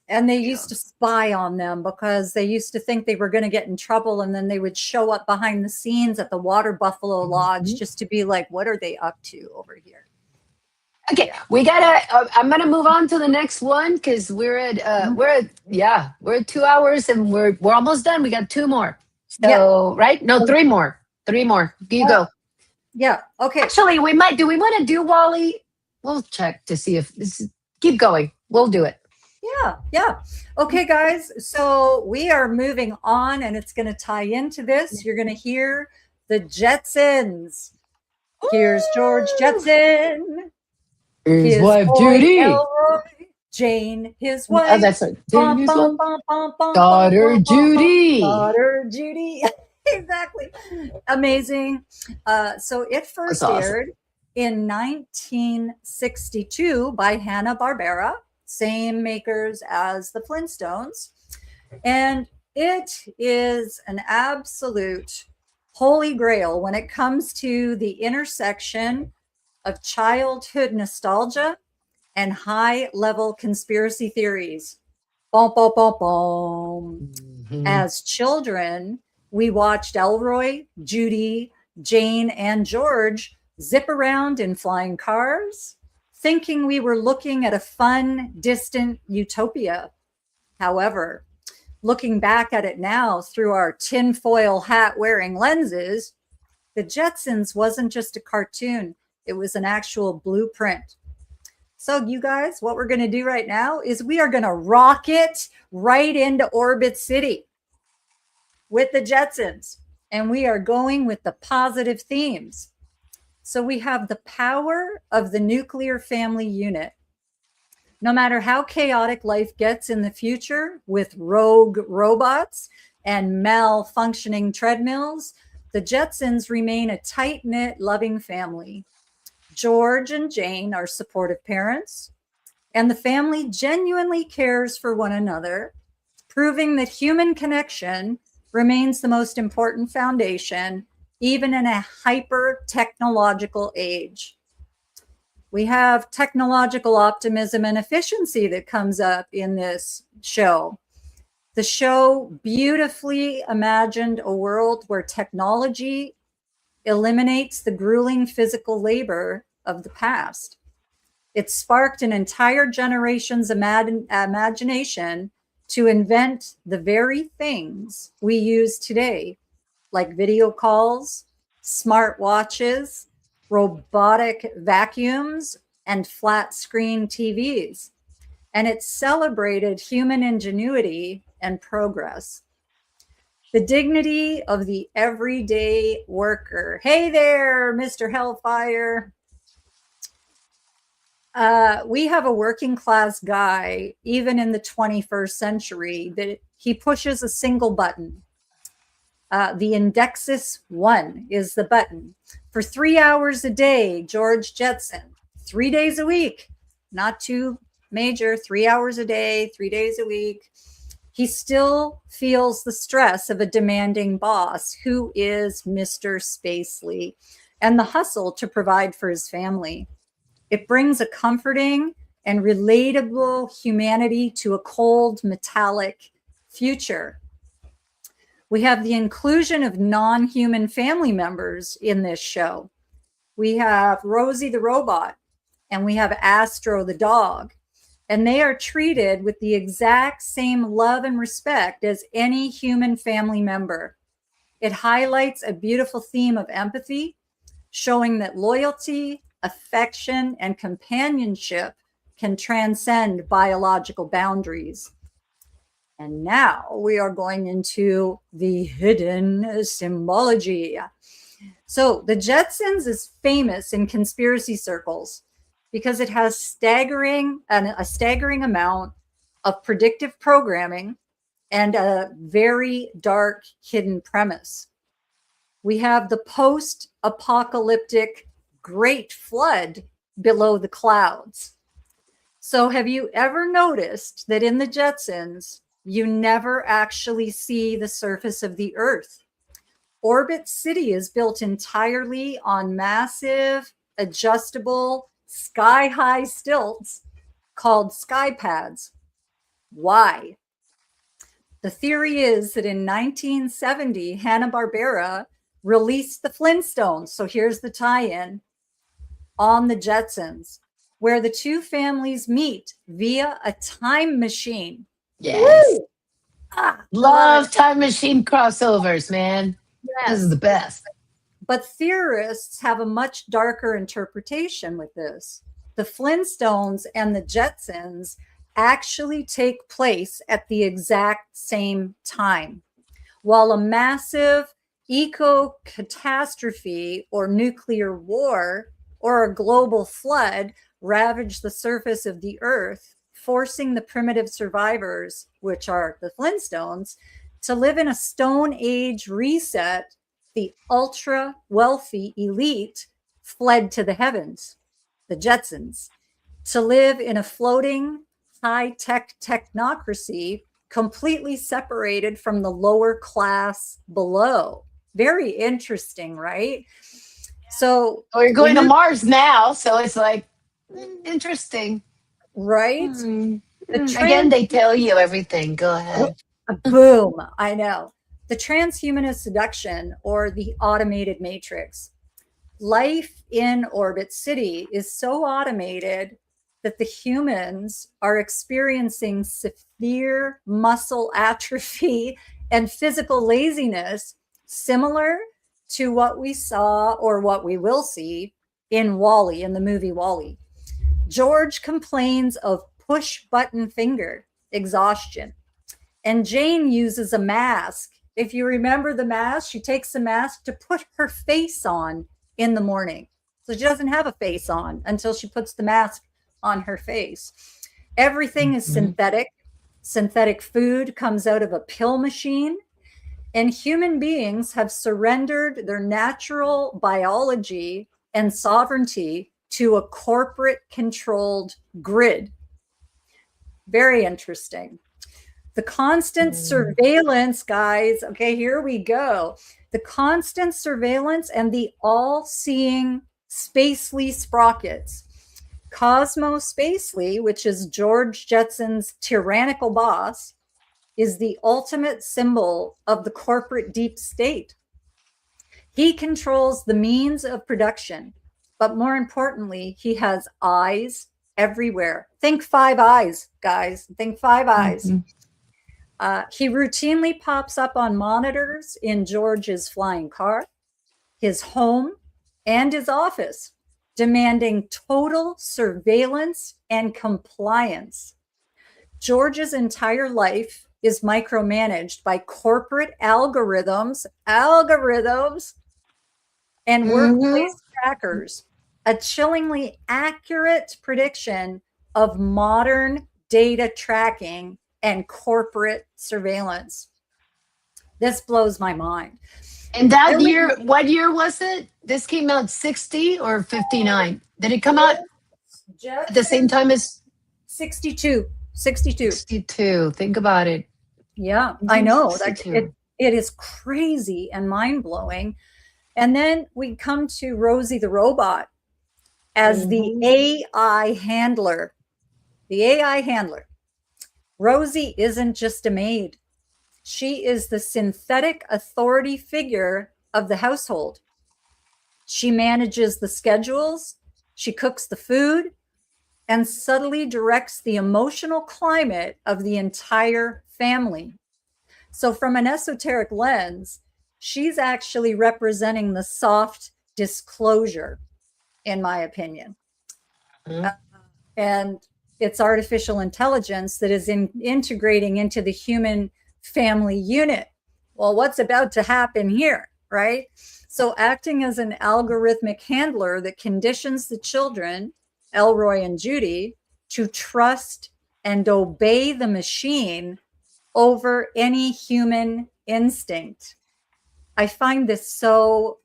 And they used to spy on them because they used to think they were going to get in trouble. And then they would show up behind the scenes at the Water Buffalo Lodge just to be like, what are they up to over here? Okay, we gotta. I'm gonna move on to the next one because we're at 2 hours and we're almost done. We got 2 more. So right? No, 3 more. 3 more. You go. Yeah. Okay. Actually, we might. Do we want to do Wally? We'll check to see if this. Keep going. We'll do it. Yeah. Okay, guys. So we are moving on, and it's going to tie into this. You're going to hear the Jetsons. Here's George Jetson. His wife Judy. Elroy, Jane, his wife. Oh, that's right. Jane, his wife. Daughter Judy. Daughter Judy. Exactly. Amazing. So it first aired in 1962 by Hanna-Barbera, same makers as the Flintstones. And it is an absolute holy grail when it comes to the intersection of childhood nostalgia and high-level conspiracy theories. Boom, boom, boom, boom. Mm-hmm. As children, we watched Elroy, Judy, Jane, and George zip around in flying cars, thinking we were looking at a fun, distant utopia. However, looking back at it now through our tinfoil hat-wearing lenses, the Jetsons wasn't just a cartoon. It was an actual blueprint. So you guys, what we're going to do right now is we are going to rocket right into Orbit City with the Jetsons. And we are going with the positive themes. So we have the power of the nuclear family unit. No matter how chaotic life gets in the future with rogue robots and malfunctioning treadmills, the Jetsons remain a tight-knit, loving family. George and Jane are supportive parents, and the family genuinely cares for one another, proving that human connection remains the most important foundation, even in a hyper-technological age. We have technological optimism and efficiency that comes up in this show. The show beautifully imagined a world where technology eliminates the grueling physical labor of the past. It sparked an entire generation's imagination to invent the very things we use today, like video calls, smart watches, robotic vacuums, and flat screen TVs. And it celebrated human ingenuity and progress. The dignity of the everyday worker. Hey there, Mr. Hellfire. We have a working class guy, even in the 21st century, that he pushes a single button. The Indexus 1 is the button. For 3 hours a day, George Jetson, 3 days a week, not too major, 3 hours a day, 3 days a week. He still feels the stress of a demanding boss who is Mr. Spacely and the hustle to provide for his family. It brings a comforting and relatable humanity to a cold, metallic future. We have the inclusion of non-human family members in this show. We have Rosie the robot, and we have Astro the dog, and they are treated with the exact same love and respect as any human family member. It highlights a beautiful theme of empathy, showing that loyalty, affection, and companionship can transcend biological boundaries. And now we are going into the hidden symbology. So the Jetsons is famous in conspiracy circles because it has a staggering amount of predictive programming and a very dark hidden premise. We have the post-apocalyptic Great Flood below the clouds. So have you ever noticed that in the Jetsons, you never actually see the surface of the Earth? Orbit City is built entirely on massive, adjustable, sky-high stilts called sky pads. Why? The theory is that in 1970, Hanna-Barbera released the Flintstones. So here's the tie-in on the Jetsons, where the two families meet via a time machine. Yes. Love time machine crossovers, man. Yes. This is the best. But theorists have a much darker interpretation with this. The Flintstones and the Jetsons actually take place at the exact same time. While a massive eco-catastrophe or nuclear war or a global flood ravaged the surface of the Earth, forcing the primitive survivors, which are the Flintstones, to live in a Stone Age reset, the ultra-wealthy elite fled to the heavens, the Jetsons, to live in a floating high-tech technocracy completely separated from the lower class below. Very interesting, right? So we're going to Mars now, so it's like interesting. Right? Again, they tell you everything. Go ahead. Boom. I know. The transhumanist seduction, or the automated matrix. Life in Orbit City is so automated that the humans are experiencing severe muscle atrophy and physical laziness, similar to what we saw or what we will see in WALL-E, in the movie WALL-E. George complains of push button finger exhaustion, and Jane uses a mask. If you remember the mask, she takes the mask to put her face on in the morning. So she doesn't have a face on until she puts the mask on her face. Everything is synthetic. Synthetic food comes out of a pill machine, and human beings have surrendered their natural biology and sovereignty to a corporate controlled grid. Very interesting. The constant surveillance, guys. Okay, here we go. The constant surveillance and the all-seeing Spacely sprockets. Cosmo Spacely, which is George Jetson's tyrannical boss, is the ultimate symbol of the corporate deep state. He controls the means of production, but more importantly, he has eyes everywhere. Think 5 eyes, guys. Think 5 eyes. He routinely pops up on monitors in George's flying car, his home, and his office, demanding total surveillance and compliance. George's entire life is micromanaged by corporate algorithms and workplace trackers, a chillingly accurate prediction of modern data tracking and corporate surveillance. This blows my mind. And that year, what year was it? This came out 60 or 59? Did it come out at the same time as 62? 62. Think about it. Yeah, I know. It is crazy and mind-blowing. And then we come to Rosie the robot as the AI handler. The AI handler. Rosie isn't just a maid. She is the synthetic authority figure of the household. She manages the schedules, she cooks the food, and subtly directs the emotional climate of the entire family. So from an esoteric lens, she's actually representing the soft disclosure, in my opinion. And it's artificial intelligence that is integrating into the human family unit. Well, what's about to happen here, right? So acting as an algorithmic handler that conditions the children, Elroy and Judy, to trust and obey the machine over any human instinct. I find this so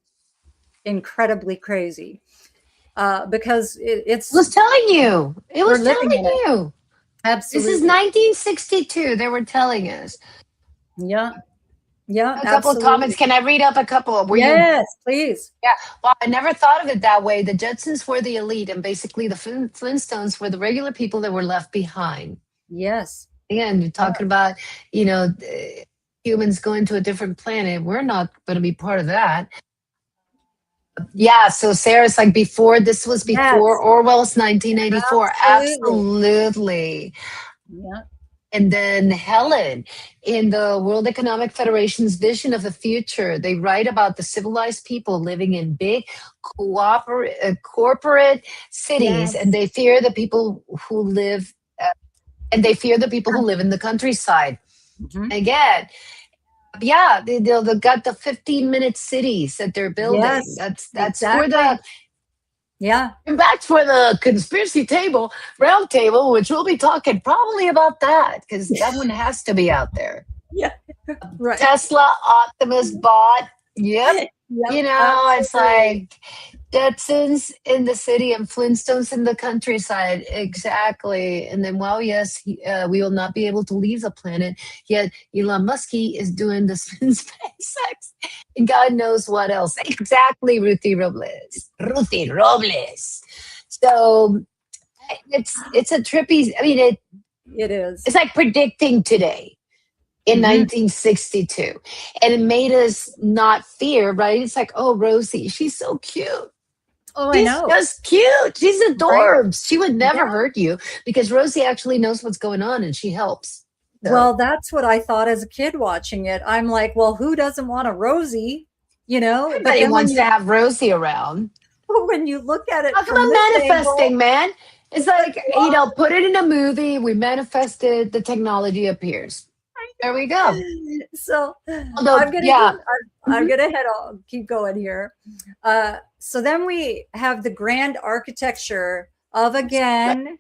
incredibly crazy because it's. It was telling you. It was telling you. Absolutely. This is 1962. They were telling us. Yeah. Yeah. A couple of comments. Can I read up a couple? Yes, please. Yeah. Well, I never thought of it that way. The Jetsons were the elite, and basically the Flintstones were the regular people that were left behind. Yes. Again, you're talking about, humans going to a different planet. We're not going to be part of that. Yeah, so Sarah's like this was before Orwell's 1984. Absolutely. Yeah. And then Helen, in the World Economic Federation's vision of the future, they write about the civilized people living in big corporate cities, and they fear the people who live in the countryside. Again, yeah, they've got the 15-minute cities that they're building. Yes, that's exactly. for and back for the conspiracy round table, which we'll be talking probably about that, because that one has to be out there. Yeah, right. Tesla, Optimus, bot. Yep. It's like Jetsons in the city and Flintstones in the countryside. Exactly. And then, yes, we will not be able to leave the planet. Yet Elon Musk is doing the SpaceX and God knows what else. Exactly, Ruthie Robles. So it's a trippy. I mean, it is. It's like predicting today. In 1962, and it made us not fear, right? It's like, oh, Rosie, she's so cute. Oh, I know. She's just cute. She's adorbs. Right. She would never hurt you because Rosie actually knows what's going on and she helps. So. Well, that's what I thought as a kid watching it. I'm like, well, who doesn't want a Rosie? Everybody wants to have Rosie around. When you look at it, talk about manifesting, man. It's like, put it in a movie. We manifested. The technology appears. There we go. So I'm gonna keep going here. So then we have the grand architecture of, again,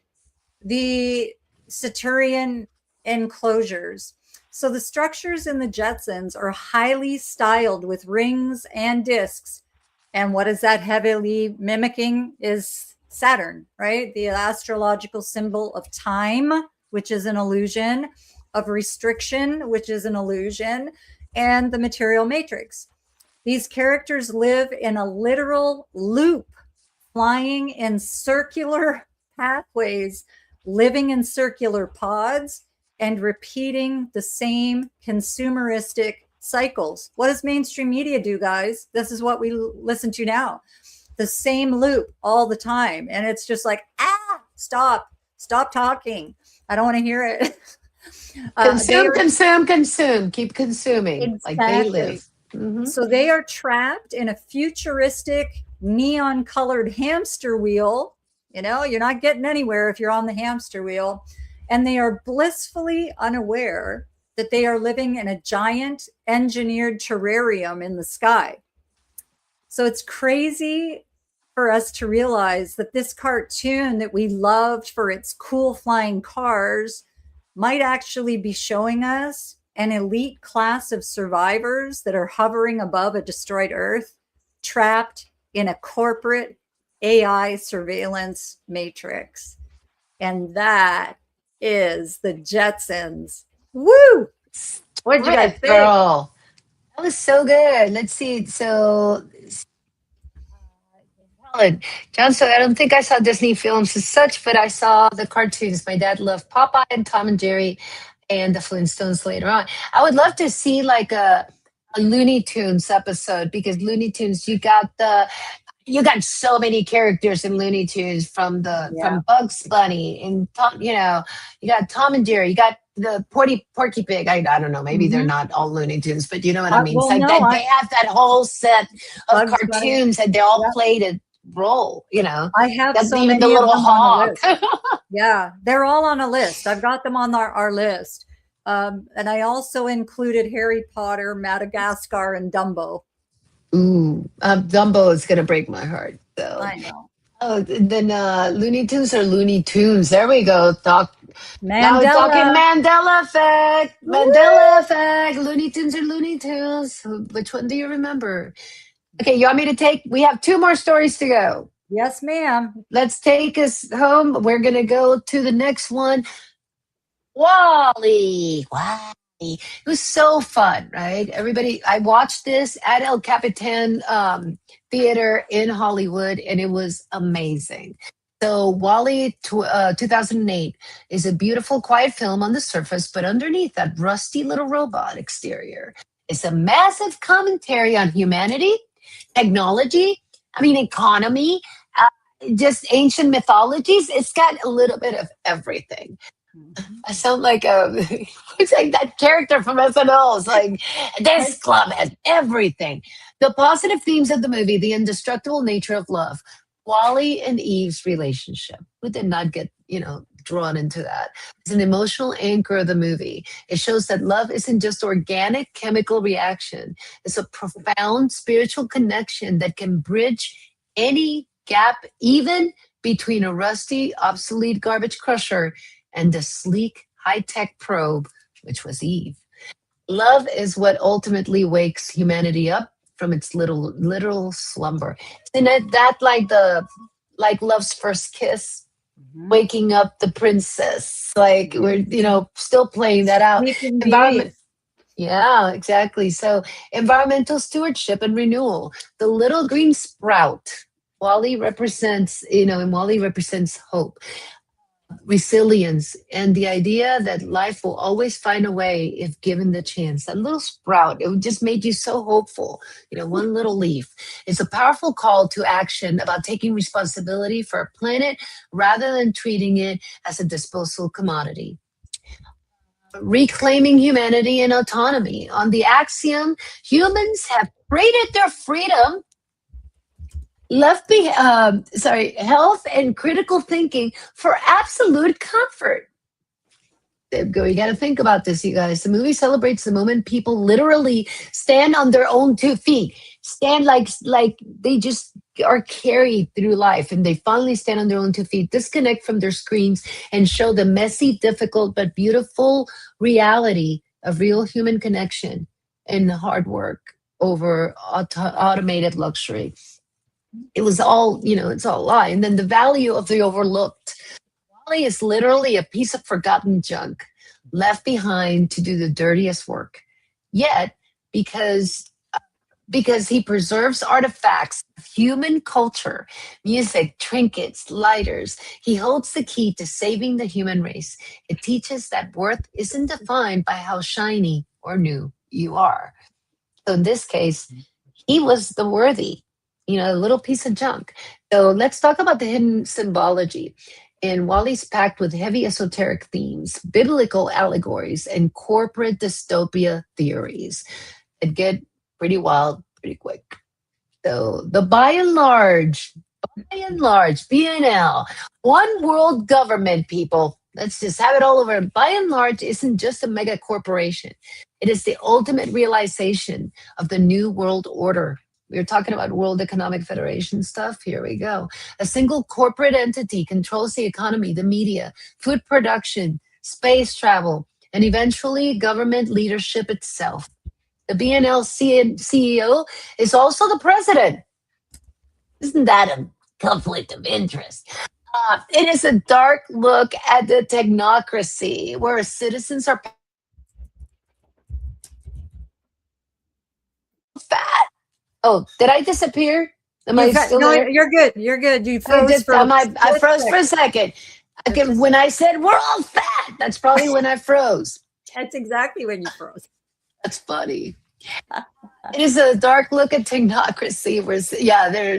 the Saturnian enclosures. So the structures in the Jetsons are highly styled with rings and discs. And what is that heavily mimicking is Saturn, right? The astrological symbol of time, which is an illusion, of restriction, which is an illusion, and the material matrix. These characters live in a literal loop, flying in circular pathways, living in circular pods, and repeating the same consumeristic cycles. What does mainstream media do, guys? This is what we listen to now. The same loop all the time. And it's just like, stop talking. I don't want to hear it. Consume. Keep consuming. Exactly. Like they live. So they are trapped in a futuristic neon-colored hamster wheel. You're not getting anywhere if you're on the hamster wheel. And they are blissfully unaware that they are living in a giant engineered terrarium in the sky. So it's crazy for us to realize that this cartoon that we loved for its cool flying cars might actually be showing us an elite class of survivors that are hovering above a destroyed Earth, trapped in a corporate AI surveillance matrix. And that is the Jetsons. Woo! What did you guys Rip, think? girl. That was so good. Let's see. So, John, so I don't think I saw Disney films as such, but I saw the cartoons. My dad loved Popeye and Tom and Jerry and the Flintstones later on. I would love to see like a Looney Tunes episode because Looney Tunes, you got so many characters in Looney Tunes Yeah. from Bugs Bunny and Tom, you got Tom and Jerry, you got the Porky Pig. I don't know, maybe they're Mm-hmm. not all Looney Tunes, but you know what I mean. It's Well, like no, that they have that whole set of Bugs Bunny. cartoons and they all Yeah. played a role, you know. I have Got so even the many of little them on the hawk. list. Yeah, they're all on a list. I've got them on our list. And I also included Harry Potter, Madagascar, and Dumbo. Ooh, Dumbo is gonna break my heart. So I know. oh, then Looney Tunes or Looney Tunes. There we go. Now we're talking Mandela. Mandela effect. Woo! Mandela effect. Looney Tunes or Looney Tunes. Which one do you remember? Okay, you want me to take? We have two more stories to go. Yes, ma'am. Let's take us home. We're gonna go to the next one. Wally. Wally. It was so fun, right? Everybody, I watched this at El Capitan Theater in Hollywood, and it was amazing. So, Wally 2008 is a beautiful, quiet film on the surface, but underneath that rusty little robot exterior is a massive commentary on humanity, technology, economy, just ancient mythologies. It's got a little bit of everything. I sound like it's like that character from SNL. It's like this club has everything. The positive themes of the movie: the indestructible nature of love, Wally and Eve's relationship. Who did not get drawn into that? It's an emotional anchor of the movie. It shows that love isn't just organic chemical reaction. It's a profound spiritual connection that can bridge any gap, even between a rusty, obsolete garbage crusher and the sleek, high tech probe, which was Eve. Love is what ultimately wakes humanity up from its literal slumber. Isn't it that like love's first kiss, Mhm. waking up the princess? Like we're still playing that out. Sleep in Environment. peace. Yeah, exactly. So environmental stewardship and renewal. The little green sprout. And Wally represents hope, resilience, and the idea that life will always find a way if given the chance. That little sprout, it just made you so hopeful. One little leaf. It's a powerful call to action about taking responsibility for our planet rather than treating it as a disposal commodity. Reclaiming humanity and autonomy on the axiom humans have traded their freedom, health and critical thinking for absolute comfort. You got to think about this, you guys. The movie celebrates the moment people literally stand on their own 2 feet, stand like they just are carried through life, and they finally stand on their own 2 feet, disconnect from their screens, and show the messy, difficult, but beautiful reality of real human connection and hard work over automated luxury. It was all, it's all a lie. And then the value of the overlooked. Wally is literally a piece of forgotten junk left behind to do the dirtiest work. Yet, because he preserves artifacts of human culture, music, trinkets, lighters, he holds the key to saving the human race. It teaches that worth isn't defined by how shiny or new you are. So in this case, he was the worthy, a little piece of junk. So let's talk about the hidden symbology. And Wally's packed with heavy esoteric themes, biblical allegories, and corporate dystopia theories. It get pretty wild pretty quick. So the by and large, BNL, one world government, people. Let's just have it all over. By and large, isn't just a mega corporation. It is the ultimate realization of the new world order. We were talking about World Economic Federation stuff. Here we go. A single corporate entity controls the economy, the media, food production, space travel, and eventually government leadership itself. The BNL CEO is also the president. Isn't that a conflict of interest? It is a dark look at the technocracy where citizens are fat. Oh, did I disappear? Am I still no, there? you're good. You're good. You I froze just for I froze for a second. When I said we're all fat, that's probably when I froze. That's exactly when you froze. That's funny. It is a dark look at technocracy where, yeah,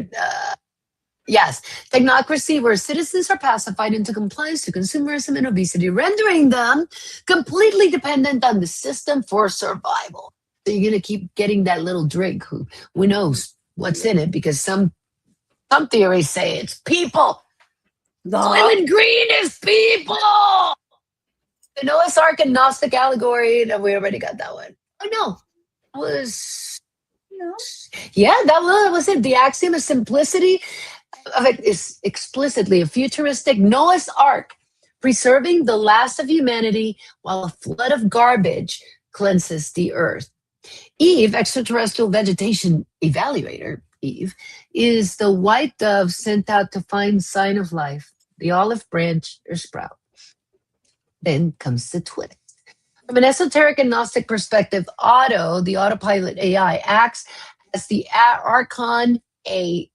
yes, technocracy where citizens are pacified into compliance to consumerism and obesity, rendering them completely dependent on the system for survival. So you're going to keep getting that little drink. Who knows what's in it? Because some theories say it's people. Soylent Green is people. The Noah's Ark and Gnostic allegory. No, we already got that one. Oh no, was No. yeah, that was it. The axiom of simplicity of it is explicitly a futuristic Noah's Ark, preserving the last of humanity while a flood of garbage cleanses the earth. Eve, extraterrestrial vegetation evaluator, Eve, is the white dove sent out to find sign of life, the olive branch or sprout. Then comes the twist. From an esoteric and Gnostic perspective, Otto, the autopilot AI, acts as the Archon, a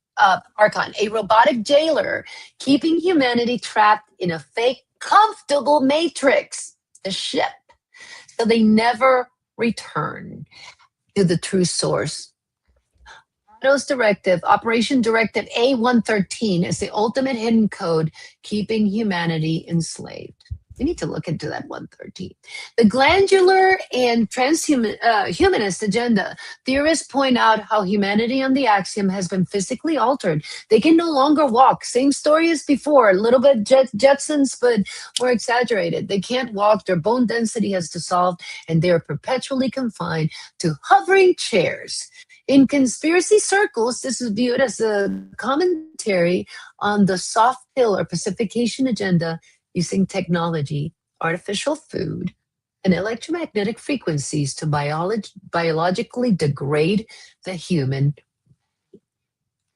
robotic jailer, keeping humanity trapped in a fake, comfortable matrix, the ship, so they never return to the true source. Otto's directive, Operation Directive A113, is the ultimate hidden code keeping humanity enslaved. We need to look into that 113. The glandular and transhumanist agenda. Theorists point out how humanity on the axiom has been physically altered. They can no longer walk. Same story as before. A little bit Jetsons, but more exaggerated. They can't walk. Their bone density has dissolved, and they are perpetually confined to hovering chairs. In conspiracy circles, this is viewed as a commentary on the soft pill or pacification agenda using technology, artificial food, and electromagnetic frequencies to biologically degrade the human.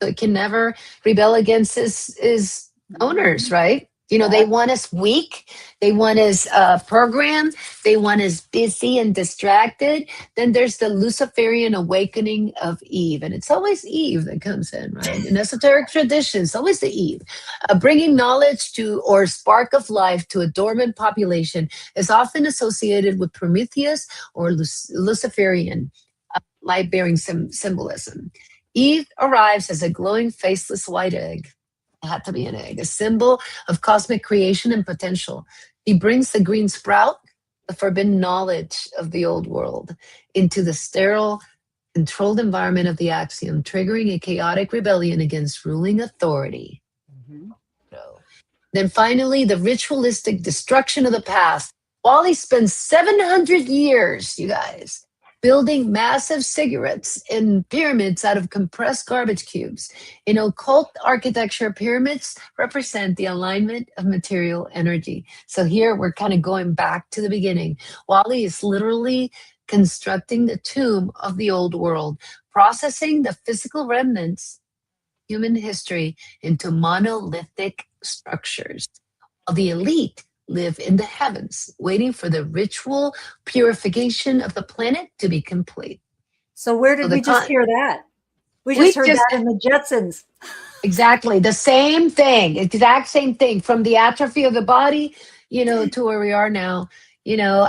So it can never rebel against his owners, right? You know, they want us weak. They want us programmed. They want us busy and distracted. Then there's the Luciferian awakening of Eve. And it's always Eve that comes in, right? In esoteric traditions, always the Eve. Bringing knowledge to or spark of life to a dormant population is often associated with Prometheus or Luciferian light-bearing symbolism. Eve arrives as a glowing, faceless white egg. It had to be an egg, a symbol of cosmic creation and potential. He brings the green sprout, the forbidden knowledge of the old world, into the sterile, controlled environment of the axiom, triggering a chaotic rebellion against ruling authority. Mm-hmm. Then finally, the ritualistic destruction of the past. Wally spends 700 years, you guys, building massive cigarettes in pyramids out of compressed garbage cubes. In occult architecture, pyramids represent the alignment of material energy. So here we're kind of going back to the beginning. Wally is literally constructing the tomb of the old world, processing the physical remnants of human history into monolithic structures. While the elite live in the heavens, waiting for the ritual purification of the planet to be complete. So where did we just hear that? We just heard that in the Jetsons. Exactly. The same thing, exact same thing, from the atrophy of the body, you know, to where we are now. You know,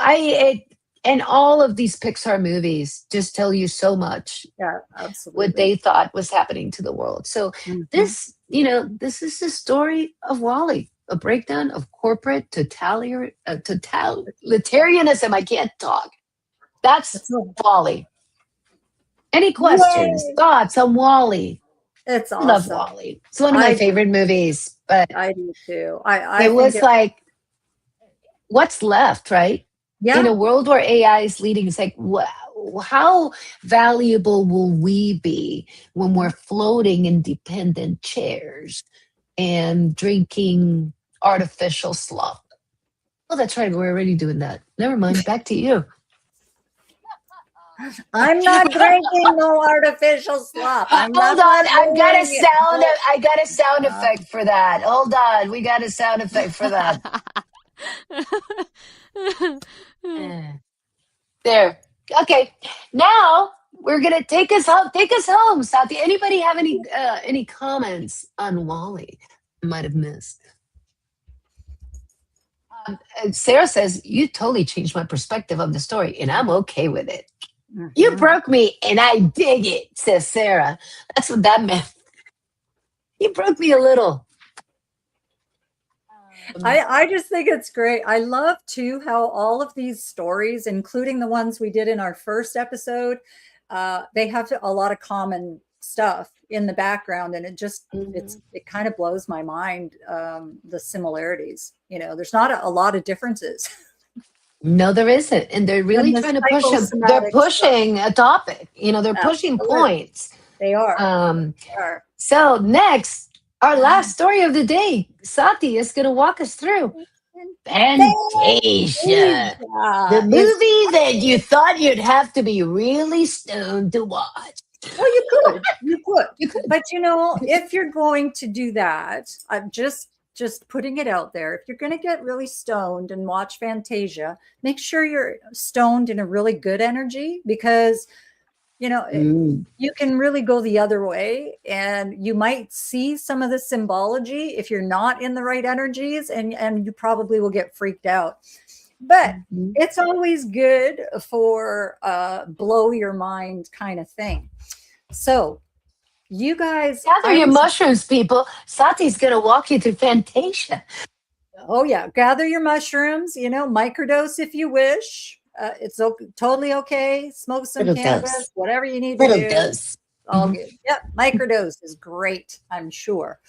and all of these Pixar movies just tell you so much. Yeah, absolutely. What they thought was happening to the world. So this, you know, this is the story of Wally. A breakdown of corporate totalitarianism. I can't talk. That's Wally. Any questions, thoughts on Wally? It's awesome. I love Wally. It's one of my favorite movies. But I do too. It was like what's left, right? In a world where AI is leading, it's like, how valuable will we be when we're floating in dependent chairs and drinking artificial slop? Oh, that's right. We're already doing that. Never mind. Back to you. I'm not drinking no artificial slop. Hold on. I got a sound effect for that. Hold on. We got a sound effect for that. There. Okay. Now we're gonna take us home. Take us home, Sati. Anybody have any comments on Wally? I might have missed. Sarah says you totally changed my perspective of the story, and I'm okay with it. You broke me, and I dig it, says Sarah. That's what that meant. You broke me a little. I just think it's great. I love too how all of these stories, including the ones we did in our first episode, they have a lot of common stuff in the background, and it kind of blows my mind, the similarities. There's not a lot of differences. No, there isn't, and they're really trying to push them. They're pushing a topic. They're pushing points. They are. So next, our last story of the day, Sati is going to walk us through Fantasia, the movie that you thought you'd have to be really stoned to watch. Well, you could. But if you're going to do that, I'm just putting it out there. If you're going to get really stoned and watch Fantasia, make sure you're stoned in a really good energy, because you can really go the other way, and you might see some of the symbology if you're not in the right energies, and you probably will get freaked out. But it's always good for blow your mind kind of thing. So you guys gather your mushrooms, people. Sati's going to walk you through Fantasia. Oh yeah, gather your mushrooms. Microdose if you wish. It's totally okay. Smoke some cannabis, whatever you need to do. Dose. All good. Yep, microdose is great, I'm sure.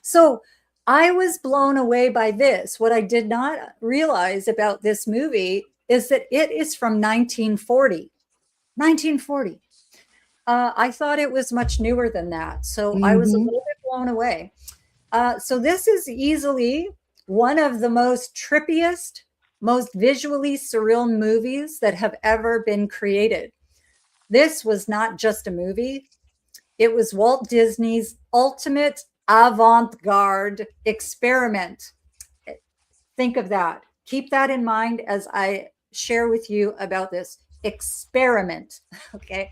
So I was blown away by this. What I did not realize about this movie is that it is from 1940. 1940. I thought it was much newer than that. So I was a little bit blown away. So this is easily one of the most trippiest, most visually surreal movies that have ever been created. This was not just a movie. It was Walt Disney's ultimate avant-garde experiment. Think of that. Keep that in mind as I share with you about this experiment, okay?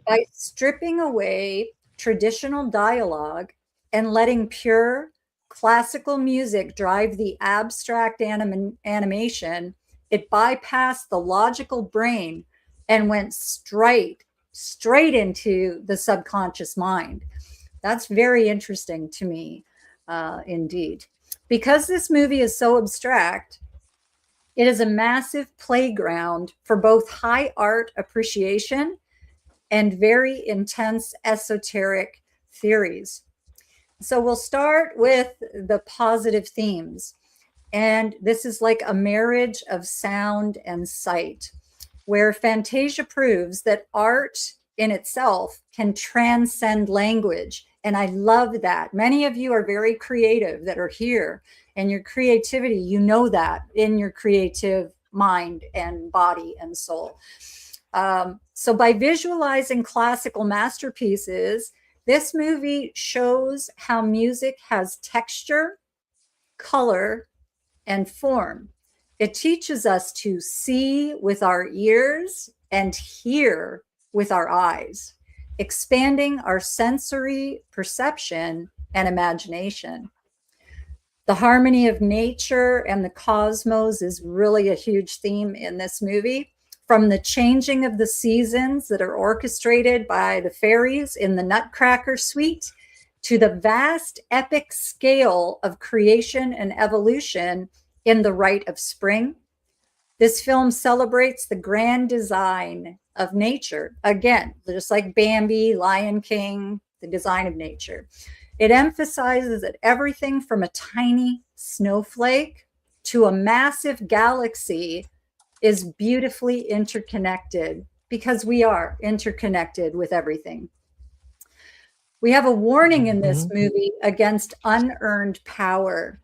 By stripping away traditional dialogue and letting pure classical music drive the abstract animation, it bypassed the logical brain and went straight into the subconscious mind. That's very interesting to me, indeed. Because this movie is so abstract, it is a massive playground for both high art appreciation and very intense esoteric theories. So we'll start with the positive themes. And this is like a marriage of sound and sight, where Fantasia proves that art in itself can transcend language. And I love that. Many of you are very creative that are here, and your creativity, you know that in your creative mind and body and soul. So by visualizing classical masterpieces, this movie shows how music has texture, color, and form. It teaches us to see with our ears and hear with our eyes, expanding our sensory perception and imagination. The harmony of nature and the cosmos is really a huge theme in this movie. From the changing of the seasons that are orchestrated by the fairies in the Nutcracker Suite to the vast epic scale of creation and evolution in The Rite of Spring. This film celebrates the grand design of nature. Again, just like Bambi, Lion King, the design of nature. It emphasizes that everything from a tiny snowflake to a massive galaxy is beautifully interconnected, because we are interconnected with everything. We have a warning in this movie against unearned power.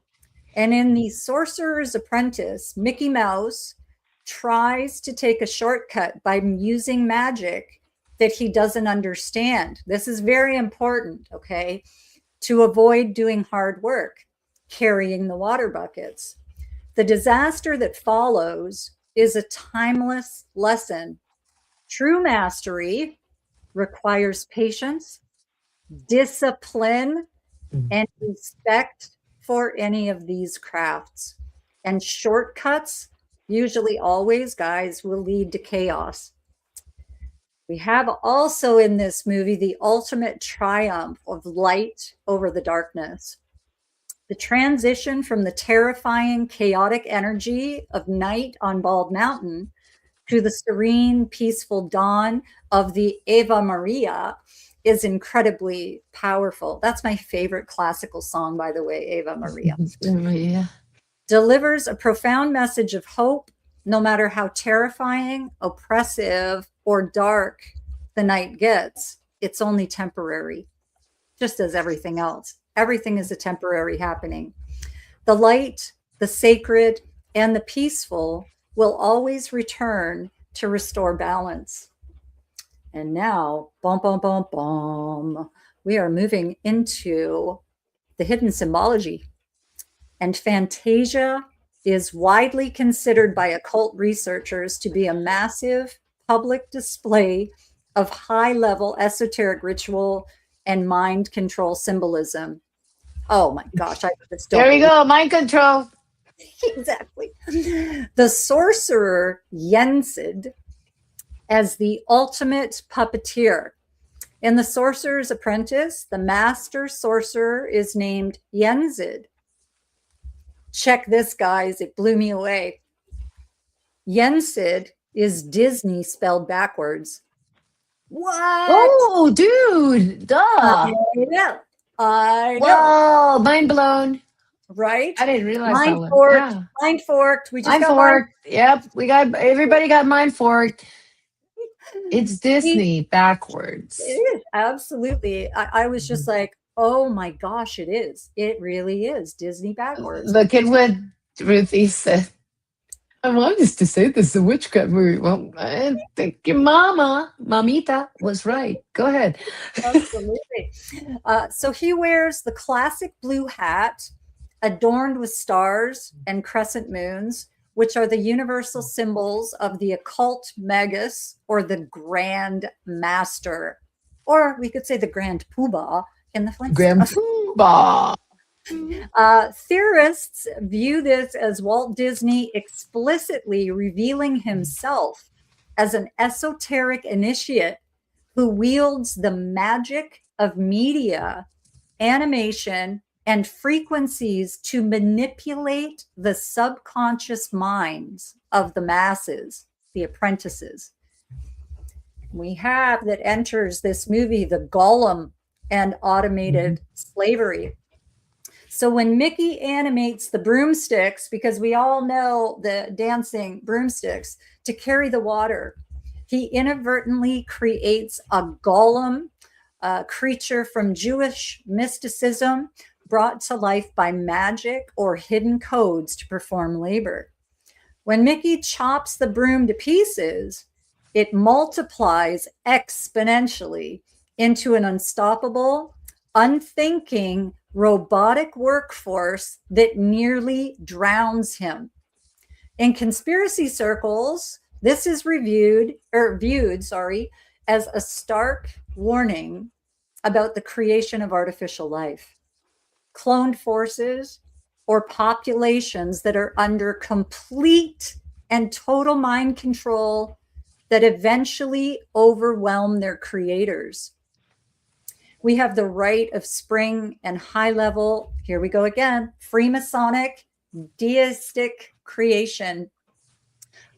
And in The Sorcerer's Apprentice, Mickey Mouse tries to take a shortcut by using magic that he doesn't understand. This is very important, okay? To avoid doing hard work, carrying the water buckets. The disaster that follows is a timeless lesson. True mastery requires patience, discipline, and respect for any of these crafts. And shortcuts, usually always, guys, will lead to chaos. We have also in this movie the ultimate triumph of light over the darkness. The transition from the terrifying, chaotic energy of night on Bald Mountain to the serene, peaceful dawn of the Ave Maria is incredibly powerful. That's my favorite classical song, by the way, Ave Maria. Yeah. Delivers a profound message of hope, no matter how terrifying, oppressive, or dark the night gets. It's only temporary, just as everything else. Everything is a temporary happening. The light, the sacred, and the peaceful will always return to restore balance. And now, bum, bum, bum, bum, we are moving into the hidden symbology. And Fantasia is widely considered by occult researchers to be a massive public display of high-level esoteric ritual and mind control symbolism. Oh my gosh, I just don't. There you go, mind control. Exactly. The sorcerer Yensid as the ultimate puppeteer. In The Sorcerer's Apprentice, the master sorcerer is named Yensid. Check this, guys. It blew me away. Yensid is Disney spelled backwards. What? Oh, dude, duh. I know. Whoa, mind blown. Right? I didn't realize mind that one. forked. Yeah. Mind forked. We just Mind got forked. Yep, everybody got mind forked. It's Disney backwards. It is, absolutely. I was just like, oh my gosh, it is. It really is Disney backwards. Look at what Ruthie said. I wanted to say this is a witchcraft movie. Well, I think your mamita, was right. Go ahead. Absolutely. So he wears the classic blue hat adorned with stars and crescent moons, which are the universal symbols of the occult magus, or the Grand Master, or we could say the Grand Poobah in the Flintstones. Grand Poobah. Theorists view this as Walt Disney explicitly revealing himself as an esoteric initiate who wields the magic of media, animation, and frequencies to manipulate the subconscious minds of the masses, the apprentices. We have that enters this movie, the golem and automated slavery. So when Mickey animates the broomsticks, because we all know the dancing broomsticks, to carry the water, he inadvertently creates a golem, a creature from Jewish mysticism brought to life by magic or hidden codes to perform labor. When Mickey chops the broom to pieces, it multiplies exponentially into an unstoppable, unthinking, robotic workforce that nearly drowns him. In conspiracy circles, this is viewed as a stark warning about the creation of artificial life, cloned forces, or populations that are under complete and total mind control that eventually overwhelm their creators. We have the rite of spring and high level, here we go again, Freemasonic, deistic creation.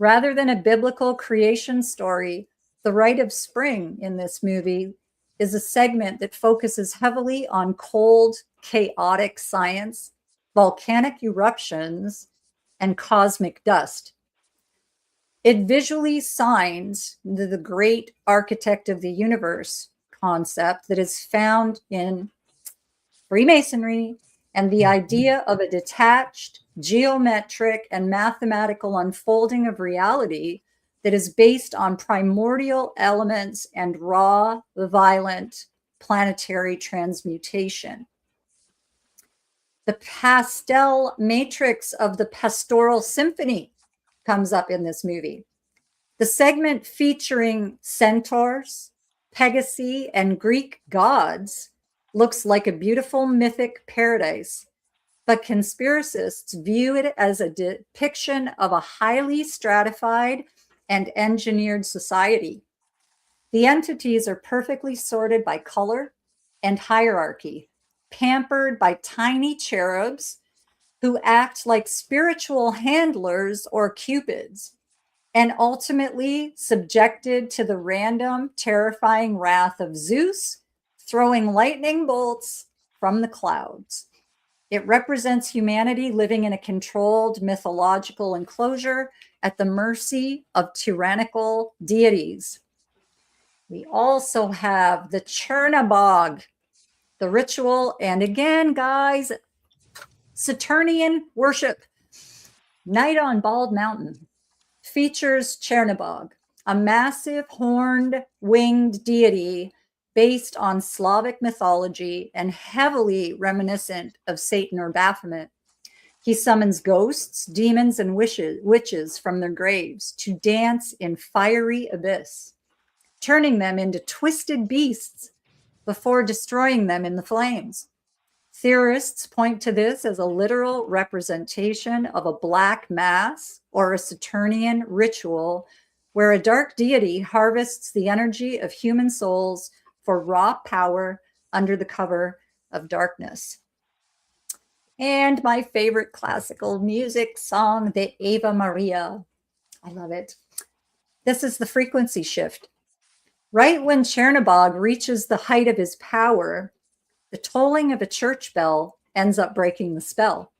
Rather than a biblical creation story, the rite of spring in this movie is a segment that focuses heavily on cold, chaotic science, volcanic eruptions, and cosmic dust. It visually signs the great architect of the universe concept that is found in Freemasonry and the idea of a detached, geometric, and mathematical unfolding of reality that is based on primordial elements and raw, violent planetary transmutation. The pastel matrix of the Pastoral Symphony comes up in this movie. The segment featuring centaurs, Pegasi, and Greek gods looks like a beautiful mythic paradise, but conspiracists view it as a depiction of a highly stratified and engineered society. The entities are perfectly sorted by color and hierarchy, pampered by tiny cherubs who act like spiritual handlers or cupids, and ultimately subjected to the random, terrifying wrath of Zeus, throwing lightning bolts from the clouds. It represents humanity living in a controlled mythological enclosure at the mercy of tyrannical deities. We also have the Chernabog, the ritual, and again, guys, Saturnian worship. Night on Bald Mountain features Chernabog, a massive horned winged deity based on Slavic mythology and heavily reminiscent of Satan or Baphomet. He summons ghosts, demons, and witches from their graves to dance in fiery abyss, turning them into twisted beasts before destroying them in the flames. Theorists point to this as a literal representation of a black mass or a Saturnian ritual where a dark deity harvests the energy of human souls for raw power under the cover of darkness. And my favorite classical music song, the Ave Maria. I love it. This is the frequency shift. Right when Chernabog reaches the height of his power, the tolling of a church bell ends up breaking the spell,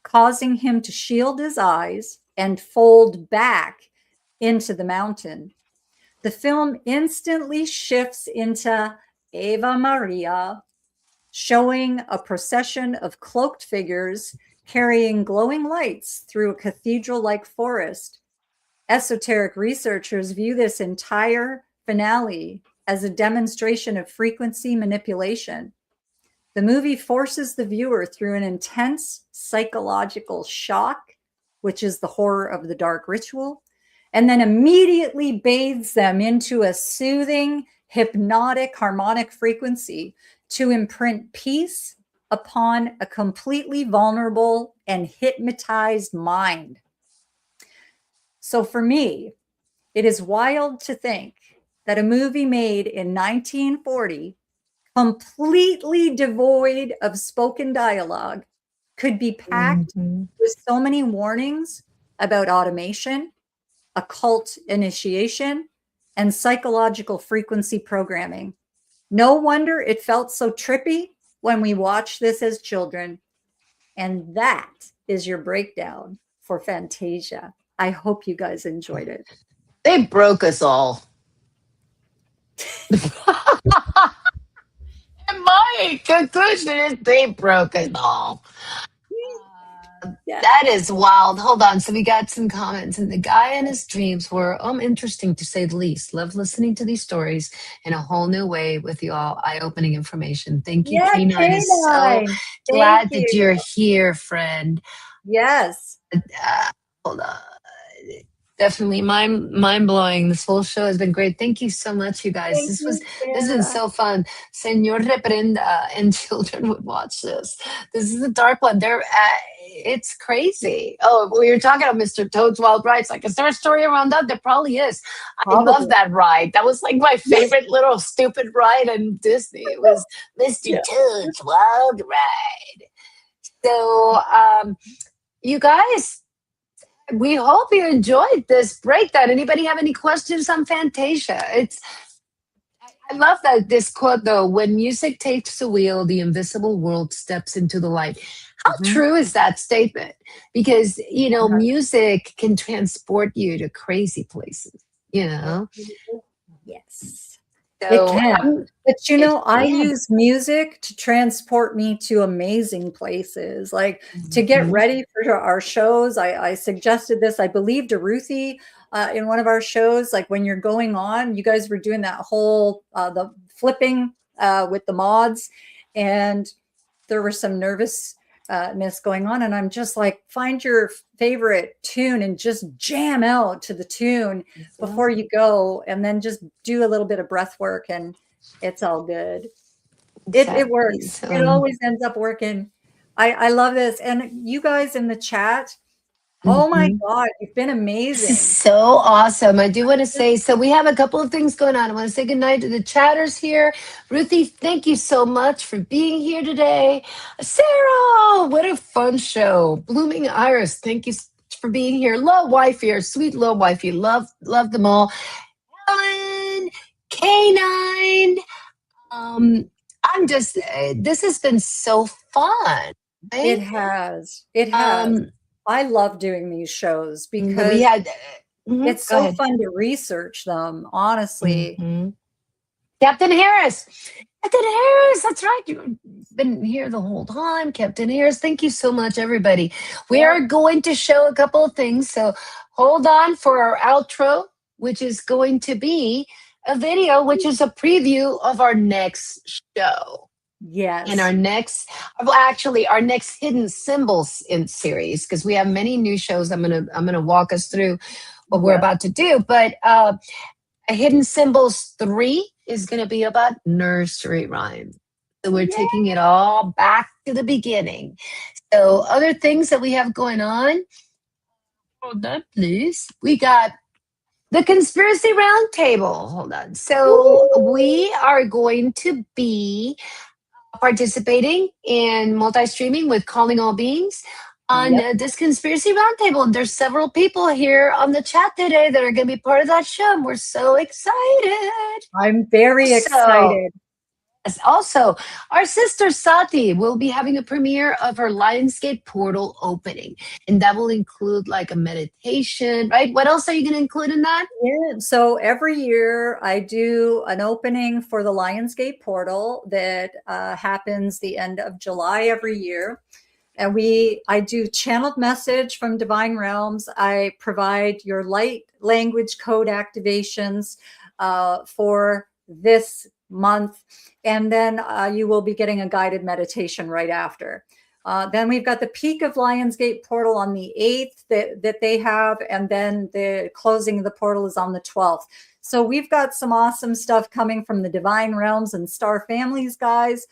causing him to shield his eyes and fold back into the mountain. The film instantly shifts into Ave Maria, showing a procession of cloaked figures carrying glowing lights through a cathedral-like forest. Esoteric researchers view this entire finale as a demonstration of frequency manipulation. The movie forces the viewer through an intense psychological shock, which is the horror of the dark ritual, and then immediately bathes them into a soothing, hypnotic, harmonic frequency to imprint peace upon a completely vulnerable and hypnotized mind. So for me, it is wild to think that a movie made in 1940, completely devoid of spoken dialogue, could be packed with so many warnings about automation, occult initiation, and psychological frequency programming. No wonder it felt so trippy when we watched this as children. And that is your breakdown for Fantasia. I hope you guys enjoyed it. They broke us all. And my conclusion is they broke us all. That is wild. Hold on. So we got some comments, and the guy and his dreams were interesting to say the least. Love listening to these stories in a whole new way with you all. Eye-opening information. Thank you, Tina. I'm so glad that you're here, friend. Yes. Hold on. Definitely mind blowing. This whole show has been great. Thank you so much, you guys. This has been so fun. Senor Reprenda and children would watch this. This is a dark one. It's crazy. Oh, we were talking about Mr. Toad's Wild Rides. Like, is there a story around that? There probably is. Probably. I love that ride. That was like my favorite little stupid ride in Disney. It was Mr. Toad's Wild Ride. So, you guys, we hope you enjoyed this breakdown. Anybody have any questions on Fantasia? I love that this quote though. When music takes the wheel, the invisible world steps into the light. How true is that statement? Because, Uh-huh. music can transport you to crazy places, you know? Yes, it So, can. But it I can. use music to transport me to amazing places. Like to get Mhm. ready for our shows, I suggested this, I believe, to Ruthie in one of our shows. Like when you're going on, you guys were doing that whole the flipping with the mods, and there was some nervousness going on, and I'm just like, find your favorite tune and just jam out to the tune before you go, and then just do a little bit of breath work, and it's all good. It Exactly. works. It So, always ends up working. I love this, and you guys in the chat, oh my mhm. god, you've been This is amazing. so awesome. I do want to say, so we have a couple of things going on. I want to say goodnight to the chatters here. Ruthie, thank you so much for being here today. Sarah, what a fun show. Blooming Iris, thank you for being here. Low wife here, sweet low wifey. Love them all. Helen, Canine. I'm just, this has been so fun, It right? has. It has. Um, I love doing these shows we because had, it's go so ahead. fun to research them, honestly. Mhm. Captain Harris. Captain Harris, that's right. You've been here the whole time. Captain Harris, thank you so much, everybody. We Yeah. are going to show a couple of things. So hold on for our outro, which is going to be a video, which is a preview of our next show. And our Yes. next, well, actually, our next hidden symbols in series, because we have many new shows. I'm gonna walk us through what we're Yeah. about to do. But Hidden Symbols 3 is going to be about nursery rhyme. So we're Yeah. taking it all back to the beginning. So other things that we have going on. Hold on, please. We got the Conspiracy Roundtable. Hold on. So we are going to be participating in multi-streaming with Calling All Beings on Yep. this Conspiracy Roundtable. There's several people here on the chat today that are going to be part of that show, and we're so excited. I'm very So, excited. also, our sister Sati will be having a premiere of her Lionsgate portal opening, and that will include like a meditation, right? What else are you going to include in that? Yeah. So every year I do an opening for the Lionsgate portal that happens the end of July every year. And I do channeled message from Divine Realms. I provide your light language code activations for this month. And then you will be getting a guided meditation right after. Then we've got the peak of Lionsgate portal on the 8th that they have. And then the closing of the portal is on the 12th. So we've got some awesome stuff coming from the Divine Realms and Star Families guys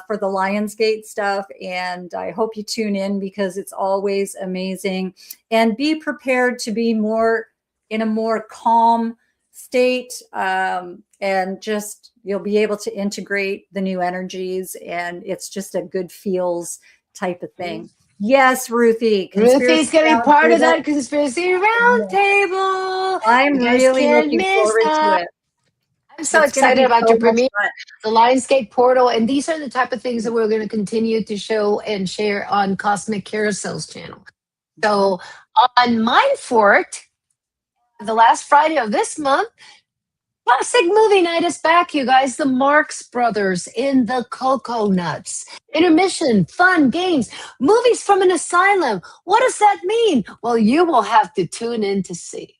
for the Lionsgate stuff. And I hope you tune in because it's always amazing. And be prepared to be in a more calm state. And just you'll be able to integrate the new energies. And it's just a good feels type of thing. Yes, Ruthie. Ruthie's Conspiracy going to be part of Roundtable. that Conspiracy Roundtable. I'm You guys really can't looking miss forward to that. it. I'm so It's going to excited be about so your much premiere, fun. the Lionsgate portal, and these are the type of things that we're going to continue to show and share on Cosmic Carousel's channel. So on Mindfort, the last Friday of this month, classic movie night is back, you guys. The Marx Brothers in the Cocoa Nuts. Intermission, fun, games, movies from an asylum. What does that mean? Well, you will have to tune in to see,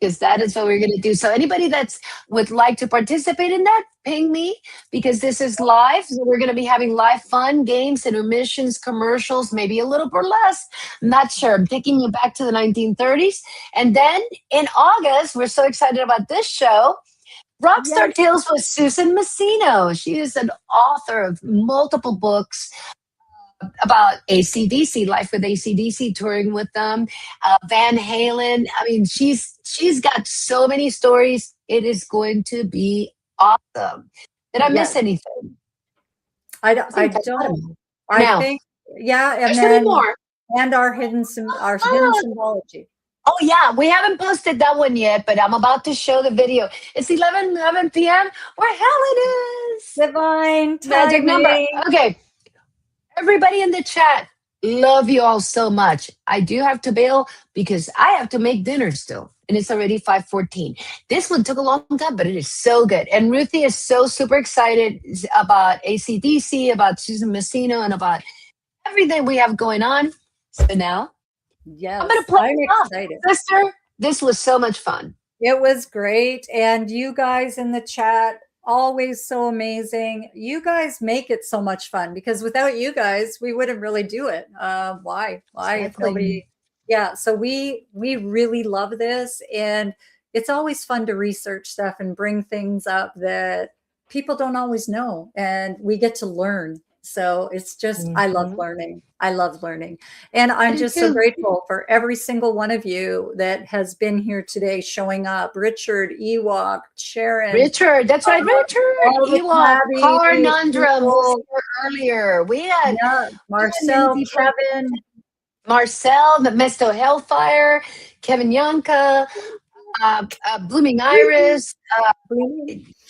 because that is what we're going to do. So anybody that's would like to participate in that, ping me, because this is live. So we're going to be having live fun, games, intermissions, commercials, maybe a little burlesque. I'm not sure. I'm taking you back to the 1930s. And then in August, we're so excited about this show. Yes. Rockstar Tales with Susan Messino. She is an author of multiple books about ACDC, life with ACDC, touring with them, Van Halen. I mean, she's got so many stories. It is going to be awesome. Did I miss Yes. anything? I don't. I Now, think, yeah, and there's gonna be then more. our hidden Oh, symbology. oh yeah, we haven't posted that one yet, but I'm about to show the video. It's 11 p.m. where Helen is. Divine Magic number. timing. Okay, everybody in the chat. Love you all so much. I do have to bail because I have to make dinner still. And it's already 5:14. This one took a long time, but it is so good. And Ruthie is so super excited about ACDC, about Susan Messino, and about everything we have going on. So now I'm Yes, going to play I'm it off. excited. Sister, this was so much fun. It was great. And you guys in the chat, always so amazing. You guys make it so much fun because without you guys, we wouldn't really do it. Why? If Exactly. nobody, yeah. So we really love this. And it's always fun to research stuff and bring things up that people don't always know. And we get to learn. So it's just, I love learning. I love learning. And I'm just so grateful for every single one of you that has been here today showing up. Richard, Ewok, Sharon. Richard, that's right. Richard, Ewok, Carnundrum was here earlier. We had Marcel, Kevin. Marcel, the Mesto Hellfire, Kevin Yanka, Blooming Iris,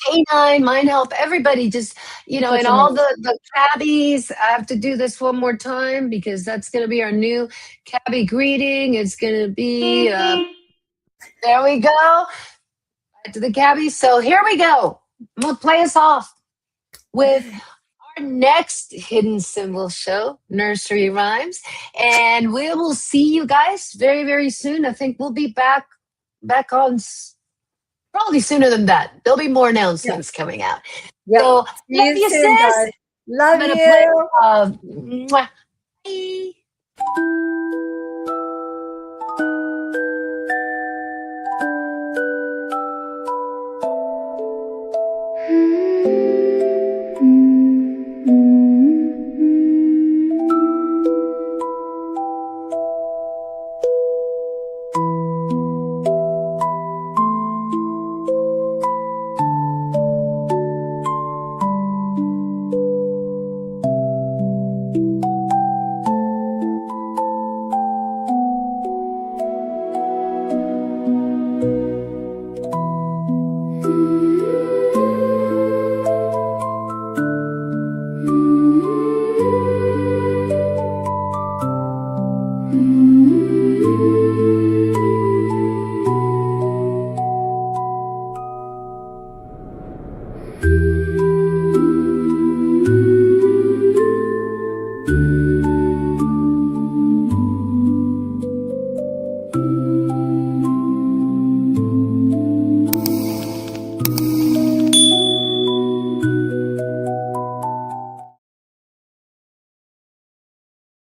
K9, Mind Help, everybody just, you know, and all the cabbies. I have to do this one more time because that's going to be our new cabbie greeting. It's going to be, there we go, back to the cabbies. So here we go. I'm going to play us off with our next Hidden Symbol show, Nursery Rhymes. And we will see you guys very, very soon. I think we'll be back on probably sooner than that. There'll be more announcements coming out. Yep. So love you, sis. Love you. Bye.